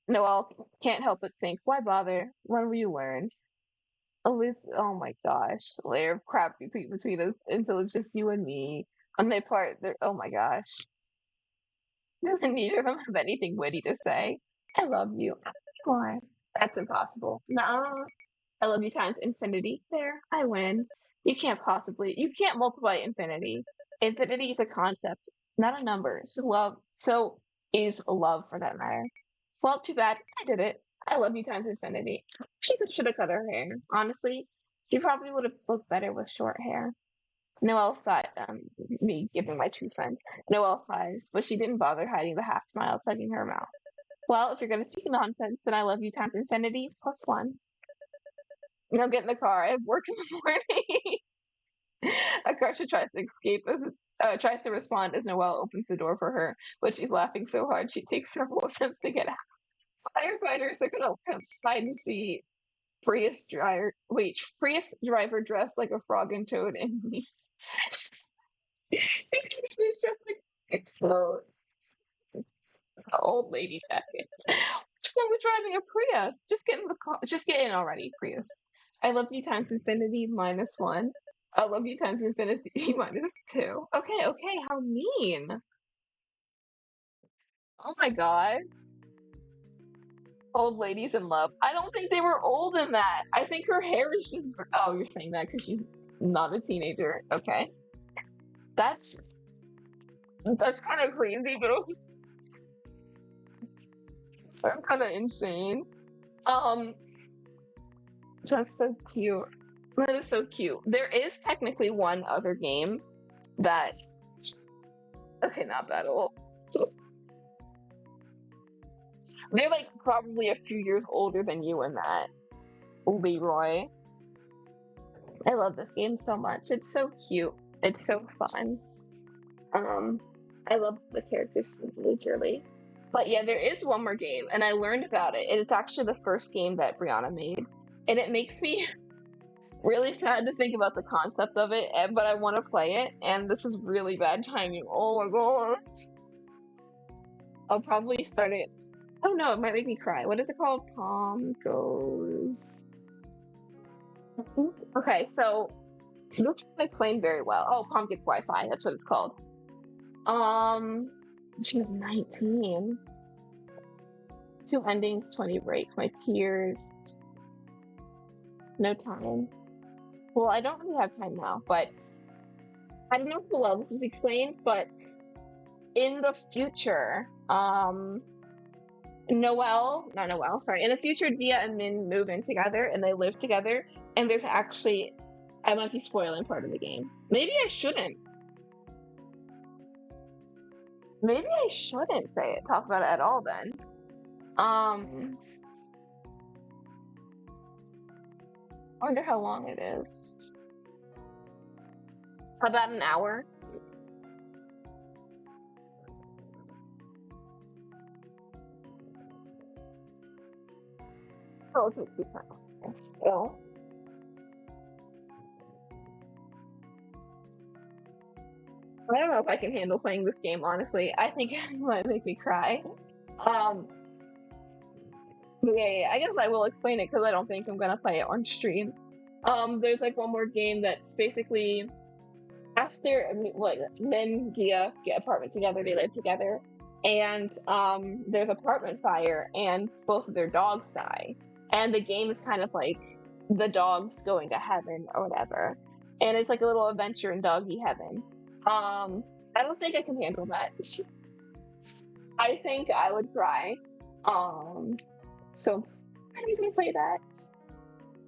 Noelle can't help but think, why bother? When will you learn? Always, oh my gosh, layer of crap between us until it's just you and me. And they part, they're, oh my gosh. Neither of them have anything witty to say. I love you. Why? That's impossible. No, I love you times infinity. There, I win. You can't multiply infinity. Infinity is a concept, not a number. So is love for that matter. Well, too bad. I did it. I love you times infinity. Should have cut her hair. Honestly, she probably would have looked better with short hair. Noelle sighed, me giving my 2 cents. Noelle sighs, but she didn't bother hiding the half smile tugging her mouth. Well, if you're going to speak nonsense, then I love you times infinity plus one. Now get in the car. I have work in the morning. Akarsha tries to escape tries to respond as Noelle opens the door for her, but she's laughing so hard she takes several attempts to get out. Firefighters are gonna come outside and see Prius driver dressed like a frog and toad and me. She's just like explode. Old lady jacket. What's wrong with driving a Prius? Just get in the car. Just get in already, Prius. I love you times infinity minus one. I love you times infinity minus two. Okay, okay, how mean. Oh my gosh. Old ladies in love. I don't think they were old in that. I think her hair is just. Oh, you're saying that because she's not a teenager. Okay. That's that's kind of crazy, but that's kind of insane. Um, that's so cute. That is so cute. There is technically one other game that okay, not that old. They're like probably a few years older than you in that. Leroy. I love this game so much. It's so cute. It's so fun. Um, I love the characters dearly. But yeah, there is one more game, and I learned about it. And it's actually the first game that Brianna made, and it makes me really sad to think about the concept of it, but I want to play it, and this is really bad timing. Oh my god. I'll probably start it. Oh no, it might make me cry. What is it called? Palm goes. Okay, so it's not explained very well. Oh, Palm gets Wi-Fi. That's what it's called. Um, she's 19. 2 endings, 20 breaks. My tears. No time. Well, I don't really have time now, but I don't know how well this was explained, but in the future, not Noelle, sorry. In the future, Dia and Min move in together and they live together. And there's actually, I might be spoiling part of the game. Maybe I shouldn't. Maybe I shouldn't talk about it at all then. I wonder how long it is. About an hour. Oh, it's so. I don't know if I can handle playing this game, honestly. I think it might make me cry. Um, yeah, I guess I will explain it because I don't think I'm gonna play it on stream. There's like one more game that's basically after what men Gia get apartment together, they live together, and there's apartment fire, and both of their dogs die, and the game is kind of like the dogs going to heaven or whatever, and it's like a little adventure in doggy heaven. I don't think I can handle that. I think I would cry. So I'm not gonna play that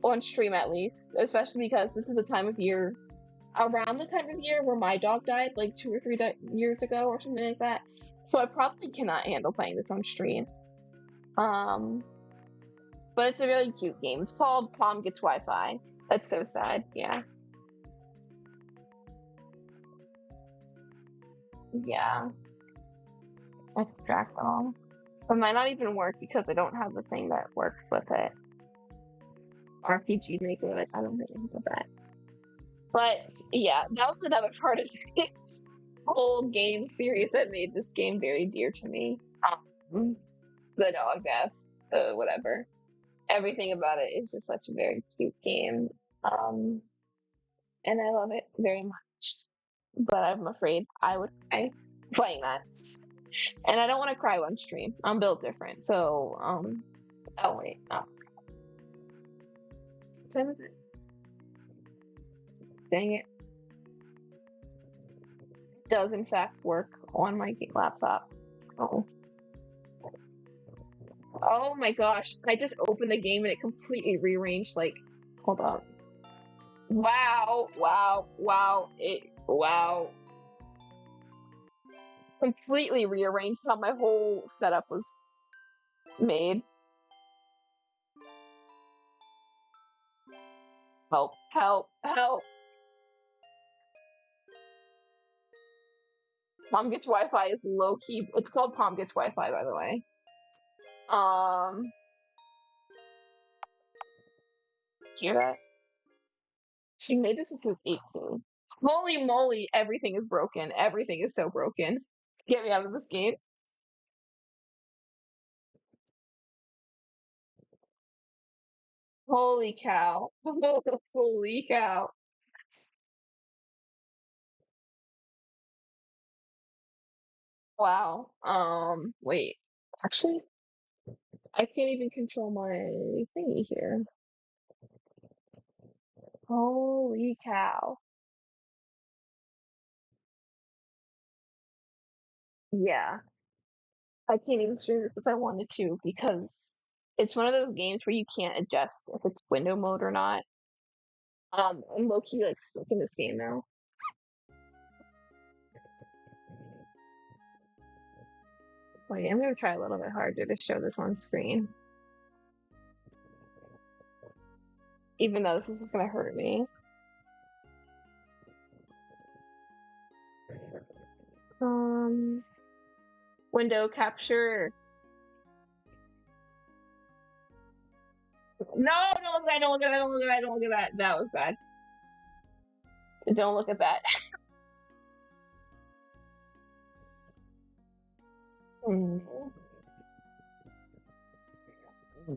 on stream at least, especially because this is a time of year around the time of year where my dog died like 2 or 3 years ago or something like that. So I probably cannot handle playing this on stream. But it's a really cute game. It's called Palm Gets Wi-Fi. That's so sad. Yeah. Yeah. I tracked all. It might not even work because I don't have the thing that works with it. RPG Maker, like, I don't think it's that. But yeah, that was another part of this whole game series that made this game very dear to me. The dog death, whatever. Everything about it is just such a very cute game. Um, and I love it very much. But I'm afraid I would cry playing that. And I don't want to cry on stream. I'm built different. So, oh wait, no. What time is it? Dang it. It does in fact work on my laptop. Oh. Oh my gosh. I just opened the game and it completely rearranged, like, hold on. Wow, wow, wow, wow. Completely rearranged how my whole setup was made. Help, help, help. Palm Gets Wi-Fi is low key. It's called Palm Gets Wi-Fi, by the way. Um, hear that? She made this when she was 18. Holy moly, everything is broken. Everything is so broken. Get me out of this game. Holy cow. Holy cow. Wow. Wait. Actually, I can't even control my thingy here. Holy cow. Yeah. I can't even stream this if I wanted to because it's one of those games where you can't adjust if it's window mode or not. I'm low key like stuck in this game now. Wait, I'm gonna try a little bit harder to show this on screen. Even though this is just gonna hurt me. Um, window capture. No, don't look at that, don't look at that, don't look at that, don't look at that. That was bad. Don't look at that. Mm,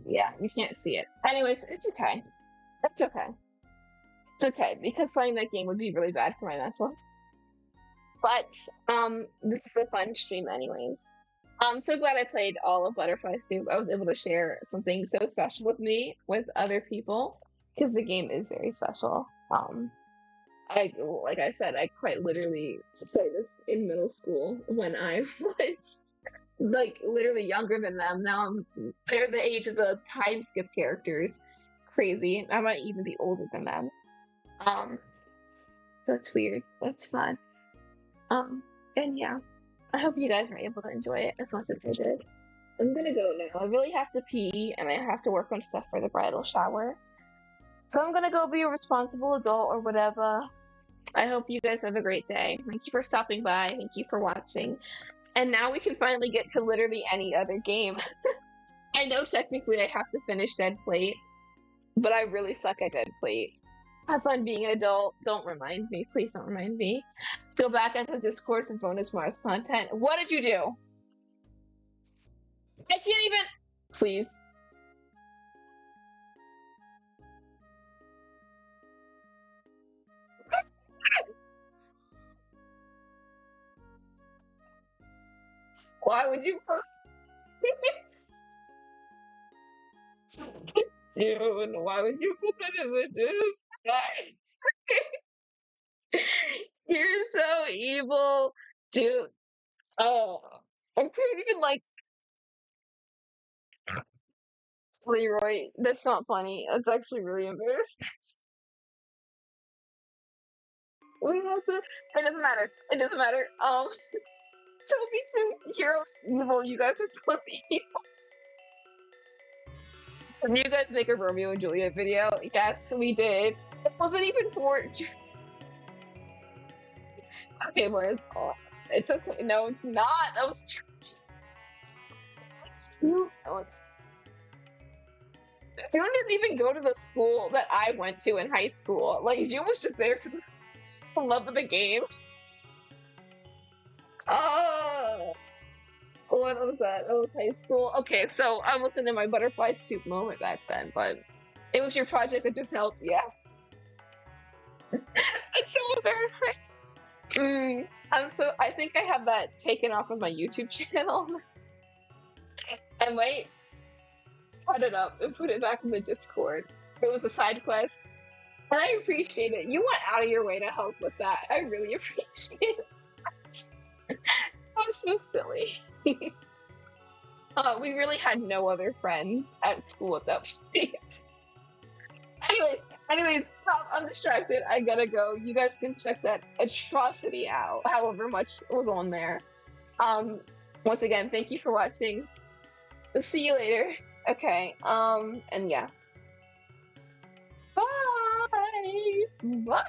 yeah, you can't see it. Anyways, it's okay. It's okay. It's okay because playing that game would be really bad for my mental. But this is a fun stream anyways. I'm so glad I played all of Butterfly Soup. I was able to share something so special with me with other people because the game is very special. I like I said, I quite literally played this in middle school when I was like literally younger than them. Now they're the age of the time skip characters. Crazy. I might even be older than them. Um, so it's weird. It's fun. Um, and yeah, I hope you guys were able to enjoy it as much as I did. I'm gonna go now. I really have to pee and I have to work on stuff for the bridal shower. So I'm gonna go be a responsible adult or whatever. I hope you guys have a great day. Thank you for stopping by. Thank you for watching. And now we can finally get to literally any other game. I know technically I have to finish Dead Plate, but I really suck at Dead Plate. Have fun being an adult. Don't remind me. Please don't remind me. Go back into Discord for bonus Mars content. What did you do? I can't even. Please. Why would you post? Dude, why would you put that in the Discord? You're so evil, dude. Oh, I couldn't even like Leroy. That's not funny. That's actually really embarrassing. We have to. It doesn't matter. It doesn't matter. Toby Sue, Hero's evil. You guys are both evil. Did you guys make a Romeo and Juliet video? Yes, we did. It wasn't even for. Okay, Liz. Oh, it's okay. No, it's not. That was. No, it's. June didn't even go to the school that I went to in high school. Like June was just there for the love of the game. Oh, what was that? That was high school. Okay, so I wasn't in my butterfly soup moment back then, but it was your project that just helped. Yeah, it's so embarrassing. I'm so. I think I have that taken off of my YouTube channel. I might cut it up and put it back in the Discord. It was a side quest. And I appreciate it. You went out of your way to help with that. I really appreciate it. That was so silly. We really had no other friends at school at that point. Anyway, stop. I'm distracted. I gotta go. You guys can check that atrocity out, however much was on there. Um, Once again, thank you for watching. See you later. Okay. And yeah. Bye. Bye.